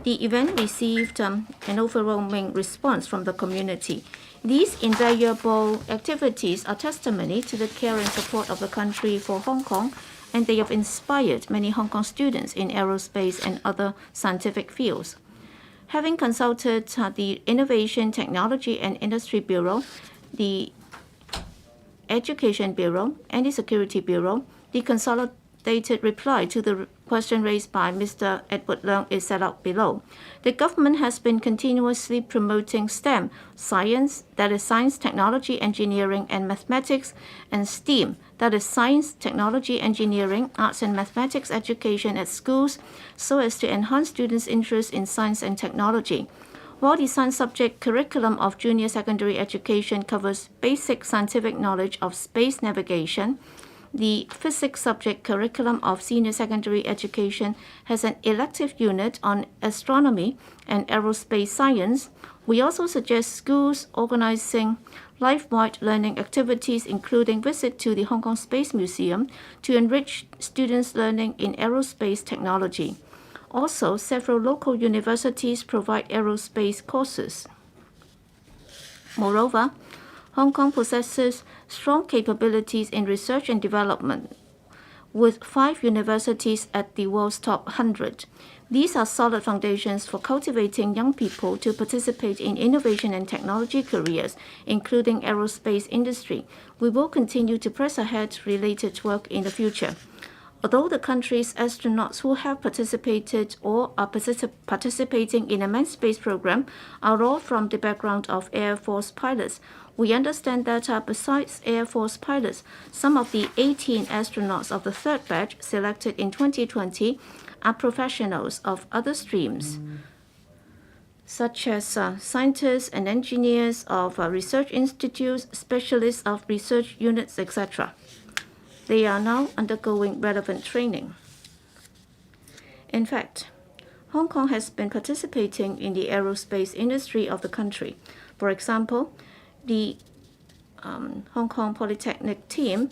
The event received an overwhelming response from the community. These invaluable activities are testimony to the care and support of the country for Hong Kong, and they have inspired many Hong Kong students in aerospace and other scientific fields. Having consulted the Innovation, Technology and Industry Bureau, the Education Bureau, and the Security Bureau, the consolidated reply to the question raised by Mr. Edward Leung is set out below. The government has been continuously promoting STEM, science, that is science, technology, engineering, and mathematics, and STEAM, that is science, technology, engineering, arts, and mathematics education at schools, so as to enhance students' interest in science and technology. While the science subject curriculum of junior secondary education covers basic scientific knowledge of space navigation, the physics subject curriculum of senior secondary education has an elective unit on astronomy and aerospace science. We also suggest schools organizing life-wide learning activities, including visit to the Hong Kong Space Museum, to enrich students' learning in aerospace technology. Also, several local universities provide aerospace courses. Moreover, Hong Kong possesses strong capabilities in research and development, with 5 universities at the world's top 100. These are solid foundations for cultivating young people to participate in innovation and technology careers, including aerospace industry. We will continue to press ahead related work in the future. Although the country's astronauts who have participated or are participating in a manned space program are all from the background of Air Force pilots, we understand that besides Air Force pilots, some of the 18 astronauts of the 3rd batch selected in 2020 are professionals of other streams, such as scientists and engineers of research institutes, specialists of research units, etc. They are now undergoing relevant training. In fact, Hong Kong has been participating in the aerospace industry of the country. For example, the Hong Kong Polytechnic team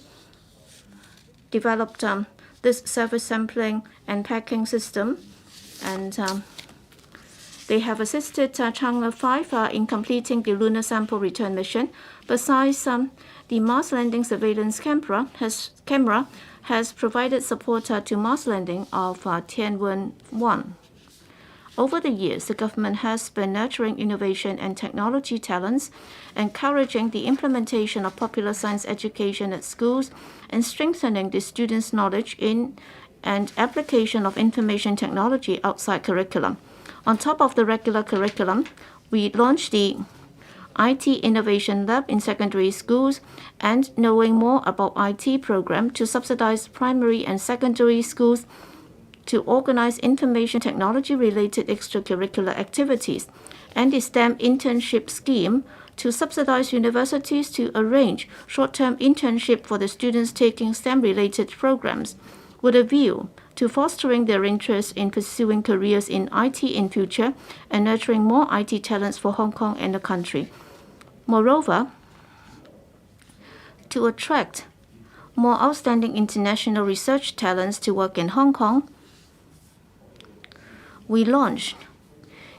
developed this surface sampling and packing system, and they have assisted Chang'e 5 in completing the lunar sample return mission. Besides, the Mars landing surveillance camera has provided support to Mars landing of Tianwen-1. Over the years, the government has been nurturing innovation and technology talents, encouraging the implementation of popular science education at schools, and strengthening the students' knowledge in and application of information technology outside curriculum. On top of the regular curriculum, we launched the IT Innovation Lab in secondary schools and Knowing More About IT program to subsidize primary and secondary schools to organize information technology-related extracurricular activities, and the STEM internship scheme to subsidize universities to arrange short-term internship for the students taking STEM-related programs with a view to fostering their interest in pursuing careers in IT in future and nurturing more IT talents for Hong Kong and the country. Moreover, to attract more outstanding international research talents to work in Hong Kong, we launched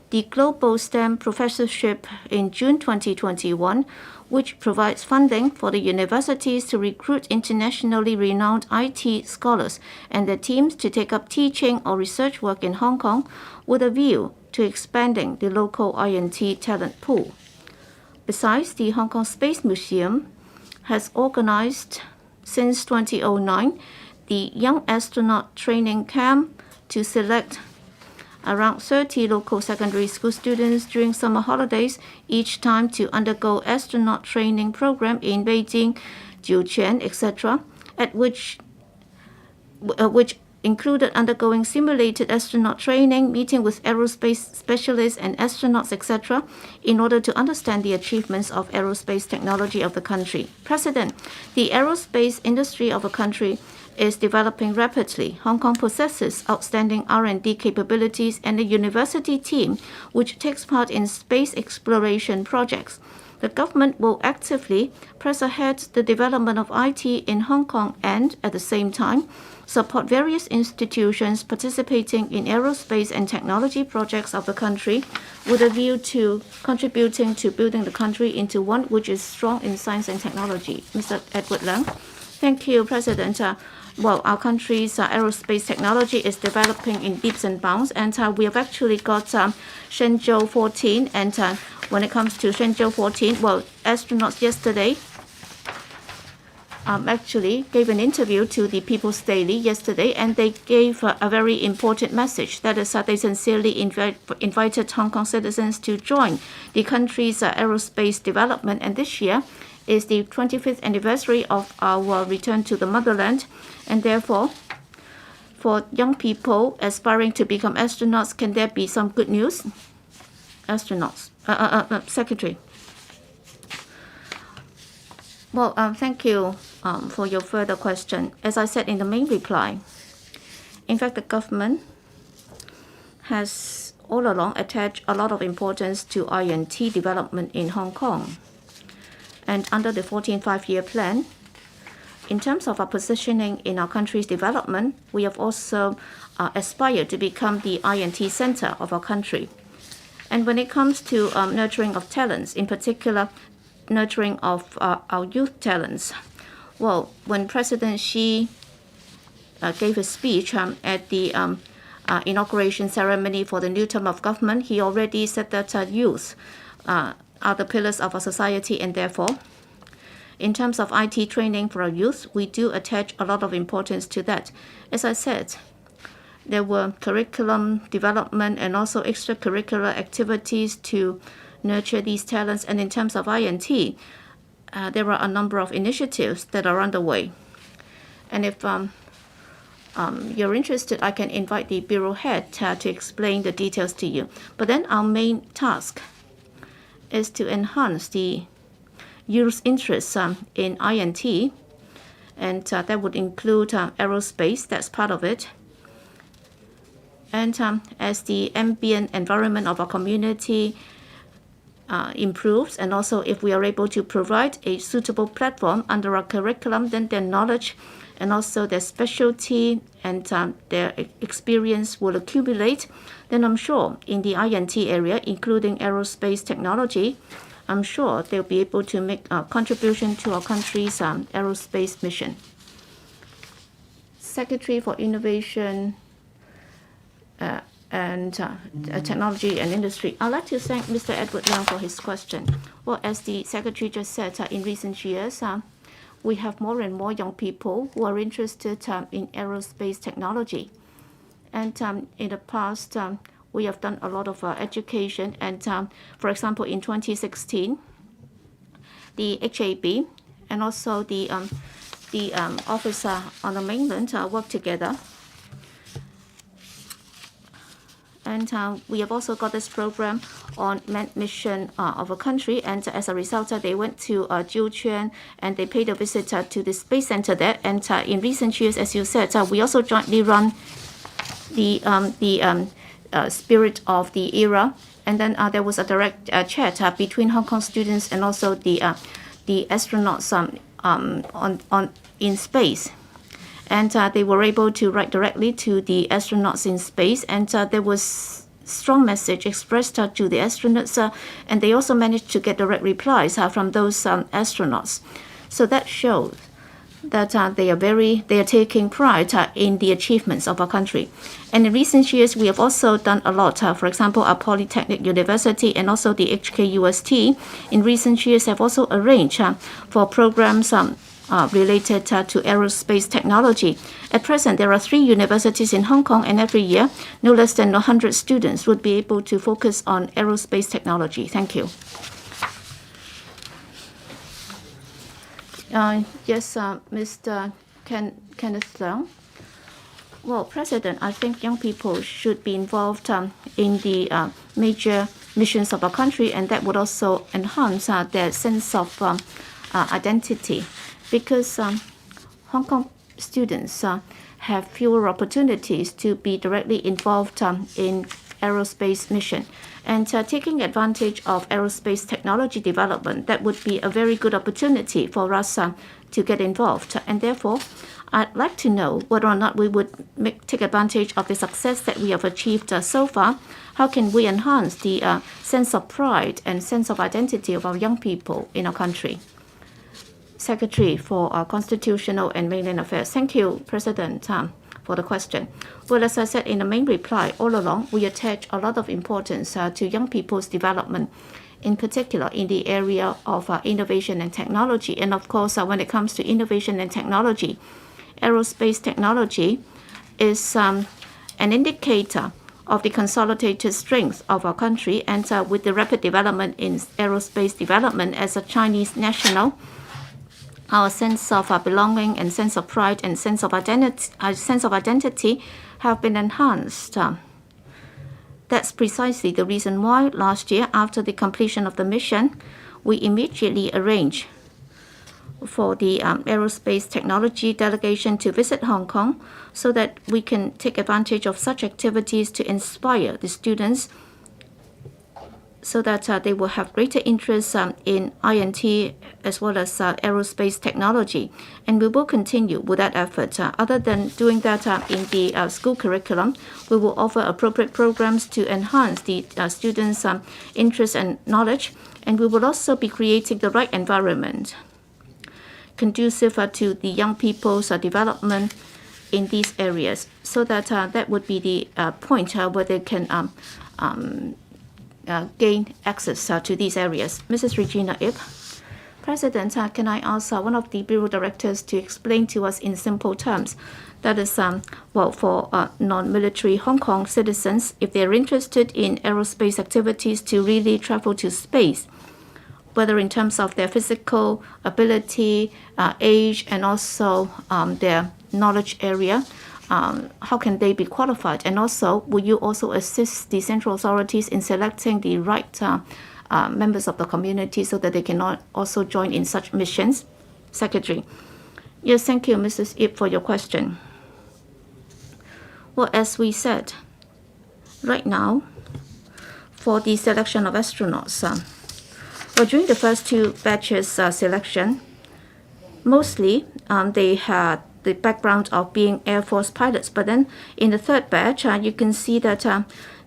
the Global STEM Professorship in June 2021, which provides funding for the universities to recruit internationally renowned IT scholars and their teams to take up teaching or research work in Hong Kong with a view to expanding the local INT talent pool. Besides, the Hong Kong Space Museum has organized since 2009 the Young Astronaut Training Camp to select around 30 local secondary school students during summer holidays each time to undergo astronaut training program in Beijing, Jiuquan, etc., at which included undergoing simulated astronaut training, meeting with aerospace specialists and astronauts, etc., in order to understand the achievements of aerospace technology of the country. President, the aerospace industry of a country is developing rapidly. Hong Kong possesses outstanding R&D capabilities and a university team which takes part in space exploration projects. The government will actively press ahead the development of IT in Hong Kong and, at the same time, support various institutions participating in aerospace and technology projects of the country with a view to contributing to building the country into one which is strong in science and technology. Mr. Edward Leung. Thank you, President. Our country's aerospace technology is developing in leaps and bounds, and we have actually got Shenzhou 14. And when it comes to Shenzhou 14, astronauts yesterday actually gave an interview to the People's Daily yesterday, and they gave a very important message. That is, they sincerely invited Hong Kong citizens to join the country's aerospace development. And this year is the 25th anniversary of our return to the motherland, and therefore, for young people aspiring to become astronauts, can there be some good news? Astronauts. Secretary. Thank you for your further question. As I said in the main reply, in fact, the government has all along attached a lot of importance to INT development in Hong Kong. And under the 14th five-year plan, in terms of our positioning in our country's development, we have also aspired to become the INT center of our country. And when it comes to nurturing of talents, in particular, nurturing of our youth talents, when President Xi gave his speech at the inauguration ceremony for the new term of government, he already said that youth are the pillars of our society, and therefore, in terms of IT training for our youth, we do attach a lot of importance to that. As I said, there were curriculum development and also extracurricular activities to nurture these talents. And in terms of INT, there are a number of initiatives that are underway. And if you're interested, I can invite the Bureau Head to explain the details to you. But then our main task is to enhance the youth's interest in INT, and that would include aerospace, that's part of it. And as the ambient environment of our community improves, and also if we are able to provide a suitable platform under our curriculum, then their knowledge and also their specialty and their experience will accumulate, then I'm sure in the INT area, including aerospace technology, I'm sure they'll be able to make a contribution to our country's aerospace mission. Secretary for Innovation and Technology and Industry. I'd like to thank Mr. Edward Leung for his question. As the Secretary just said, in recent years, we have more and more young people who are interested in aerospace technology. And in the past, we have done a lot of education. And for example, in 2016, the HAB and also the officer on the mainland worked together. And we have also got this program on manned mission of a country. And as a result, they went to Jiuquan and they paid a visit to the space center there. And in recent years, as you said, we also jointly run the Spirit of the Era. And then there was a direct chat between Hong Kong students and also the astronauts in space. And they were able to write directly to the astronauts in space. And there was strong message expressed to the astronauts. And they also managed to get direct replies from those astronauts. So that shows that they are taking pride in the achievements of our country. And in recent years, we have also done a lot. For example, our Polytechnic University and also the HKUST in recent years have also arranged for programs related to aerospace technology. At present, there are 3 universities in Hong Kong, and every year, no less than 100 students would be able to focus on aerospace technology. Thank you. Yes, Mr. Kenneth Leung. Well, President, I think young people should be involved in the major missions of our country, and that would also enhance their sense of identity. Because Hong Kong students have fewer opportunities to be directly involved in aerospace mission. And taking advantage of aerospace technology development, that would be a very good opportunity for us to get involved. And therefore, I'd like to know whether or not we would take advantage of the success that we have achieved so far. How can we enhance the sense of pride and sense of identity of our young people in our country? Secretary for Constitutional and Mainland Affairs. Thank you, President, for the question. Well, as I said in the main reply, all along, we attach a lot of importance to young people's development, in particular in the area of innovation and technology. And of course, when it comes to innovation and technology, aerospace technology is an indicator of the consolidated strength of our country. And with the rapid development in aerospace development as a Chinese national, our sense of belonging and sense of pride and sense of identity have been enhanced. That's precisely the reason why last year, after the completion of the mission, we immediately arranged for the aerospace technology delegation to visit Hong Kong so that we can take advantage of such activities to inspire the students so that they will have greater interest in INT as well as aerospace technology. And we will continue with that effort. Other than doing that in the school curriculum, we will offer appropriate programs to enhance the students' interest and knowledge. And we will also be creating the right environment conducive to the young people's development in these areas, so that that would be the point where they can gain access to these areas. Mrs. Regina Ip. President, can I ask one of the Bureau Directors to explain to us in simple terms, that is, well, for non-military Hong Kong citizens, if they're interested in aerospace activities, to really travel to space, whether in terms of their physical ability, age, and also their knowledge area, how can they be qualified? And also, will you also assist the central authorities in selecting the right members of the community so that they can also join in such missions? Secretary. Yes, thank you, Mrs. Ip, for your question. Well, as we said, right now, for the selection of astronauts, well, during the first 2 batches selection, mostly they had the background of being Air Force pilots. But then in the 3rd batch, you can see that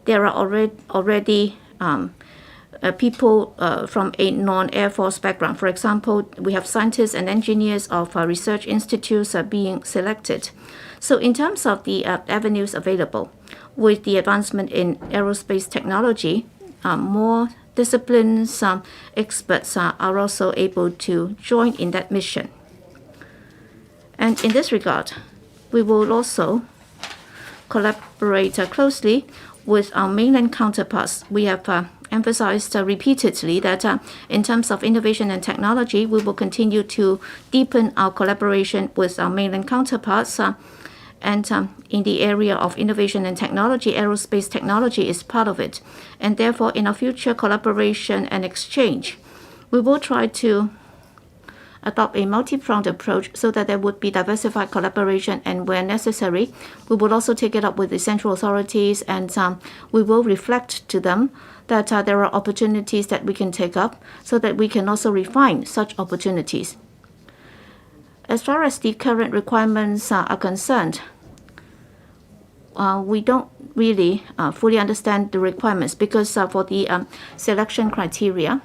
there are already people from a non-Air Force background. For example, we have scientists and engineers of research institutes being selected. So in terms of the avenues available, with the advancement in aerospace technology, more disciplines, experts are also able to join in that mission. And in this regard, we will also collaborate closely with our mainland counterparts. We have emphasized repeatedly that in terms of innovation and technology, we will continue to deepen our collaboration with our mainland counterparts. And in the area of innovation and technology, aerospace technology is part of it. And therefore, in our future collaboration and exchange, we will try to adopt a multi-pronged approach so that there would be diversified collaboration, and where necessary, we will also take it up with the central authorities, and we will reflect to them that there are opportunities that we can take up so that we can also refine such opportunities. As far as the current requirements are concerned, we don't really fully understand the requirements because for the selection criteria,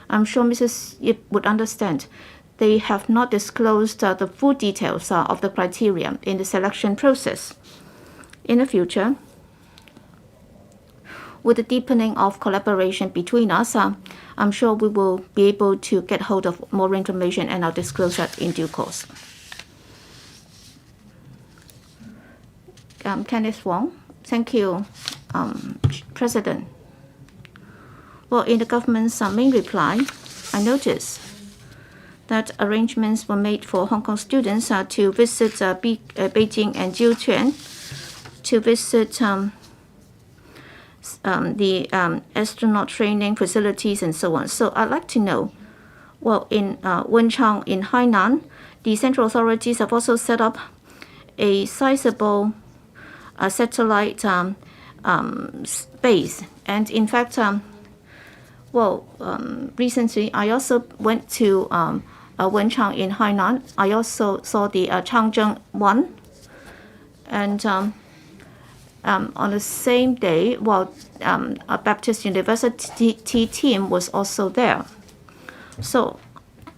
I'm sure Mrs. Yip would understand. They have not disclosed the full details of the criteria in the selection process. In the future, with the deepening of collaboration between us, I'm sure we will be able to get hold of more information, and I'll disclose that in due course. Kenneth Wong. Thank you, President. Well, in the government's main reply, I noticed that arrangements were made for Hong Kong students to visit Beijing and Jiuquan, to visit the astronaut training facilities and so on. So I'd like to know, well, in Wenchang in Hainan, the central authorities have also set up a sizable satellite base. And in fact, recently I also went to Wenchang in Hainan. I also saw the Changzheng 1. And on the same day, a Baptist University team was also there. So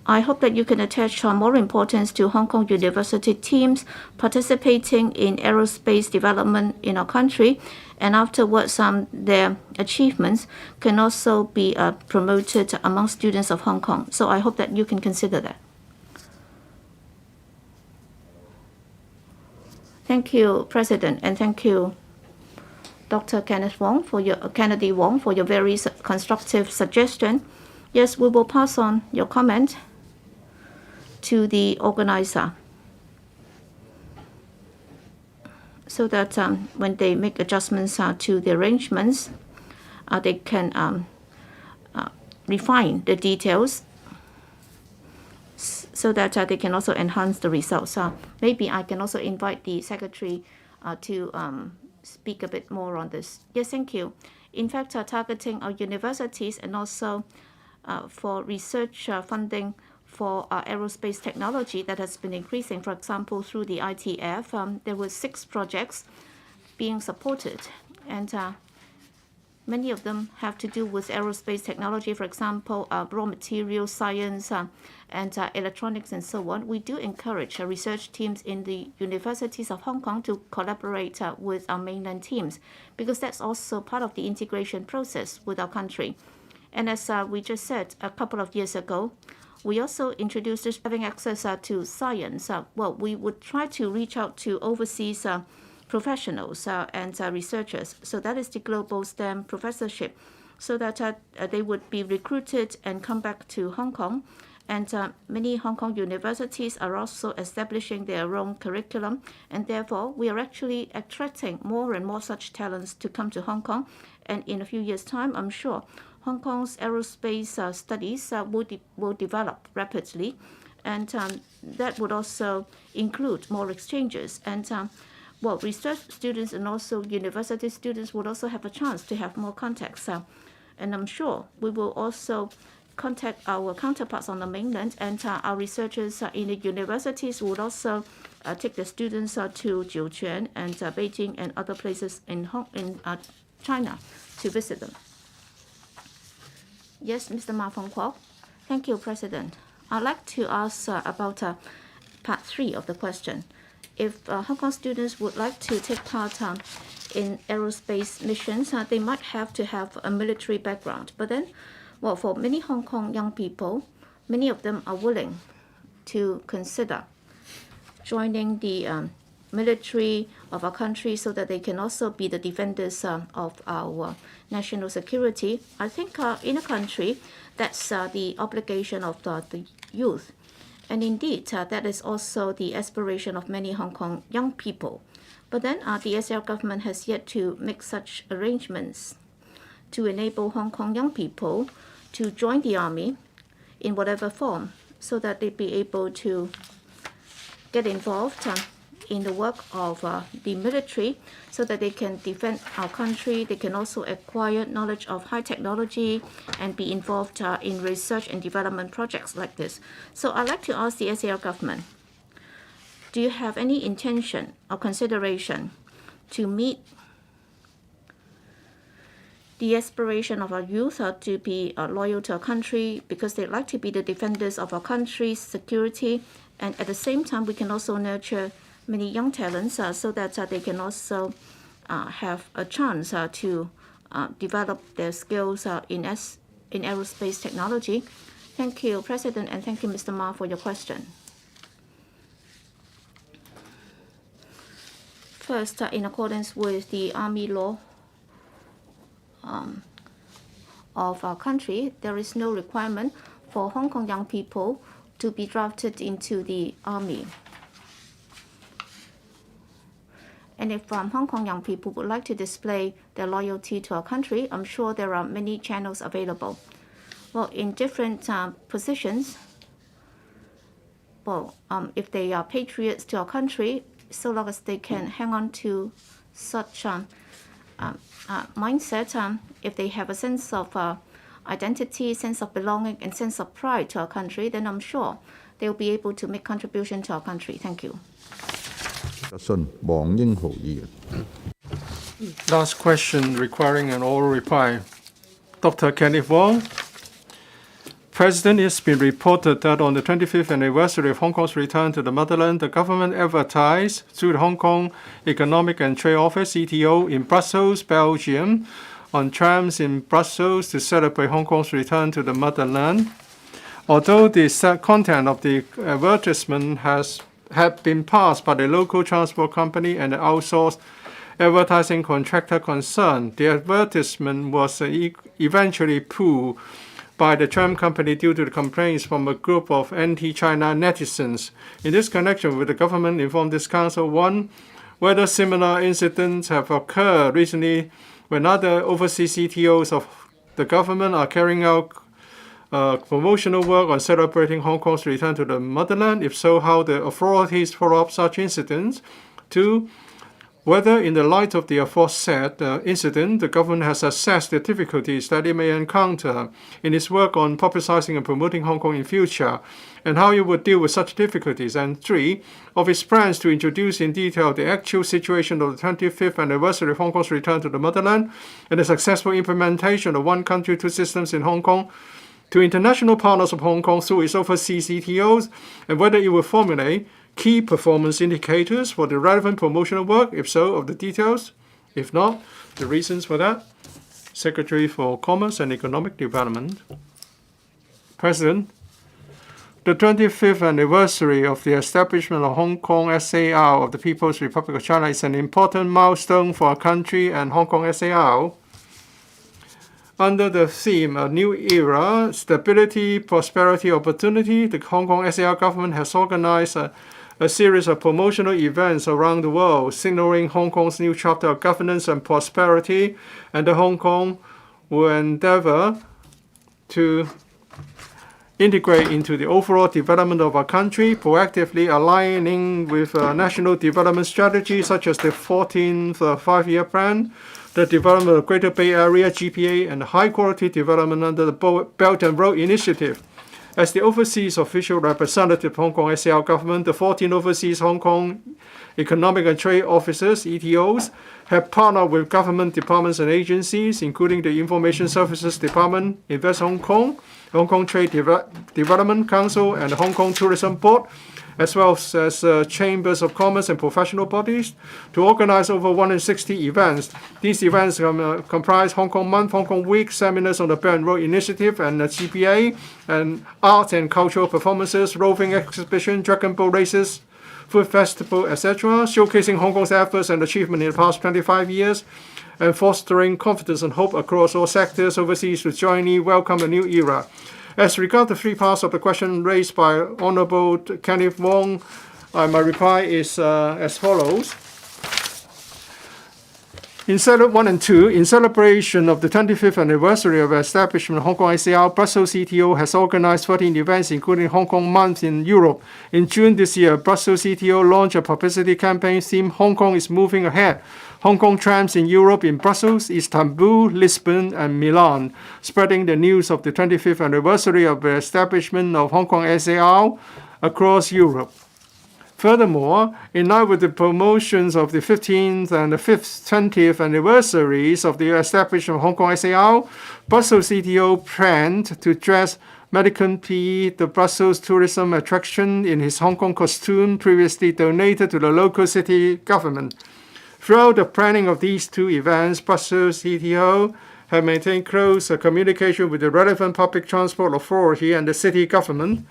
I hope that you can attach more importance to Hong Kong university teams participating in aerospace development in our country, and afterwards their achievements can also be promoted among students of Hong Kong. So I hope that you can consider that. Thank you, President, and thank you, Dr. Kennedy Wong, for your very constructive suggestion. Yes, we will pass on your comment to the organizer so that when they make adjustments to the arrangements, they can refine the details so that they can also enhance the results. Maybe I can also invite the Secretary to speak a bit more on this. Yes, thank you. In fact, targeting our universities and also for research funding for aerospace technology that has been increasing. For example, through the ITF, there were 6 projects being supported, and many of them have to do with aerospace technology, for example, raw material science and electronics and so on. We do encourage research teams in the universities of Hong Kong to collaborate with our mainland teams, because that's also part of the integration process with our country. And as we just said a couple of years ago, we also introduced this having access to science. We would try to reach out to overseas professionals and researchers. So that is the Global STEM Professorship, so that they would be recruited and come back to Hong Kong. And many Hong Kong universities are also establishing their own curriculum. And therefore, we are actually attracting more and more such talents to come to Hong Kong. And in a few years' time, I'm sure Hong Kong's aerospace studies will develop rapidly. And that would also include more exchanges. And research students and also university students would also have a chance to have more contacts. And I'm sure we will also contact our counterparts on the mainland, and our researchers in the universities would also take the students to Jiuquan and Beijing and other places in China to visit them. Yes, Mr. Ma Fengkuo. Thank you, President. I'd like to ask about part 3 of the question. If Hong Kong students would like to take part in aerospace missions, they might have to have a military background. But then, for many Hong Kong young people, many of them are willing to consider joining the military of our country so that they can also be the defenders of our national security. I think in a country, that's the obligation of the youth. And indeed, that is also the aspiration of many Hong Kong young people. But then the SAR government has yet to make such arrangements to enable Hong Kong young people to join the army in whatever form, so that they be able to get involved in the work of the military, so that they can defend our country. They can also acquire knowledge of high technology and be involved in research and development projects like this. So I'd like to ask the SAR government, do you have any intention or consideration to meet the aspiration of our youth to be loyal to our country, because they'd like to be the defenders of our country's security, and at the same time we can also nurture many young talents so that they can also have a chance to develop their skills in aerospace technology. Thank you, President, and thank you, Mr. Ma, for your question. First, in accordance with the Army law of our country, there is no requirement for Hong Kong young people to be drafted into the army. And if Hong Kong young people would like to display their loyalty to our country, I'm sure there are many channels available. Well, in different positions, well, if they are patriots to our country, so long as they can hang on to such mindset, if they have a sense of identity, sense of belonging, and sense of pride to our country, then I'm sure they'll be able to make contribution to our country. Thank you. Last question requiring an oral reply. Dr. Kenneth Wong. President, it's been reported that on the 25th anniversary of Hong Kong's return to the motherland, the government advertised through the Hong Kong Economic and Trade Office, ETO, in Brussels, Belgium, on trams in Brussels to celebrate Hong Kong's return to the motherland. Although the content of the advertisement had been passed by the local transport company and the outsourced advertising contractor concerned, the advertisement was eventually pulled by the tram company due to the complaints from a group of anti-China netizens. In this connection, will the government inform this council, 1, whether similar incidents have occurred recently when other overseas CTOs of the government are carrying out promotional work on celebrating Hong Kong's return to the motherland? If so, how the authorities follow up such incidents? 2, whether in the light of the aforesaid incident, the government has assessed the difficulties that it may encounter in its work on publicizing and promoting Hong Kong in future, and how it would deal with such difficulties. And 3, of its plans to introduce in detail the actual situation of the 25th anniversary of Hong Kong's return to the motherland and the successful implementation of one country, two systems in Hong Kong to international partners of Hong Kong through its overseas CTOs, and whether it will formulate key performance indicators for the relevant promotional work, if so, of the details, if not, the reasons for that. Secretary for Commerce and Economic Development. President, the 25th anniversary of the establishment of Hong Kong SAR of the People's Republic of China is an important milestone for our country and Hong Kong SAR. Under the theme, A New Era, Stability, Prosperity, Opportunity, the Hong Kong SAR government has organized a series of promotional events around the world, signaling Hong Kong's new chapter of governance and prosperity, and the Hong Kong will endeavor to integrate into the overall development of our country, proactively aligning with national development strategies such as the 14th Five-Year Plan, the development of Greater Bay Area, GPA, and high-quality development under the Belt and Road Initiative. As the overseas official representative of Hong Kong SAR government, the 14 overseas Hong Kong Economic and Trade Officers, ETOs, have partnered with government departments and agencies, including the Information Services Department, Invest Hong Kong, Hong Kong Trade Development Council, and the Hong Kong Tourism Board, as well as chambers of commerce and professional bodies, to organize over 160 events. These events comprise Hong Kong Month, Hong Kong Week, seminars on the Belt and Road Initiative and GPA, and art and cultural performances, roving exhibition, dragon boat races, food festival, etc., showcasing Hong Kong's efforts and achievement in the past 25 years, and fostering confidence and hope across all sectors overseas to jointly welcome a new era. As regards the three parts of the question raised by Honourable Kenneth Wong, my reply is as follows. In 1 and 2, in celebration of the 25th anniversary of the establishment of Hong Kong SAR, Brussels CTO has organized 14 events, including Hong Kong Month in Europe. In June this year, Brussels CTO launched a publicity campaign themed Hong Kong is moving ahead. Hong Kong trams in Europe in Brussels, Istanbul, Lisbon, and Milan, spreading the news of the 25th anniversary of the establishment of Hong Kong SAR across Europe. Furthermore, in line with the promotions of the 15th and the 20th anniversaries of the establishment of Hong Kong SAR, Brussels CTO planned to dress Medicon P, the Brussels tourism attraction, in his Hong Kong costume previously donated to the local city government. Throughout the planning of these two events, Brussels CTO have maintained close communication with the relevant public transport authority and the city government.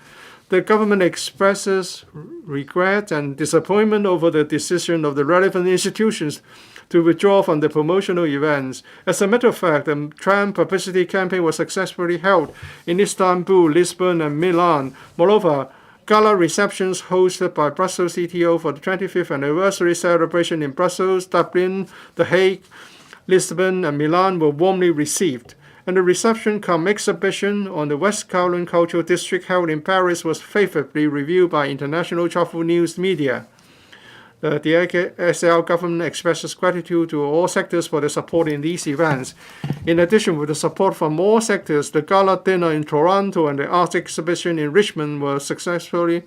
The government expresses regret and disappointment over the decision of the relevant institutions to withdraw from the promotional events. As a matter of fact, the tram publicity campaign was successfully held in Istanbul, Lisbon, and Milan. Moreover, gala receptions hosted by Brussels CTO for the 25th anniversary celebration in Brussels, Dublin, The Hague, Lisbon, and Milan were warmly received. And the reception cum exhibition on the West Kowloon Cultural District held in Paris was favorably reviewed by international travel news media. The SAR government expresses gratitude to all sectors for their support in these events. In addition, with the support from all sectors, the gala dinner in Toronto and the art exhibition in Richmond were successfully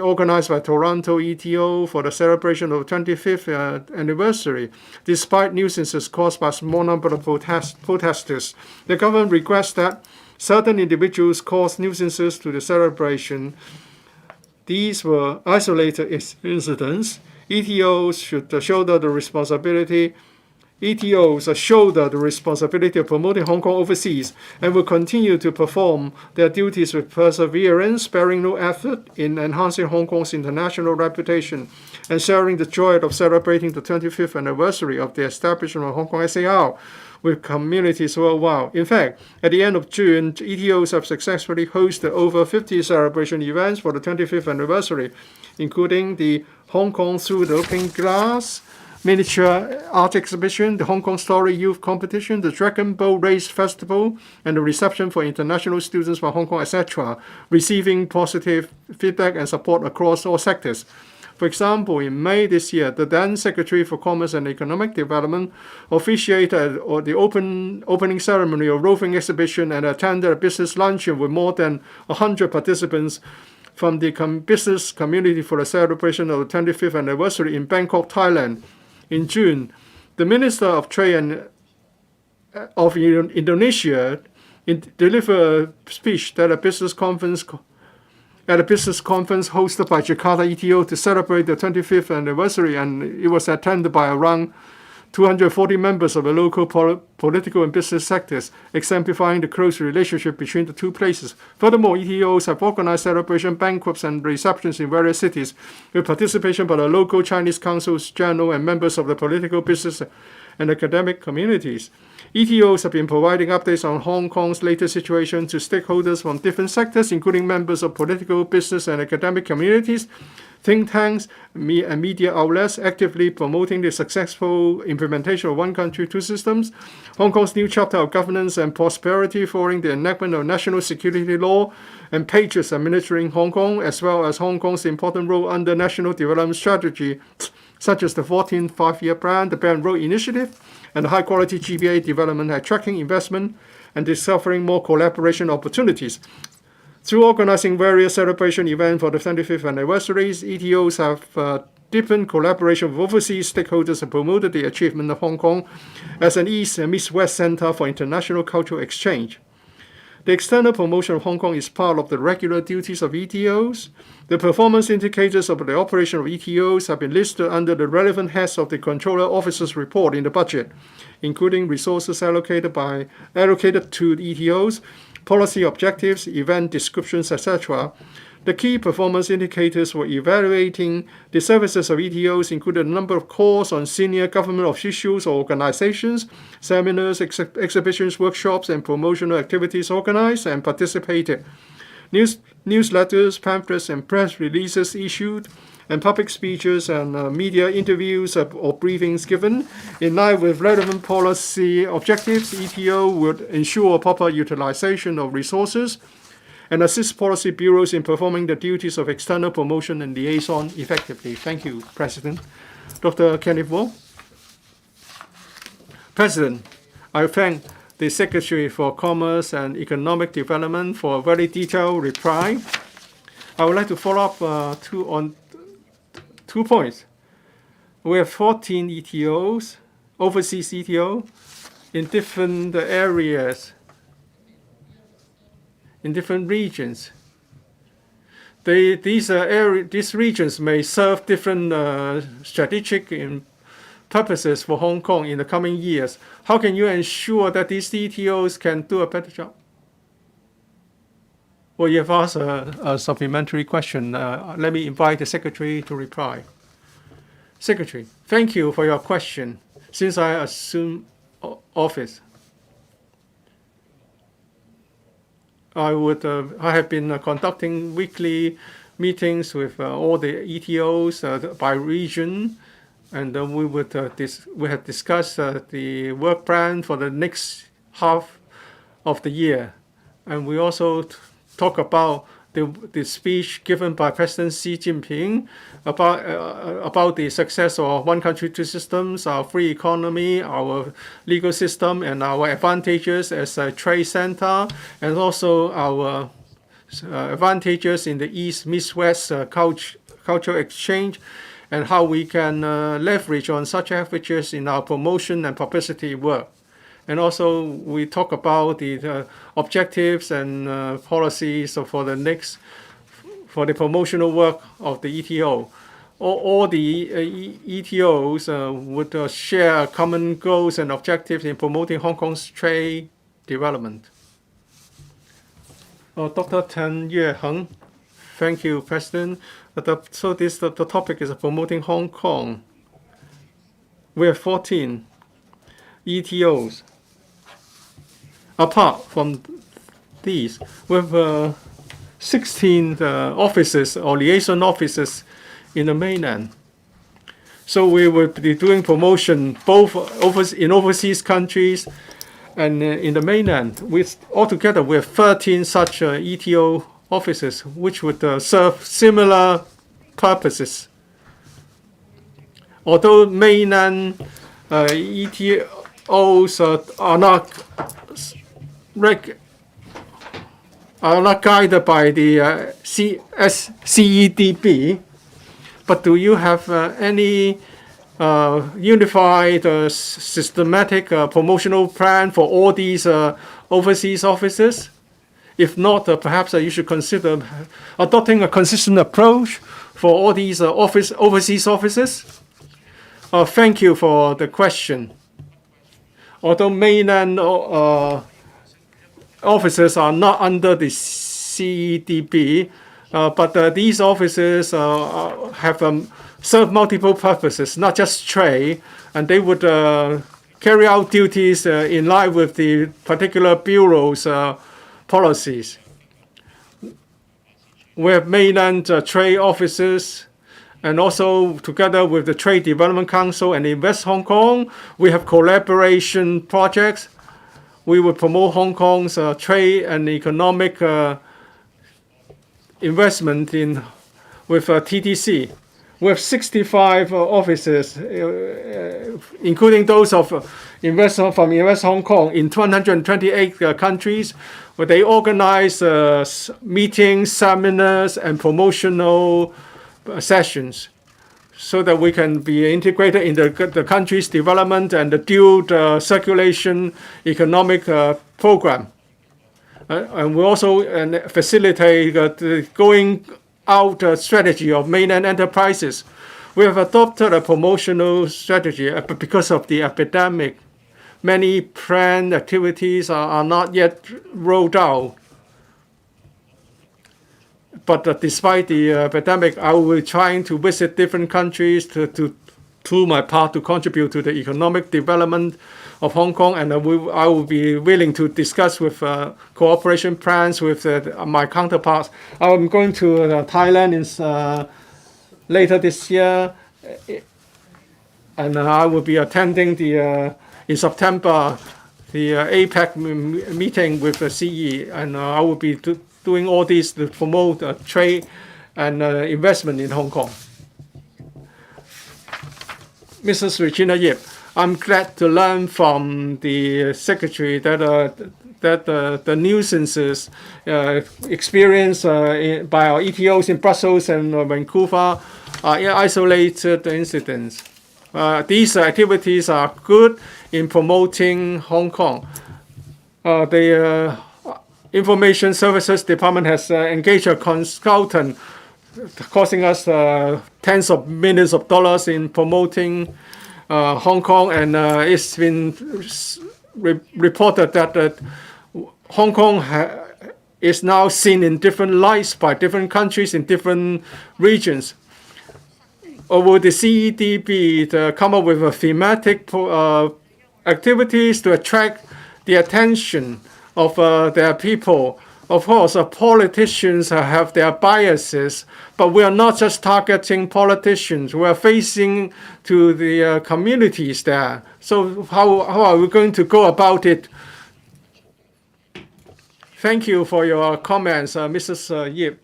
organized by Toronto ETO for the celebration of the 25th anniversary. Despite nuisances caused by a small number of protesters, the government regrets that certain individuals caused nuisances to the celebration. These were isolated incidents. ETOs shoulder the responsibility of promoting Hong Kong overseas and will continue to perform their duties with perseverance, sparing no effort in enhancing Hong Kong's international reputation and sharing the joy of celebrating the 25th anniversary of the establishment of Hong Kong SAR with communities worldwide. In fact, at the end of June, ETOs have successfully hosted over 50 celebration events for the 25th anniversary, including the Hong Kong Through the Looking Glass miniature art exhibition, the Hong Kong Story Youth Competition, the Dragon Boat Race Festival, and the reception for international students from Hong Kong, etc., receiving positive feedback and support across all sectors. For example, in May this year, the then Secretary for Commerce and Economic Development officiated the opening ceremony of roving exhibition and attended a business luncheon with more than 100 participants from the business community for the celebration of the 25th anniversary in Bangkok, Thailand. In June, the Minister of Trade of Indonesia delivered a speech at a business conference hosted by Jakarta ETO to celebrate the 25th anniversary, and it was attended by around 240 members of the local political and business sectors, exemplifying the close relationship between the two places. Furthermore, ETOs have organized celebration banquets and receptions in various cities, with participation by the local Chinese councils, general, and members of the political, business, and academic communities. ETOs have been providing updates on Hong Kong's latest situation to stakeholders from different sectors, including members of political, business, and academic communities, think tanks, and media outlets, actively promoting the successful implementation of one country, two systems, Hong Kong's new chapter of governance and prosperity following the enactment of national security law, and patriots administering Hong Kong, as well as Hong Kong's important role under national development strategy, such as the 14th Five-Year Plan, the Belt and Road Initiative, and the high-quality GBA development, attracting investment and discovering more collaboration opportunities. Through organizing various celebration events for the 25th anniversaries, ETOs have deepened collaboration with overseas stakeholders and promoted the achievement of Hong Kong as an East and East-West center for international cultural exchange. The external promotion of Hong Kong is part of the regular duties of ETOs. The performance indicators of the operation of ETOs have been listed under the relevant heads of the Controller Officer's report in the budget, including resources allocated to the ETOs, policy objectives, event descriptions, etc. The key performance indicators for evaluating the services of ETOs included a number of calls on senior government officials or organizations, seminars, exhibitions, workshops, and promotional activities organized and participated, newsletters, pamphlets, and press releases issued, and public speeches and media interviews or briefings given. In line with relevant policy objectives, ETO would ensure proper utilization of resources and assist policy bureaus in performing the duties of external promotion and liaison effectively. Thank you, President. Dr. Kenneth Wong. President, I thank the Secretary for Commerce and Economic Development for a very detailed reply. I would like to follow up on 2 points. We have 14 ETOs, overseas ETO, in different areas, in different regions. These regions may serve different strategic purposes for Hong Kong in the coming years. How can you ensure that these ETOs can do a better job? Well, you have asked a supplementary question. Let me invite the Secretary to reply. Secretary, thank you for your question. Since I assumed office, I have been conducting weekly meetings with all the ETOs by region, and we have discussed the work plan for the next half of the year, and we also talk about the speech given by President Xi Jinping about the success of one country, two systems, our free economy, our legal system, and our advantages as a trade center, and also our advantages in the East-West cultural exchange, and how we can leverage on such advantages in our promotion and publicity work. And also, we talk about the objectives and policies for the promotional work of the ETO. All the ETOs would share common goals and objectives in promoting Hong Kong's trade development. Dr. Tan Yue Heng, thank you, President. So the topic is promoting Hong Kong. We have 14 ETOs. Apart from these, we have 16 offices or liaison offices in the mainland. So we will be doing promotion both in overseas countries and in the mainland. Altogether, we have 13 such ETO offices, which would serve similar purposes. Although mainland ETOs are not guided by the CEDB, but do you have any unified, systematic promotional plan for all these overseas offices? If not, perhaps you should consider adopting a consistent approach for all these overseas offices. Thank you for the question. Although mainland offices are not under the CEDB, but these offices have serve multiple purposes, not just trade, and they would carry out duties in line with the particular bureau's policies. We have mainland trade offices, and also together with the Trade Development Council and Invest Hong Kong, we have collaboration projects. We will promote Hong Kong's trade and economic investment with TDC. We have 65 offices, including those of Invest Hong Kong in 128 countries, where they organize meetings, seminars, and promotional sessions, so that we can be integrated in the country's development and the dual circulation economic program. And we also facilitate the going out strategy of mainland enterprises. We have adopted a promotional strategy, but because of the epidemic, many planned activities are not yet rolled out. But despite the pandemic, I will be trying to visit different countries to my part to contribute to the economic development of Hong Kong, and I will be willing to discuss with cooperation plans with my counterparts. I'm going to Thailand later this year, and I will be attending in September the APEC meeting with the CE, and I will be doing all this to promote trade and investment in Hong Kong. Mrs. Regina Yip, I'm glad to learn from the Secretary that the nuisances experienced by our ETOs in Brussels and Vancouver are isolated incidents. These activities are good in promoting Hong Kong. The Information Services Department has engaged a consultant costing us tens of millions of dollars in promoting Hong Kong, and it's been reported that Hong Kong is now seen in different lights by different countries in different regions. Or will the CEDB to come up with a thematic activities to attract the attention of their people? Of course, politicians have their biases, but we are not just targeting politicians. We are facing to the communities there. So how are we going to go about it? Thank you for your comments, Mrs. Yip.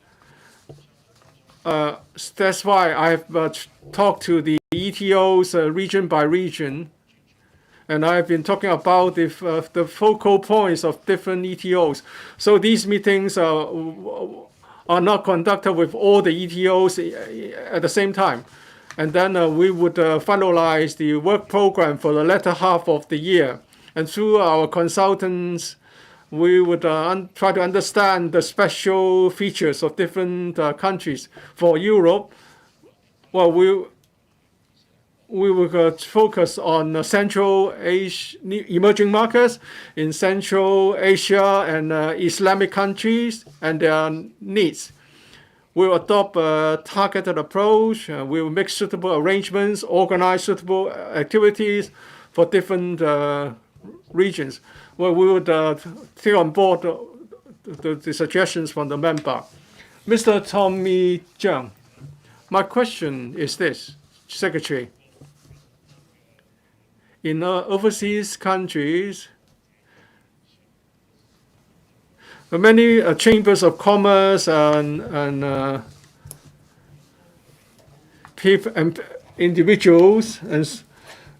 That's why I've talked to the ETOs region by region, and I've been talking about the focal points of different ETOs. So these meetings are not conducted with all the ETOs at the same time. And then we would finalize the work program for the latter half of the year. And through our consultants, we would try to understand the special features of different countries. For Europe, well, we will focus on Central Asia, emerging markets in Central Asia and Islamic countries and their needs. We will adopt a targeted approach. We will make suitable arrangements, organize suitable activities for different regions. Well, we would take on board the suggestions from the member. Mr. Tommy Zhang, my question is this, Secretary. In overseas countries, many chambers of commerce and people and individuals and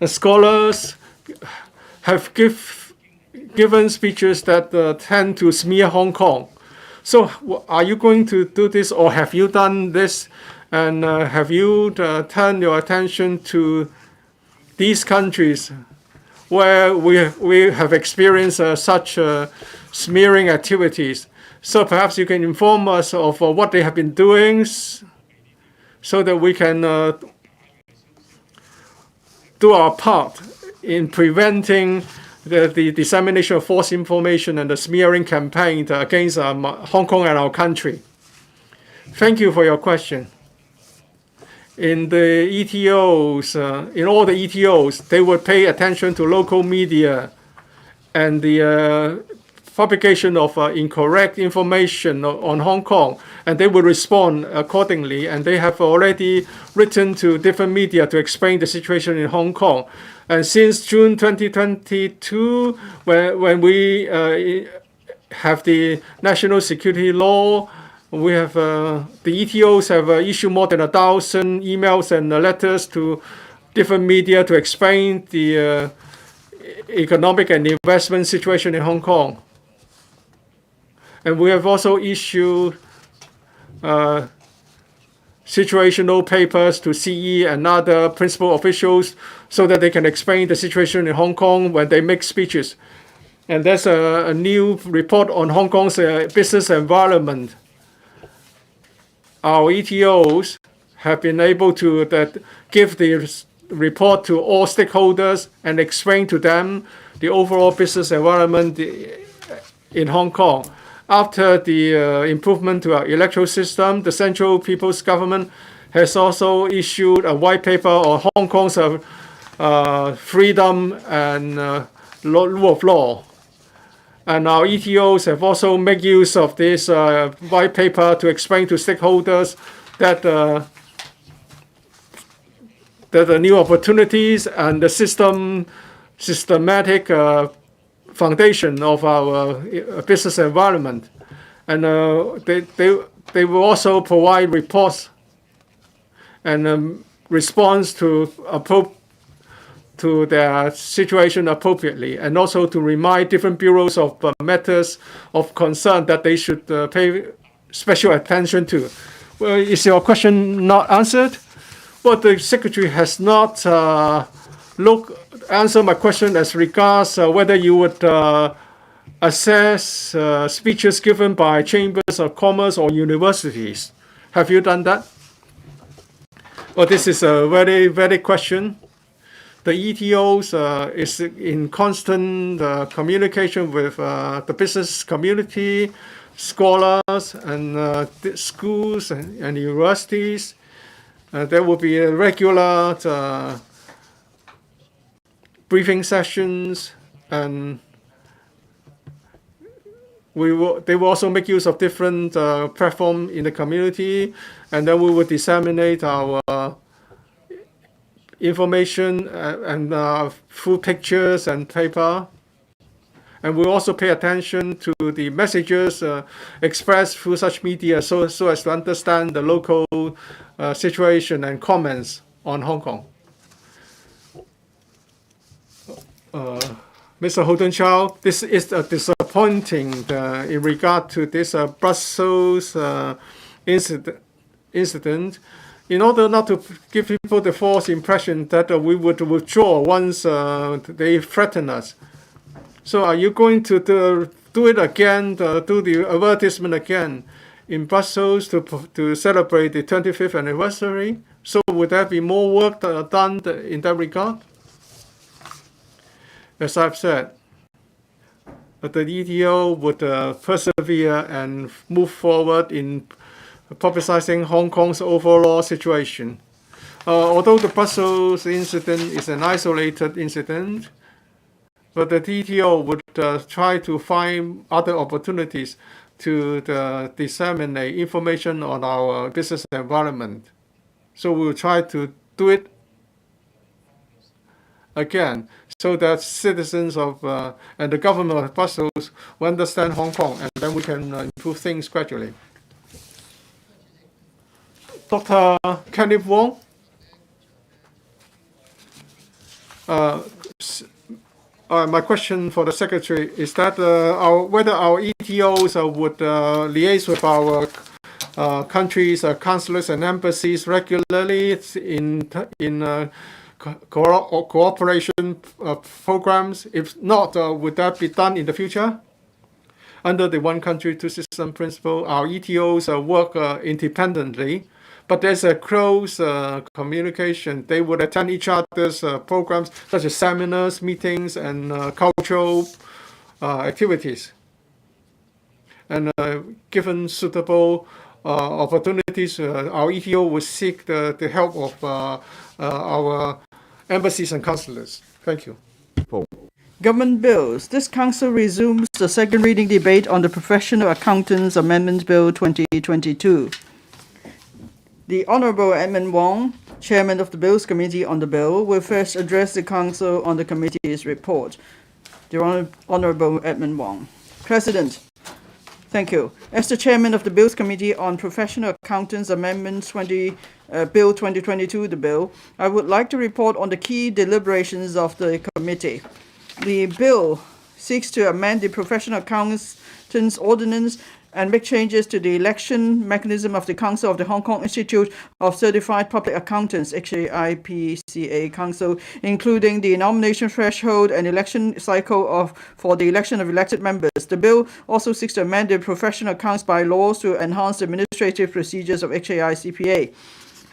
scholars have given speeches that tend to smear Hong Kong. So are you going to do this, or have you done this? And have you turned your attention to these countries where we have experienced such smearing activities? So perhaps you can inform us of what they have been doing so that we can do our part in preventing the dissemination of false information and the smearing campaign against Hong Kong and our country. Thank you for your question. In the ETOs, in all the ETOs, they would pay attention to local media and the publication of incorrect information on Hong Kong, and they will respond accordingly. And they have already written to different media to explain the situation in Hong Kong. And since June 2022, when we have the national security law, we have the ETOs have issued more than 1,000 emails and letters to different media to explain the economic and investment situation in Hong Kong. And we have also issued situational papers to CE and other principal officials so that they can explain the situation in Hong Kong when they make speeches. And there's a new report on Hong Kong's business environment. Our ETOs have been able to give the report to all stakeholders and explain to them the overall business environment in Hong Kong. After the improvement to our electoral system, the Central People's Government has also issued a white paper on Hong Kong's freedom and rule of law. And our ETOs have also made use of this white paper to explain to stakeholders that the new opportunities and the systematic foundation of our business environment. And they will also provide reports and response to their situation appropriately, and also to remind different bureaus of matters of concern that they should pay special attention to. Well, is your question not answered? Well, the Secretary has not answered my question as regards whether you would assess speeches given by chambers of commerce or universities. Have you done that? Well, this is a very valid question. The ETOs is in constant communication with the business community, scholars, and schools and universities. There will be regular briefing sessions, and they will also make use of different platforms in the community, and then we will disseminate our information and through pictures and paper. And we also pay attention to the messages expressed through such media so as to understand the local situation and comments on Hong Kong. Mr. Holden Chow, this is disappointing in regard to this Brussels incident. In order not to give people the false impression that we would withdraw once they threaten us. So are you going to do it again, do the advertisement again in Brussels to celebrate the 25th anniversary? So would there be more work done in that regard? As I've said, the ETO would persevere and move forward in publicizing Hong Kong's overall situation. Although the Brussels incident is an isolated incident, but the ETO would try to find other opportunities to disseminate information on our business environment. So we will try to do it again, so that citizens of and the government of Brussels will understand Hong Kong, and then we can improve things gradually. Dr. Kenneth Wong, my question for the Secretary is that whether our ETOs would liaise with our countries' consulates and embassies regularly in cooperation programs. If not, would that be done in the future? Under the one country, two system principle, our ETOs work independently, but there's a close communication. They would attend each other's programs, such as seminars, meetings, and cultural activities. And given suitable opportunities, our ETO will seek the help of our embassies and consulates. Thank you. Government bills. This Council resumes the second reading debate on the Professional Accountants Amendment Bill 2022. The Honourable Edmund Wong, Chairman of the Bills Committee on the bill, will first address the Council on the committee's report. The Honourable Edmund Wong. President, thank you. As the Chairman of the Bills Committee on Professional Accountants Amendment Bill 2022, the bill, I would like to report on the key deliberations of the committee. The bill seeks to amend the Professional Accountants Ordinance and make changes to the election mechanism of the Council of the Hong Kong Institute of Certified Public Accountants, HAIPCA Council, including the nomination threshold and election cycle for the election of elected members. The bill also seeks to amend the professional accounts bylaws to enhance the administrative procedures of HAICPA.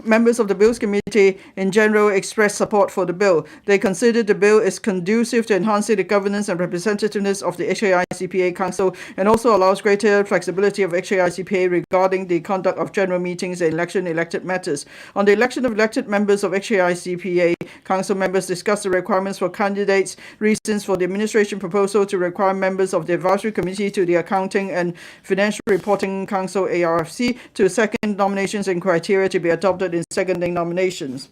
members of the Bills Committee in general expressed support for the bill. They considered the bill is conducive to enhancing the governance and representativeness of the HKICPA Council and also allows greater flexibility of HKICPA regarding the conduct of general meetings and elected matters. On the election of elected members of HKICPA, Council members discussed the requirements for candidates, reasons for the administration proposal to require members of the Advisory Committee to the Accounting and Financial Reporting Council ARFC to second nominations and criteria to be adopted in seconding nominations.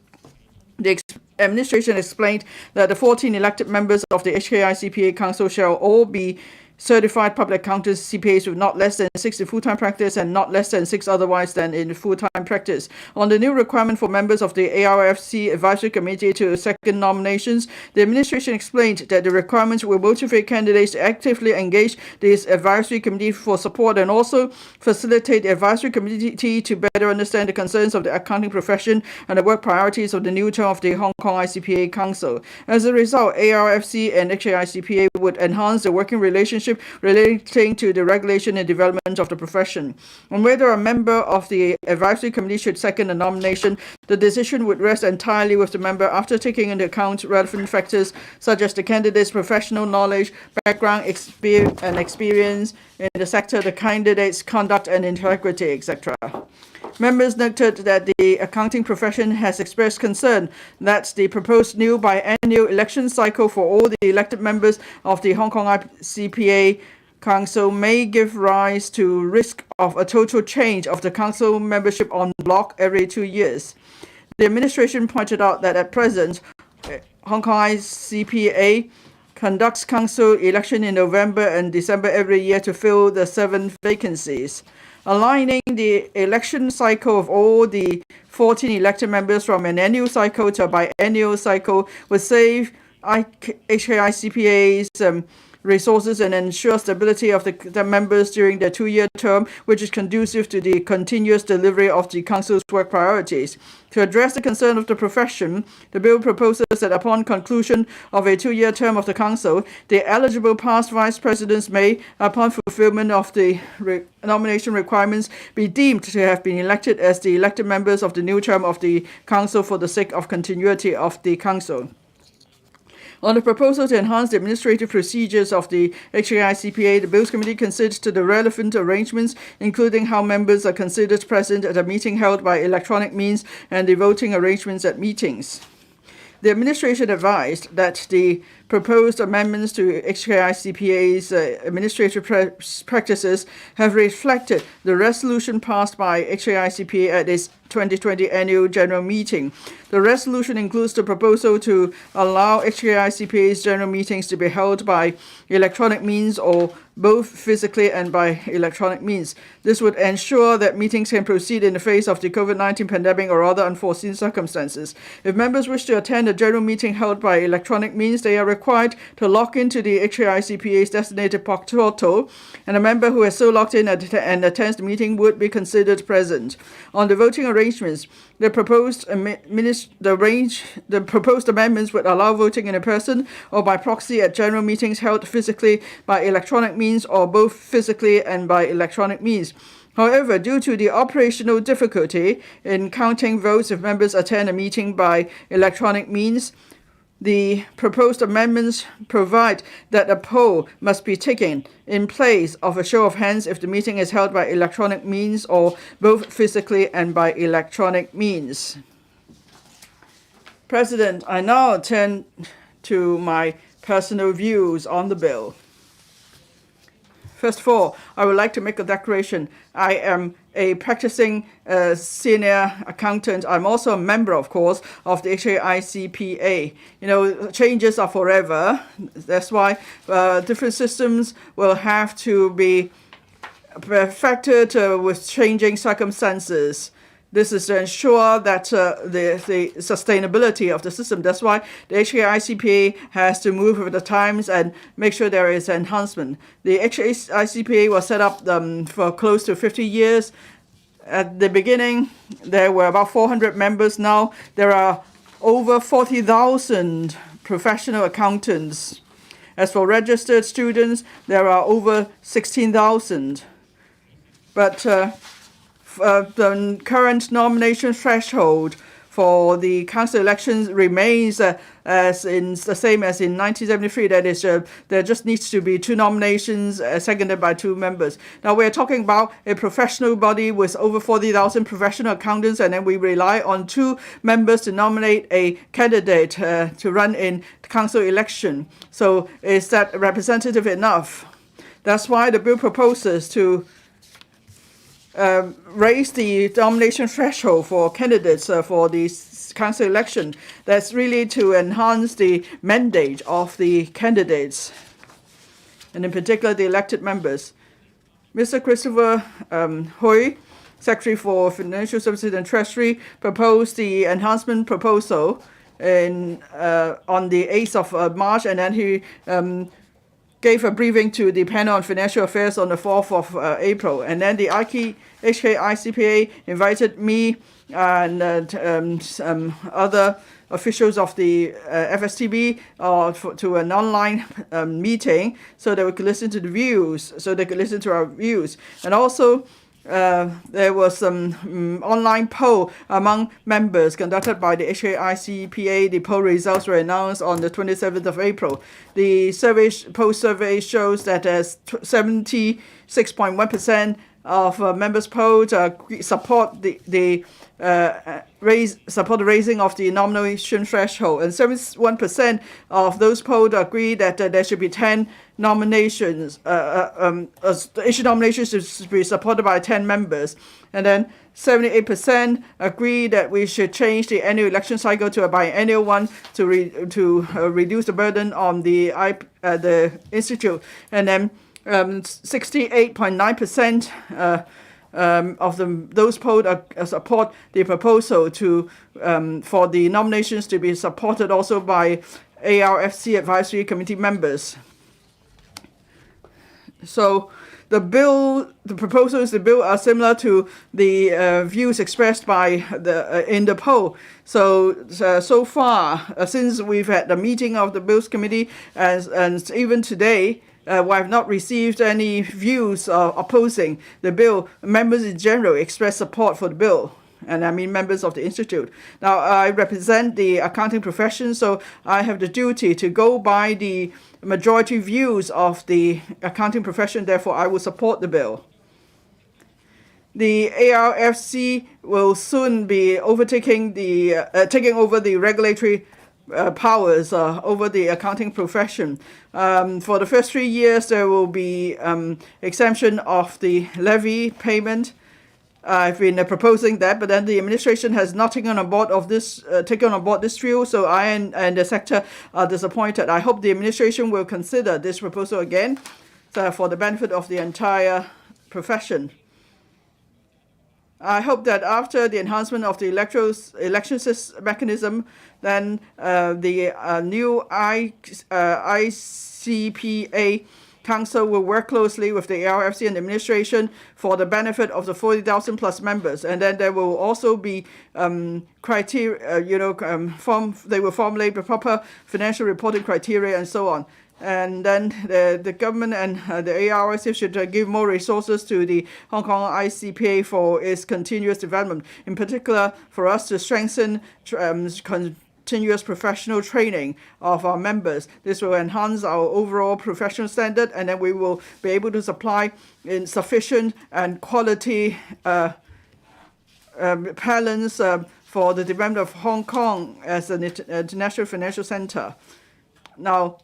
The administration explained that the 14 elected members of the HKICPA Council shall all be certified public accountants CPAs with not less than 6 in full-time practice and not less than 6 otherwise than in full-time practice. On the new requirement for members of the ARFC Advisory Committee to second nominations, the administration explained that the requirements will motivate candidates to actively engage this advisory committee for support and also facilitate the advisory committee to better understand the concerns of the accounting profession and the work priorities of the new term of the Hong Kong ICPA Council. As a result, ARFC and HKICPA would enhance the working relationship relating to the regulation and development of the profession. On whether a member of the advisory committee should second a nomination, the decision would rest entirely with the member after taking into account relevant factors such as the candidate's professional knowledge, background, experience in the sector, the candidate's conduct and integrity, etc. Members noted that the accounting profession has expressed concern that the proposed new biannual election cycle for all the elected members of the Hong Kong ICPA Council may give rise to risk of a total change of the council membership en bloc every 2 years. The administration pointed out that at present, Hong Kong ICPA conducts council election in November and December every year to fill the 7 vacancies. Aligning the election cycle of all the 14 elected members from an annual cycle to a biennial cycle would save HKICPA's resources and ensure stability of the members during their 2-year term, which is conducive to the continuous delivery of the Council's work priorities. To address the concern of the profession, the bill proposes that upon conclusion of a 2-year term of the Council, the eligible past vice presidents may, upon fulfillment of the nomination requirements, be deemed to have been elected as the elected members of the new term of the Council for the sake of continuity of the Council. On the proposal to enhance the administrative procedures of the HKICPA, the Bills Committee considered the relevant arrangements, including how members are considered present at a meeting held by electronic means and the voting arrangements at meetings. The administration advised that the proposed amendments to HKICPA's administrative practices have reflected the resolution passed by HKICPA at its 2020 annual general meeting. The resolution includes the proposal to allow HKICPA's general meetings to be held by electronic means or both physically and by electronic means. This would ensure that meetings can proceed in the face of the COVID-19 pandemic or other unforeseen circumstances. If members wish to attend a general meeting held by electronic means, they are required to log into the HKICPA's designated portal, and a member who has so logged in and attends the meeting would be considered present. On the voting arrangements, the proposed amendments would allow voting in person or by proxy at general meetings held physically by electronic means or both physically and by electronic means. However, due to the operational difficulty in counting votes if members attend a meeting by electronic means, the proposed amendments provide that a poll must be taken in place of a show of hands if the meeting is held by electronic means or both physically and by electronic means. President, I now turn to my personal views on the bill. First of all, I would like to make a declaration. I am a practicing senior accountant. I'm also a member, of course, of the HKICPA. You know, changes are forever. That's why different systems will have to be perfected with changing circumstances. This is to ensure that the sustainability of the system. That's why the HKICPA has to move with the times and make sure there is enhancement. The HKICPA was set up for close to 50 years. At the beginning, there were about 400 members. Now there are over 40,000 professional accountants. As for registered students, there are over 16,000. But the current nomination threshold for the council elections remains as in the same as in 1973. That is, there just needs to be 2 nominations seconded by 2 members. Now we're talking about a professional body with over 40,000 professional accountants, and then we rely on 2 members to nominate a candidate to run in the council election. So is that representative enough? That's why the bill proposes to raise the nomination threshold for candidates for the council election. That's really to enhance the mandate of the candidates, and in particular the elected members. Mr. Christopher Hui, Secretary for Financial Services and Treasury, proposed the enhancement proposal on the 8th of March, and then he gave a briefing to the panel on financial affairs on the 4th of April. And then the TMHK ICPA invited me and some other officials of the FSTB to an online meeting so that we could listen to the views, so they could listen to our views. And also, there was some online poll among members conducted by the HKICPA. The poll results were announced on the 27th of April. The poll survey shows that 76.1% of members polled support the raising of the nomination threshold, and 71% of those polled agree that there should be 10 nominations. Each nomination should be supported by 10 members, and then 78% agree that we should change the annual election cycle to a biennial one to reduce the burden on the institute, and then 68.9% of those polled support the proposal for the nominations to be supported also by ARFC advisory committee members. So the proposals in the bill are similar to the views expressed by in the poll. So far, since we've had the meeting of the Bills Committee, and even today, we have not received any views opposing the bill. Members in general express support for the bill, and I mean members of the Institute. Now, I represent the accounting profession, so I have the duty to go by the majority views of the accounting profession. Therefore, I will support the bill. The ARFC will soon be taking over the regulatory powers over the accounting profession. For the first 3 years, there will be exemption of the levy payment. I've been proposing that, but then the administration has not taken on board this view, so I and the sector are disappointed. I hope the administration will consider this proposal again for the benefit of the entire profession. I hope that after the enhancement of the election mechanism, then the new ICPA Council will work closely with the ARFC and the administration for the benefit of the 40,000 plus members. And then there will also be criteria, they will formulate the proper financial reporting criteria and so on. And then the government and the ARFC should give more resources to the Hong Kong ICPA for its continuous development, in particular for us to strengthen continuous professional training of our members. This will enhance our overall professional standard, and then we will be able to supply in sufficient and quality talents for the development of Hong Kong as an international financial center. Now,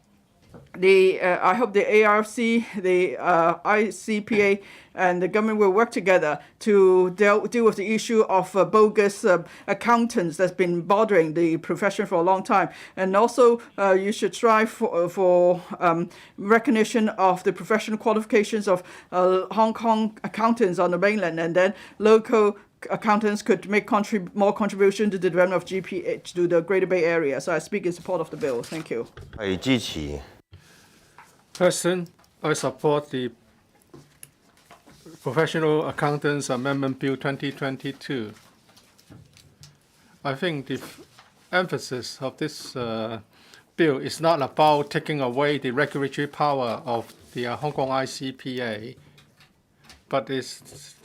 I hope the ARFC, the ICPA, and the government will work together to deal with the issue of bogus accountants that's been bothering the profession for a long time. And also, you should strive for recognition of the professional qualifications of Hong Kong accountants on the mainland, and then local accountants could make more contribution to the development of GPH to the Greater Bay Area. So I speak in support of the bill. Thank you. President, I support the Professional Accountants Amendment Bill 2022. I think the emphasis of this bill is not about taking away the regulatory power of the Hong Kong ICPA. but it's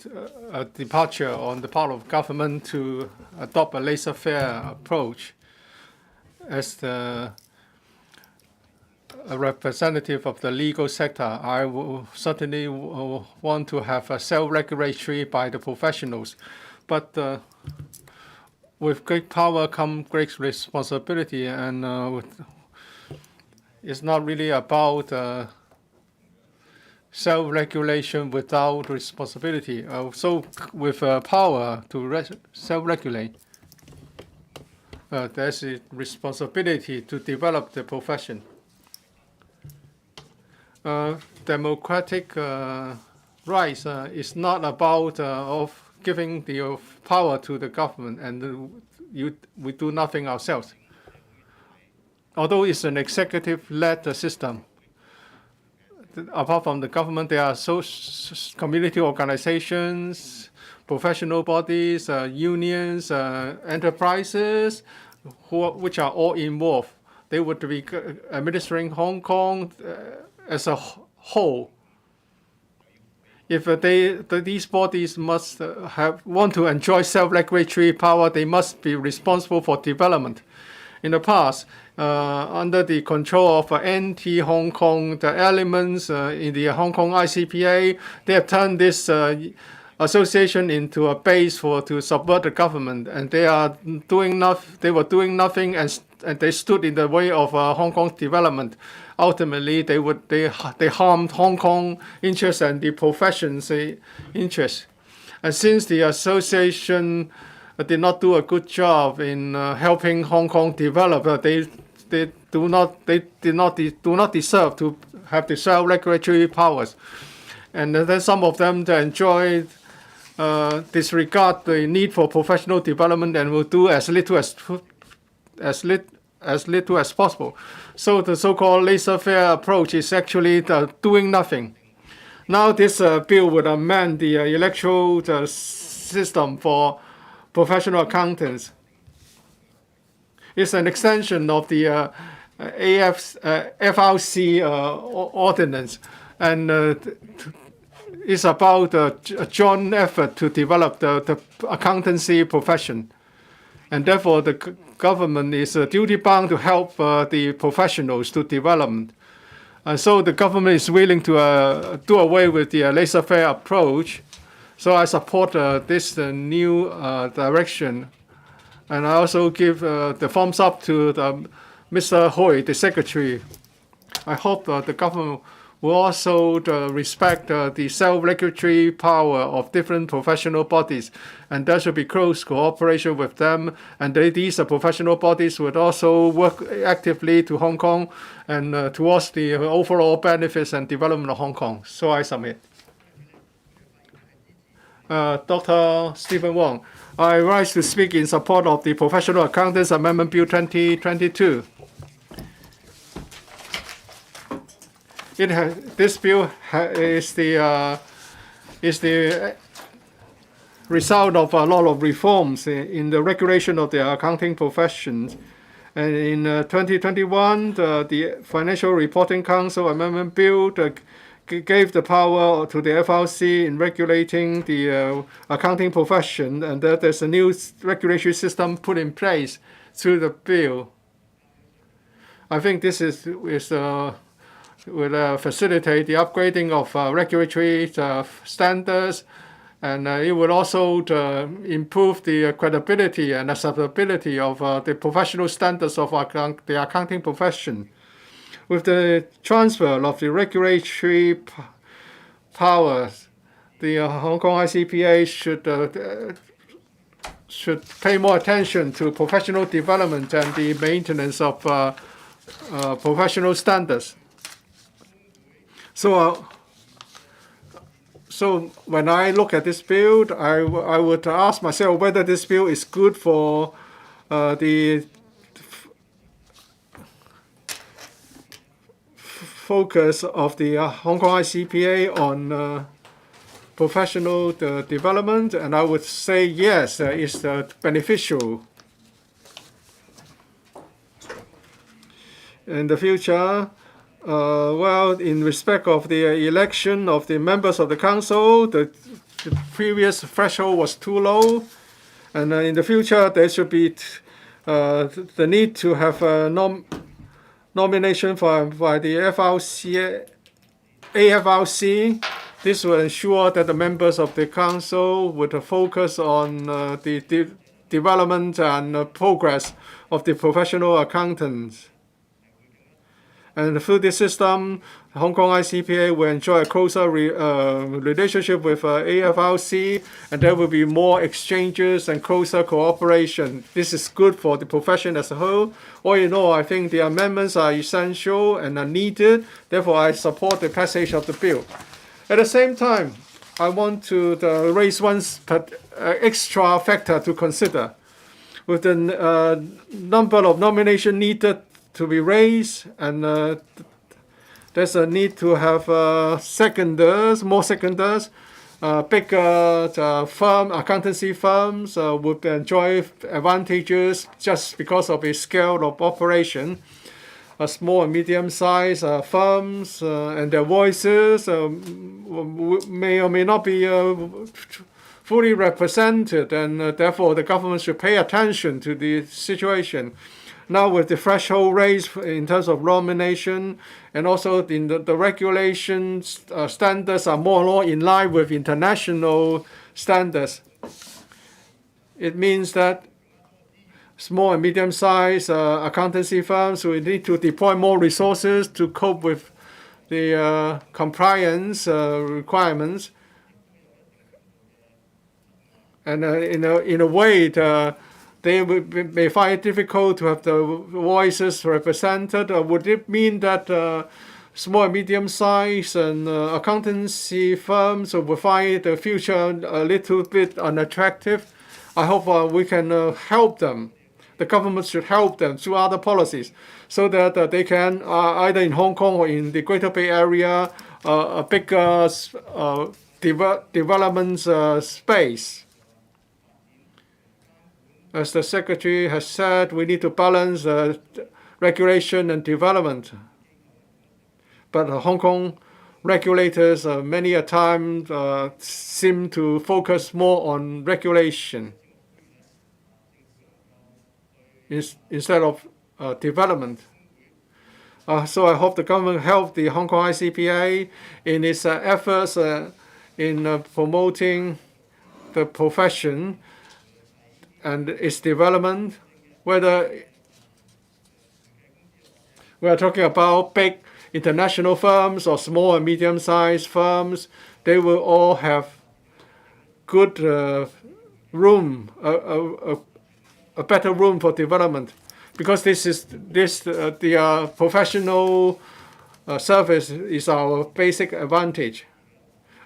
a departure on the part of government to adopt a laissez-faire approach. As a representative of the legal sector, I will certainly want to have a self-regulatory by the professionals, but with great power comes great responsibility, and it's not really about self-regulation without responsibility. So with power to self-regulate, there's a responsibility to develop the profession. Democratic rights is not about of giving the power to the government and we do nothing ourselves. Although it's an executive-led system, apart from the government, there are community organizations, professional bodies, unions, enterprises, which are all involved. They would be administering Hong Kong as a whole. If these bodies must want to enjoy self-regulatory power, they must be responsible for development. In the past, under the control of anti-Hong Kong, the elements in the Hong Kong ICPA, they have turned this association into a base to subvert the government, and they were doing nothing, and they stood in the way of Hong Kong's development. Ultimately, they harmed Hong Kong interests and the profession's interests. And since the association did not do a good job in helping Hong Kong develop, they do not deserve to have the self-regulatory powers. And then some of them enjoy disregard the need for professional development and will do as little as possible. So the so-called laissez-faire approach is actually doing nothing. Now this bill would amend the electoral system for professional accountants. It's an extension of the FRC ordinance, and it's about a joint effort to develop the accountancy profession. And therefore, the government is duty-bound to help the professionals to develop. And so the government is willing to do away with the laissez-faire approach. So I support this new direction. And I also give the thumbs up to Mr. Hui, the secretary. I hope the government will also respect the self-regulatory power of different professional bodies, and there should be close cooperation with them. And these professional bodies would also work actively to Hong Kong and towards the overall benefits and development of Hong Kong. So I submit. Dr. Stephen Wong, I rise to speak in support of the Professional Accountants Amendment Bill 2022. This bill is the result of a lot of reforms in the regulation of the accounting professions. And in 2021, the Financial Reporting Council Amendment Bill gave the power to the FRC in regulating the accounting profession, and that there's a new regulatory system put in place through the bill. I think this will facilitate the upgrading of regulatory standards, and it will also improve the credibility and acceptability of the professional standards of the accounting profession. With the transfer of the regulatory powers, the Hong Kong ICPA should pay more attention to professional development and the maintenance of professional standards. So when I look at this bill, I would ask myself whether this bill is good for the focus of the Hong Kong ICPA on professional development, and I would say yes, it's beneficial. In the future, Well, in respect of the election of the members of the council, the previous threshold was too low, and in the future there should be the need to have a nomination by the AFRC. This will ensure that the members of the council would focus on the development and progress of the professional accountants. And through this system, Hong Kong ICPA will enjoy a closer relationship with AFRC, and there will be more exchanges and closer cooperation. This is good for the profession as a whole. All in all, I think the amendments are essential and are needed. Therefore, I support the passage of the bill. At the same time, I want to raise one extra factor to consider. With the number of nominations needed to be raised, and there's a need to have more seconders. Bigger accountancy firms would enjoy advantages just because of a scale of operation. Small and medium-sized firms and their voices may or may not be fully represented, and therefore the government should pay attention to the situation. Now with the threshold raised in terms of nomination, and also in the regulations standards are more and more in line with international standards. It means that small and medium-sized accountancy firms will need to deploy more resources to cope with the compliance requirements. And in a way, they may find it difficult to have the voices represented. Would it mean that small and medium-sized and accountancy firms will find the future a little bit unattractive? I hope we can help them. The government should help them through other policies so that they can, either in Hong Kong or in the Greater Bay Area, a bigger development space. As the Secretary has said, we need to balance regulation and development. But Hong Kong regulators many a time seem to focus more on regulation instead of development. So I hope the government help the Hong Kong ICPA in its efforts in promoting the profession and its development. Whether we are talking about big international firms or small and medium-sized firms, they will all have good room, a better room for development, because the professional service is our basic advantage.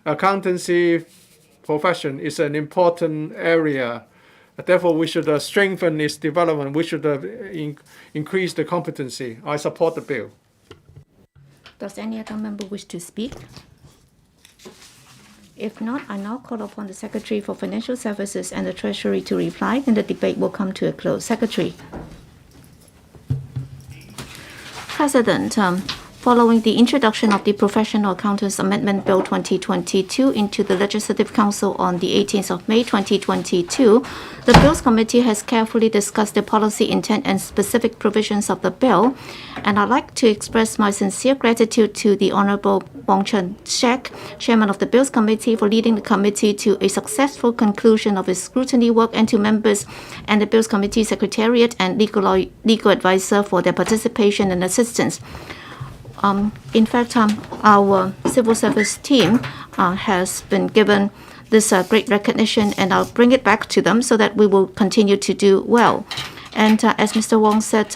Accountancy profession is an important area. Therefore, we should strengthen its development. We should increase the competency. I support the bill. Does any other member wish to speak? If not, I now call upon the Secretary for Financial Services and the Treasury to reply, and the debate will come to a close. Secretary. President, following the introduction of the Professional Accountants Amendment Bill 2022 into the Legislative Council on the 18th of May 2022, the Bills Committee has carefully discussed the policy intent and specific provisions of the bill, and I'd like to express my sincere gratitude to the Honourable Wong Chun Shek, Chairman of the Bills Committee, for leading the committee to a successful conclusion of its scrutiny work, and to members and the Bills Committee Secretariat and legal advisor for their participation and assistance. In fact, our civil service team has been given this great recognition, and I'll bring it back to them so that we will continue to do well. And as Mr. Wong said,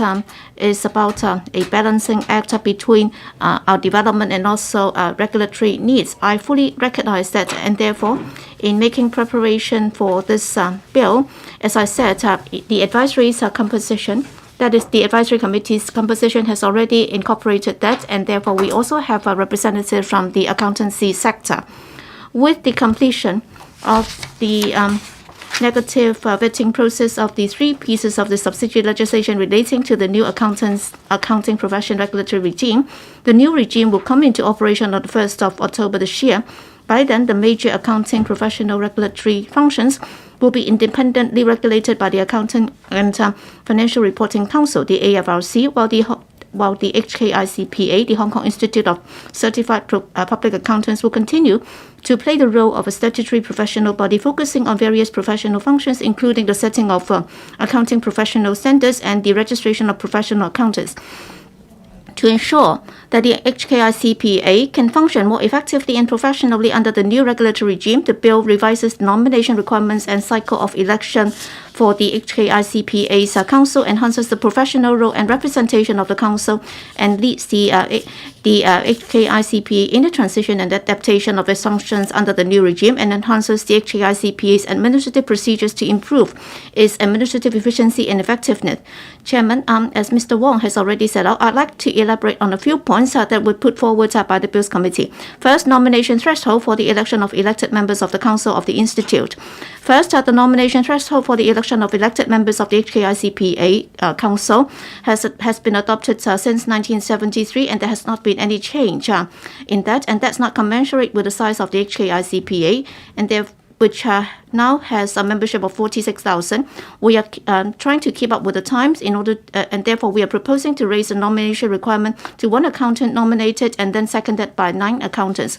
it's about a balancing act between our development and also regulatory needs. I fully recognize that, and therefore, in making preparation for this bill, as I said, the advisory's composition, that is, the advisory committee's composition, has already incorporated that, and therefore we also have a representative from the accountancy sector. With the completion of the negative vetting process of the 3 pieces of the subsidiary legislation relating to the new accounting profession regulatory regime. The new regime will come into operation on the 1st of October this year. By then, the major accounting professional regulatory functions will be independently regulated by the Accounting and Financial Reporting Council, the AFRC, while the HKICPA, the Hong Kong Institute of Certified Public Accountants, will continue to play the role of a statutory professional body focusing on various professional functions, including the setting of accounting professional standards and the registration of professional accountants. To ensure that the HKICPA can function more effectively and professionally under the new regulatory regime, the bill revises the nomination requirements and cycle of election for the HKICPA's council, enhances the professional role and representation of the council, and leads the HKICPA in the transition and adaptation of its functions under the new regime, and enhances the HKICPA's administrative procedures to improve its administrative efficiency and effectiveness. Chairman, as Mr. Wong has already set out, I'd like to elaborate on a few points that were put forward by the Bills Committee. First, nomination threshold for the election of elected members of the Council of the Institute. First, the nomination threshold for the election of elected members of the HKICPA Council has been adopted since 1973, and there has not been any change in that, and that's not commensurate with the size of the HKICPA, and which now has a membership of 46,000. We are trying to keep up with the times and therefore we are proposing to raise the nomination requirement to 1 accountant nominated and then seconded by 9 accountants.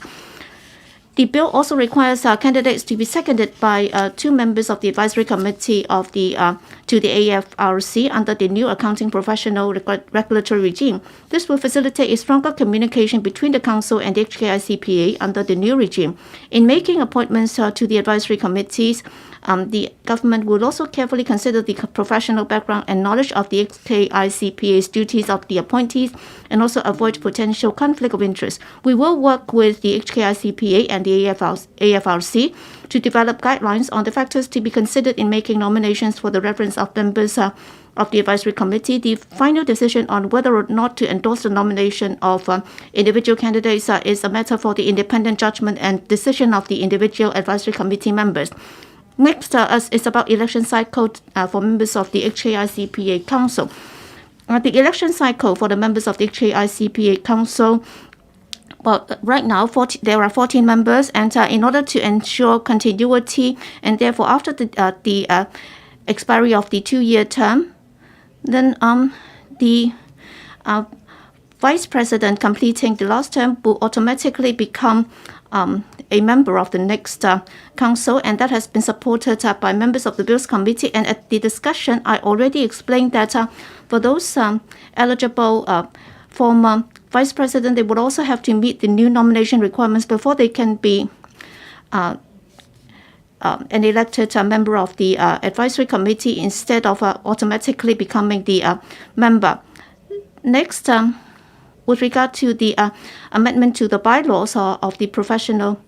The bill also requires candidates to be seconded by 2 members of the advisory committee of to the AFRC under the new accounting professional regulatory regime. This will facilitate a stronger communication between the council and the HKICPA under the new regime. In making appointments to the advisory committees, the government will also carefully consider the professional background and knowledge of the HKICPA's duties of the appointees and also avoid potential conflict of interest. We will work with the HKICPA and the AFRC to develop guidelines on the factors to be considered in making nominations for the reference of members of the advisory committee. The final decision on whether or not to endorse the nomination of individual candidates is a matter for the independent judgment and decision of the individual advisory committee members. Next is about election cycle for members of the HKICPA Council. The election cycle for the members of the HKICPA Council, well, right now there are 14 members, and in order to ensure continuity, and therefore after the expiry of the 2-year term, then the vice president completing the last term will automatically become a member of the next council, and that has been supported by members of the Bills Committee. And at the discussion, I already explained that for those eligible former vice president, they would also have to meet the new nomination requirements before they can be an elected member of the advisory committee instead of automatically becoming the member. Next, with regard to the amendment to the bylaws of the professional,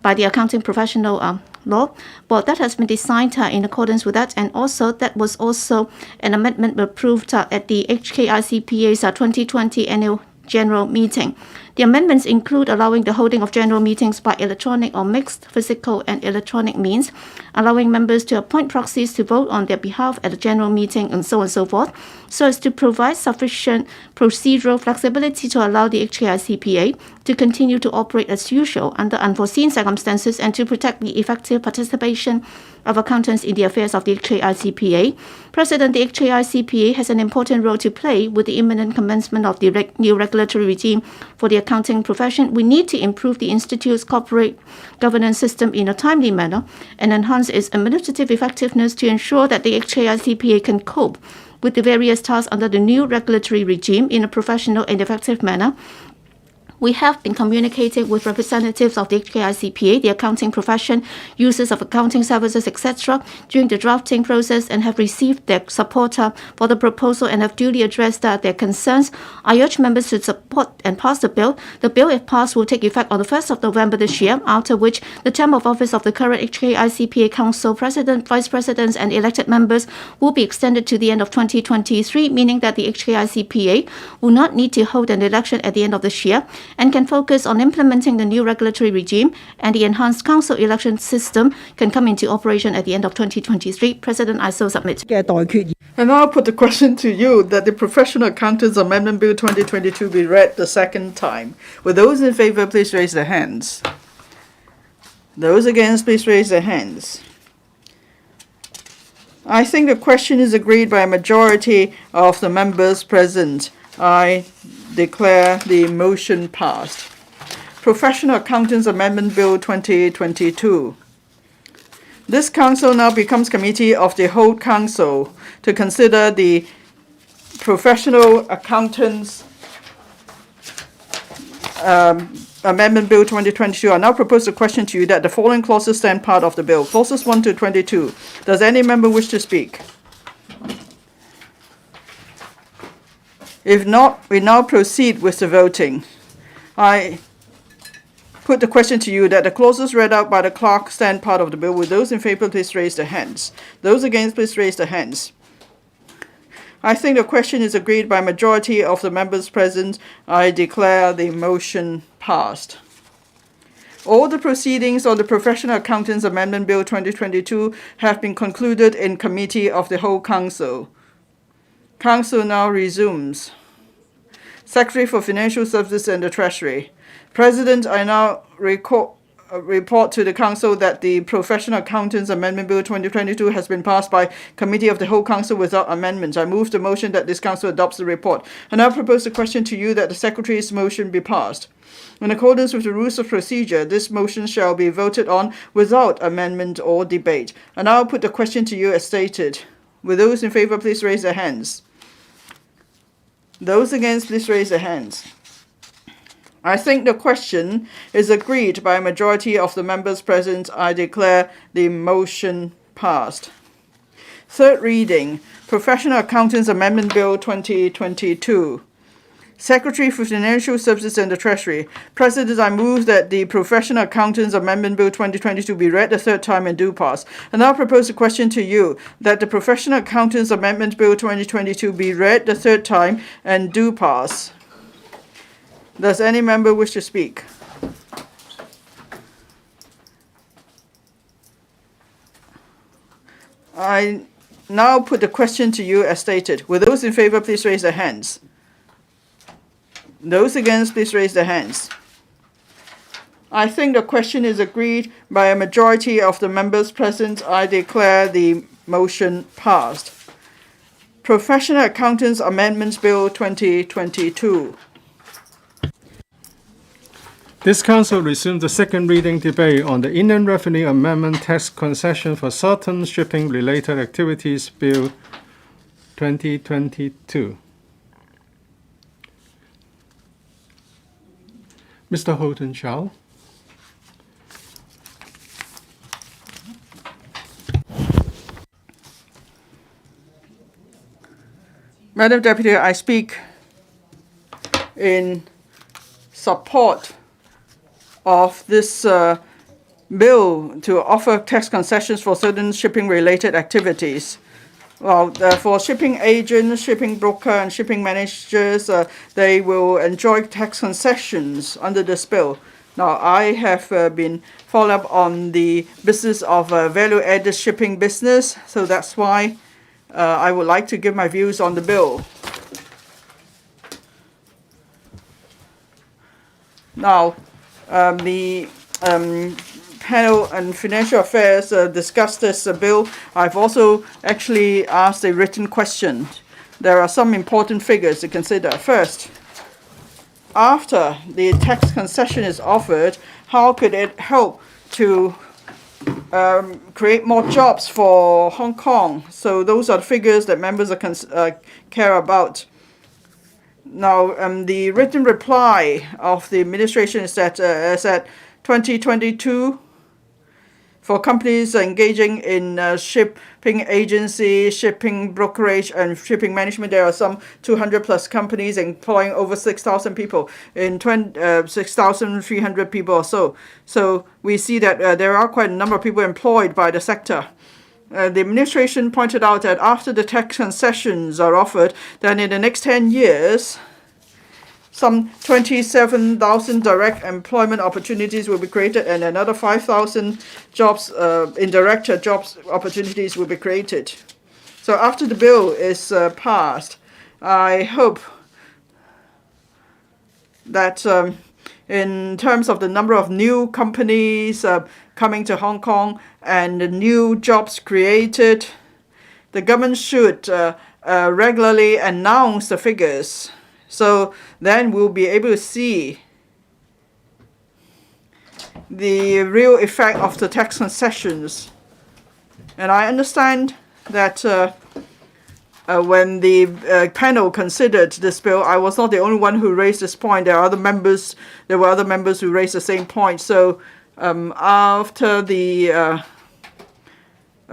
by the accounting professional law, well, that has been designed in accordance with that, and also that was also an amendment approved at the HKICPA's 2020 annual general meeting. The amendments include allowing the holding of general meetings by electronic or mixed physical and electronic means, allowing members to appoint proxies to vote on their behalf at the general meeting, and so on and so forth, so as to provide sufficient procedural flexibility to allow the HKICPA to continue to operate as usual under unforeseen circumstances and to protect the effective participation of accountants in the affairs of the HKICPA. President, the HKICPA has an important role to play with the imminent commencement of the new regulatory regime for the accounting profession. We need to improve the Institute's corporate governance system in a timely manner and enhance its administrative effectiveness to ensure that the HKICPA can cope with the various tasks under the new regulatory regime in a professional and effective manner. We have been communicating with representatives of the HKICPA, the accounting profession, users of accounting services, etc., during the drafting process and have received their support for the proposal and have duly addressed their concerns. I urge members to support and pass the bill. The bill, if passed, will take effect on the 1st of November this year, after which the term of office of the current HKICPA Council President, Vice Presidents, and elected members will be extended to the end of 2023, meaning that the HKICPA will not need to hold an election at the end of this year. and can focus on implementing the new regulatory regime, and the enhanced council election system can come into operation at the end of 2023. President, I so submit. And now I'll put the question to you that the Professional Accountants Amendment Bill 2022 be read the second time. Will those in favour please raise their hands? Those against, please raise their hands. I think the question is agreed by a majority of the members present. I declare the motion passed. Professional Accountants Amendment Bill 2022. This council now becomes committee of the whole council to consider the Professional Accountants Amendment Bill 2022. I now propose a question to you that the following clauses stand part of the bill. Clauses 1 to 22. Does any member wish to speak? If not, we now proceed with the voting. I put the question to you that the clauses read out by the clerk stand part of the bill. Will those in favour please raise their hands? Those against, please raise their hands. I think the question is agreed by a majority of the members present. I declare the motion passed. All the proceedings on the Professional Accountants Amendment Bill 2022 have been concluded in committee of the whole council. Council now resumes. Secretary for Financial Services and the Treasury. President, I now report to the Council that the Professional Accountants Amendment Bill 2022 has been passed by Committee of the whole Council without amendments. I move the motion that this Council adopts the report. I now propose the question to you that the Secretary's motion be passed. In accordance with the rules of procedure, this motion shall be voted on without amendment or debate. I now put the question to you as stated. Will those in favour please raise their hands? Those against, please raise their hands. I think the question is agreed by a majority of the members present. I declare the motion passed. Third reading, Professional Accountants Amendment Bill 2022. Secretary for Financial Services and the Treasury. President, I move that the Professional Accountants Amendment Bill 2022 be read the third time and do pass. I now propose a question to you that the Professional Accountants Amendment Bill 2022 be read the third time and do pass. Does any member wish to speak? I now put the question to you as stated. Will those in favour please raise their hands? Those against, please raise their hands. I think the question is agreed by a majority of the members present. I declare the motion passed. Professional Accountants Amendments Bill 2022. This Council resumed the second reading debate on the Inland Revenue Amendment Tax Concession for Certain Shipping-Related Activities Bill 2022. Mr. Holden Chow. Madam Deputy, I speak in support of this bill to offer tax concessions for certain shipping-related activities. Well, for shipping agents, shipping broker, and shipping managers, they will enjoy tax concessions under this bill. Now, I have been following up on the business of value-added shipping business, so that's why I would like to give my views on the bill. Now, the panel on financial affairs discussed this bill. I've also actually asked a written question. There are some important figures to consider. First, after the tax concession is offered, how could it help to create more jobs for Hong Kong? So those are the figures that members care about. Now, the written reply of the administration is that 2022, for companies engaging in shipping agency, shipping brokerage, and shipping management, there are some 200 plus companies employing over 6,000 people, in 6,300 people or so. So we see that there are quite a number of people employed by the sector. The administration pointed out that after the tax concessions are offered, then in the next 10 years, some 27,000 direct employment opportunities will be created, and another 5,000 jobs, indirect jobs opportunities will be created. So after the bill is passed, I hope that in terms of the number of new companies coming to Hong Kong and the new jobs created, the government should regularly announce the figures. So then we'll be able to see the real effect of the tax concessions. And I understand that when the panel considered this bill, I was not the only one who raised this point. There were other members who raised the same point. So after the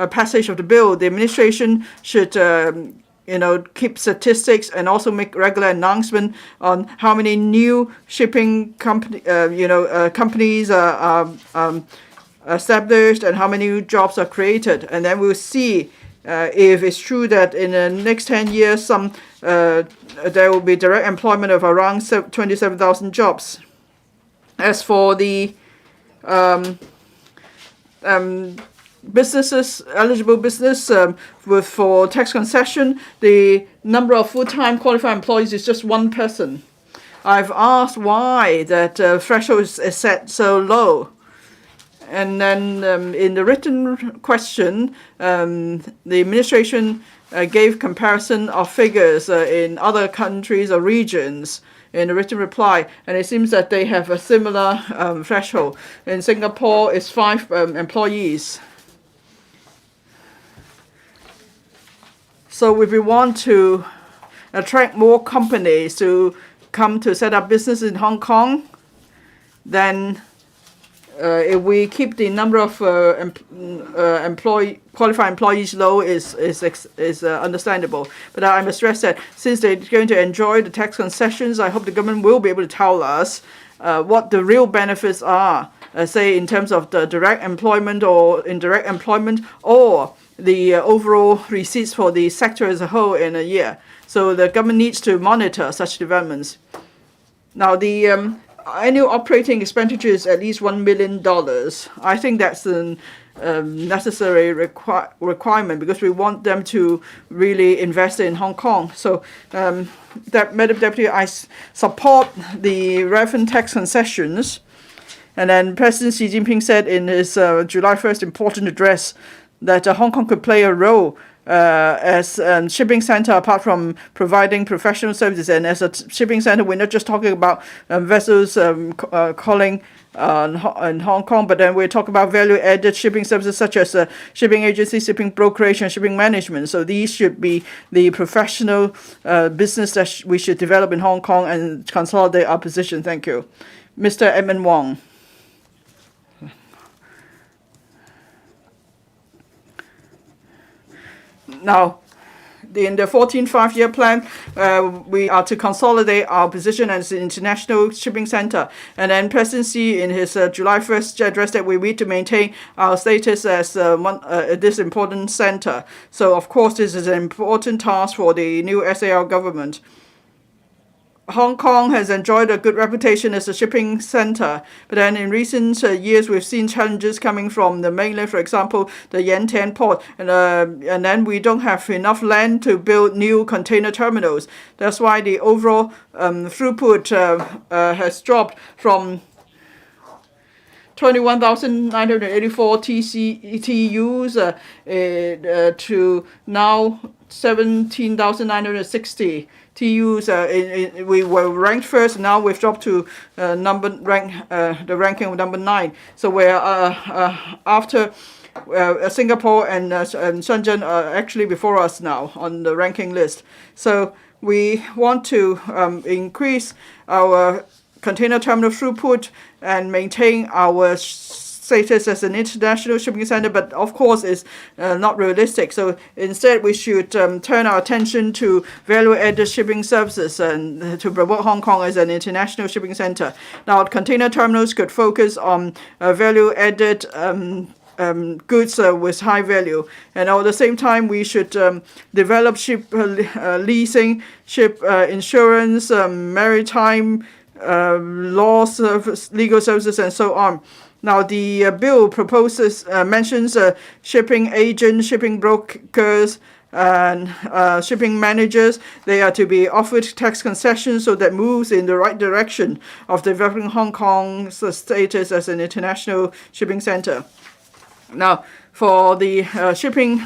passage of the bill, the administration should keep statistics and also make regular announcement on how many new shipping companies are established and how many new jobs are created. And then we'll see if it's true that in the next 10 years, there will be direct employment of around 27,000 jobs. As for the businesses, eligible business for tax concession, the number of full-time qualified employees is just one person. I've asked why that threshold is set so low. And then in the written question, the administration gave comparison of figures in other countries or regions in the written reply, and it seems that they have a similar threshold. In Singapore, it's 5 employees. So if we want to attract more companies to come to set up business in Hong Kong, then if we keep the number of qualified employees low is understandable. But I must stress that since they're going to enjoy the tax concessions, I hope the government will be able to tell us what the real benefits are, say in terms of the direct employment or indirect employment, or the overall receipts for the sector as a whole in a year. So the government needs to monitor such developments. Now, the annual operating expenditure is at least $1 million. I think that's a necessary requirement because we want them to really invest in Hong Kong. So, Madam Deputy, I support the relevant tax concessions. And then President Xi Jinping said in his July 1st important address that Hong Kong could play a role as a shipping center apart from providing professional services. And as a shipping center, we're not just talking about vessels calling in Hong Kong, but then we're talking about value-added shipping services such as shipping agency, shipping brokerage, and shipping management. So these should be the professional business that we should develop in Hong Kong and consolidate our position. Thank you. Mr. Edmund Wong. Now, in the 14th five-year plan, we are to consolidate our position as an international shipping center. And then President Xi, in his July 1st address, that we need to maintain our status as this important center. So, of course, this is an important task for the new SAR government. Hong Kong has enjoyed a good reputation as a shipping center, but then in recent years we've seen challenges coming from the mainland, for example, the Yantian port, and then we don't have enough land to build new container terminals. That's why the overall throughput has dropped from 21,984 TUs to now 17,960 TUs. We were ranked first. Now we've dropped to the ranking of number 9. So we're after Singapore and Shenzhen are actually before us now on the ranking list. So we want to increase our container terminal throughput and maintain our status as an international shipping center, but of course it's not realistic. So instead we should turn our attention to value-added shipping services and to promote Hong Kong as an international shipping center. Now, container terminals could focus on value-added goods with high value. And at the same time, we should develop ship leasing, ship insurance, maritime law service, legal services, and so on. Now, the bill mentions shipping agents, shipping brokers, and shipping managers. They are to be offered tax concessions, so that moves in the right direction of developing Hong Kong's status as an international shipping center. Now, for the shipping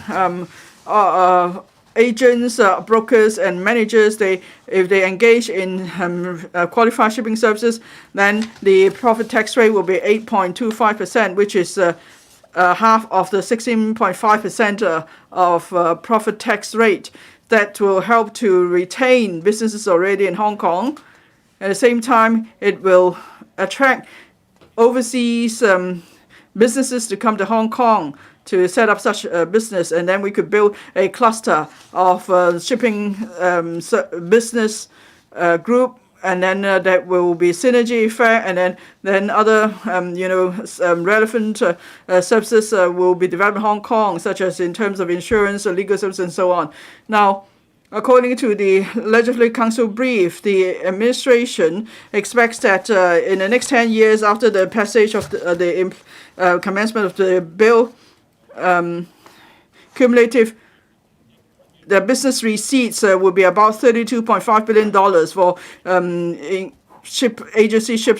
agents, brokers, and managers, if they engage in qualified shipping services, then the profit tax rate will be 8.25%, which is half of the 16.5% of profit tax rate. That will help to retain businesses already in Hong Kong. At the same time, it will attract overseas businesses to come to Hong Kong to set up such a business, and then we could build a cluster of shipping business group, and then that will be synergy effect, and then other relevant services will be developed in Hong Kong, such as in terms of insurance, legal services, and so on. Now, according to the Legislative Council brief, the administration expects that in the next 10 years after the passage of the commencement of the bill, cumulative the business receipts will be about $32.5 billion for ship agency, ship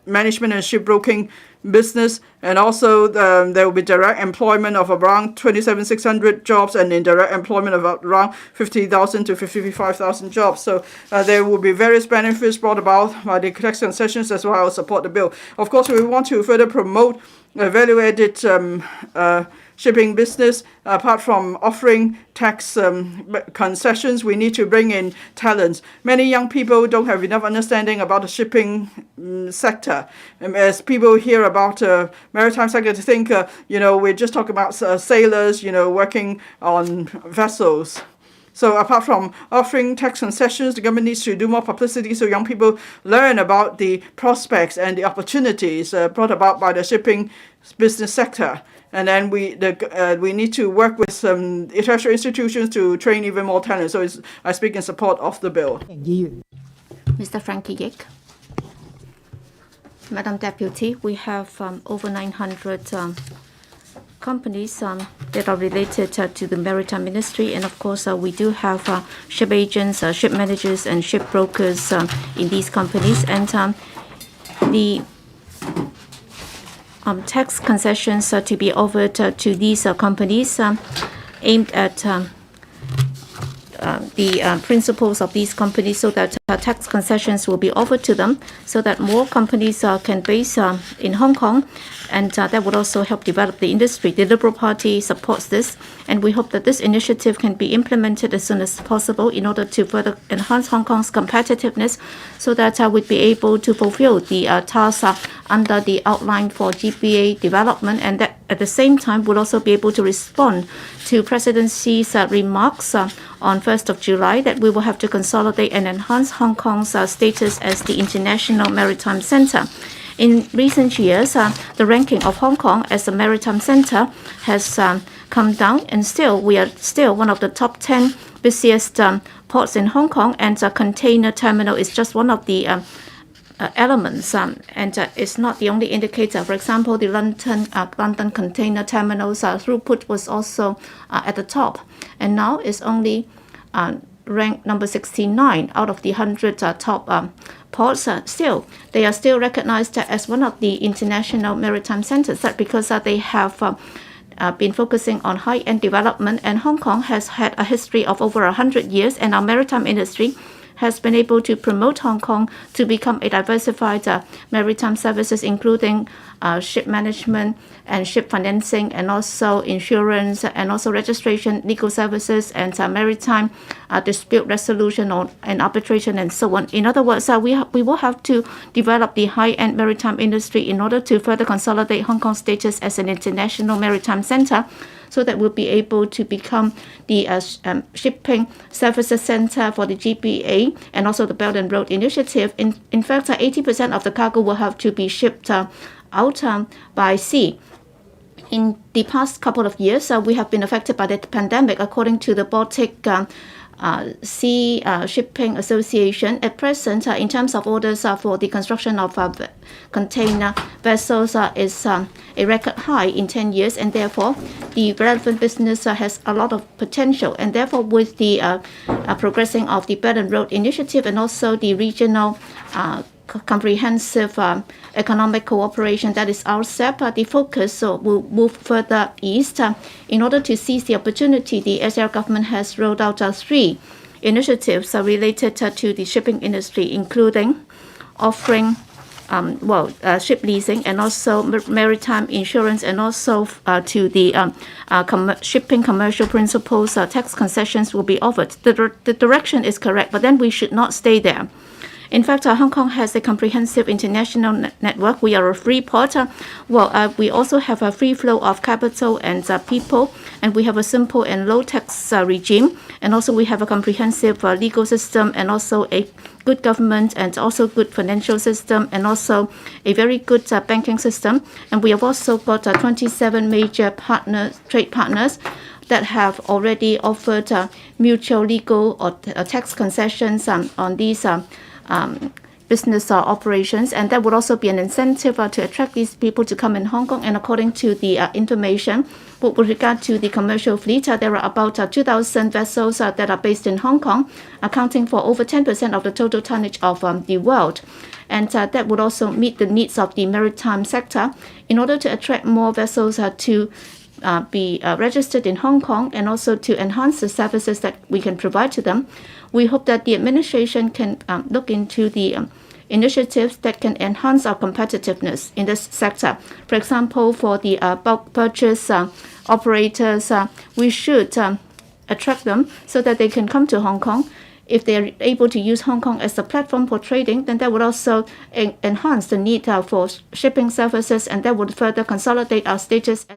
management, and shipbroking business, and also there will be direct employment of around 27,600 jobs and indirect employment of around 50,000 to 55,000 jobs. So there will be various benefits brought about by the tax concessions, as well as support the bill. Of course, we want to further promote value-added shipping business. Apart from offering tax concessions, we need to bring in talents. Many young people don't have enough understanding about the shipping sector. As people hear about maritime sector, they think, we're just talking about sailors, working on vessels. So apart from offering tax concessions, the government needs to do more publicity so young people learn about the prospects and the opportunities brought about by the shipping business sector. And then we need to work with some tertiary institutions to train even more talent. So I speak in support of the bill. Mr. Frankie Yik. Madam Deputy, we have over 900 companies that are related to the Maritime Ministry, and of course we do have ship agents, ship managers, and ship brokers in these companies, and the tax concessions to be offered to these companies aimed at the principles of these companies, so that tax concessions will be offered to them, so that more companies can base in Hong Kong, and that would also help develop the industry. The Liberal Party supports this, and we hope that this initiative can be implemented as soon as possible in order to further enhance Hong Kong's competitiveness, so that we'd be able to fulfill the tasks under the outline for GBA development, and that at the same time would also be able to respond to Presidency's remarks on 1st of July that we will have to consolidate and enhance Hong Kong's status as the International Maritime Center. In recent years, the ranking of Hong Kong as a maritime center has come down, and still we are still one of the top 10 busiest ports in Hong Kong, and a container terminal is just one of the elements, and it's not the only indicator. For example, the London container terminals throughput was also at the top, and now it's only ranked number 69 out of the 100 top ports. Still, they are still recognized as one of the international maritime centers, because they have been focusing on high-end development, and Hong Kong has had a history of over 100 years, and our maritime industry has been able to promote Hong Kong to become a diversified maritime services, including ship management and ship financing, and also insurance, and also registration, legal services, and maritime dispute resolution and arbitration, and so on. In other words, we will have to develop the high-end maritime industry in order to further consolidate Hong Kong's status as an international maritime center, so that we'll be able to become the shipping services center for the GBA and also the Belt and Road Initiative. In fact, 80% of the cargo will have to be shipped out by sea. In the past couple of years, we have been affected by the pandemic. According to the Baltic Sea Shipping Association, at present, in terms of orders for the construction of container vessels is a record high in 10 years, and therefore the relevant business has a lot of potential. And therefore, with the progressing of the Belt and Road Initiative and also the regional comprehensive economic cooperation, that is RCEP, the focus will move further east. In order to seize the opportunity, the SAR government has rolled out 3 initiatives related to the shipping industry, including offering ship leasing and also maritime insurance, and also to the shipping commercial principles, tax concessions will be offered. The direction is correct, but then we should not stay there. In fact, Hong Kong has a comprehensive international network. We are a free port. We also have a free flow of capital and people, and we have a simple and low tax regime. And also we have a comprehensive legal system, and also a good government, and also good financial system, and also a very good banking system. And we have also got 27 major trade partners that have already offered mutual legal or tax concessions on these business operations, and that would also be an incentive to attract these people to come in Hong Kong. And according to the information with regard to the commercial fleet, there are about 2,000 vessels that are based in Hong Kong, accounting for over 10% of the total tonnage of the world. And that would also meet the needs of the maritime sector in order to attract more vessels to be registered in Hong Kong, and also to enhance the services that we can provide to them. We hope that the administration can look into the initiatives that can enhance our competitiveness in this sector. For example, for the bulk purchase operators, we should attract them so that they can come to Hong Kong. If they are able to use Hong Kong as a platform for trading, then that would also enhance the need for shipping services, and that would further consolidate our status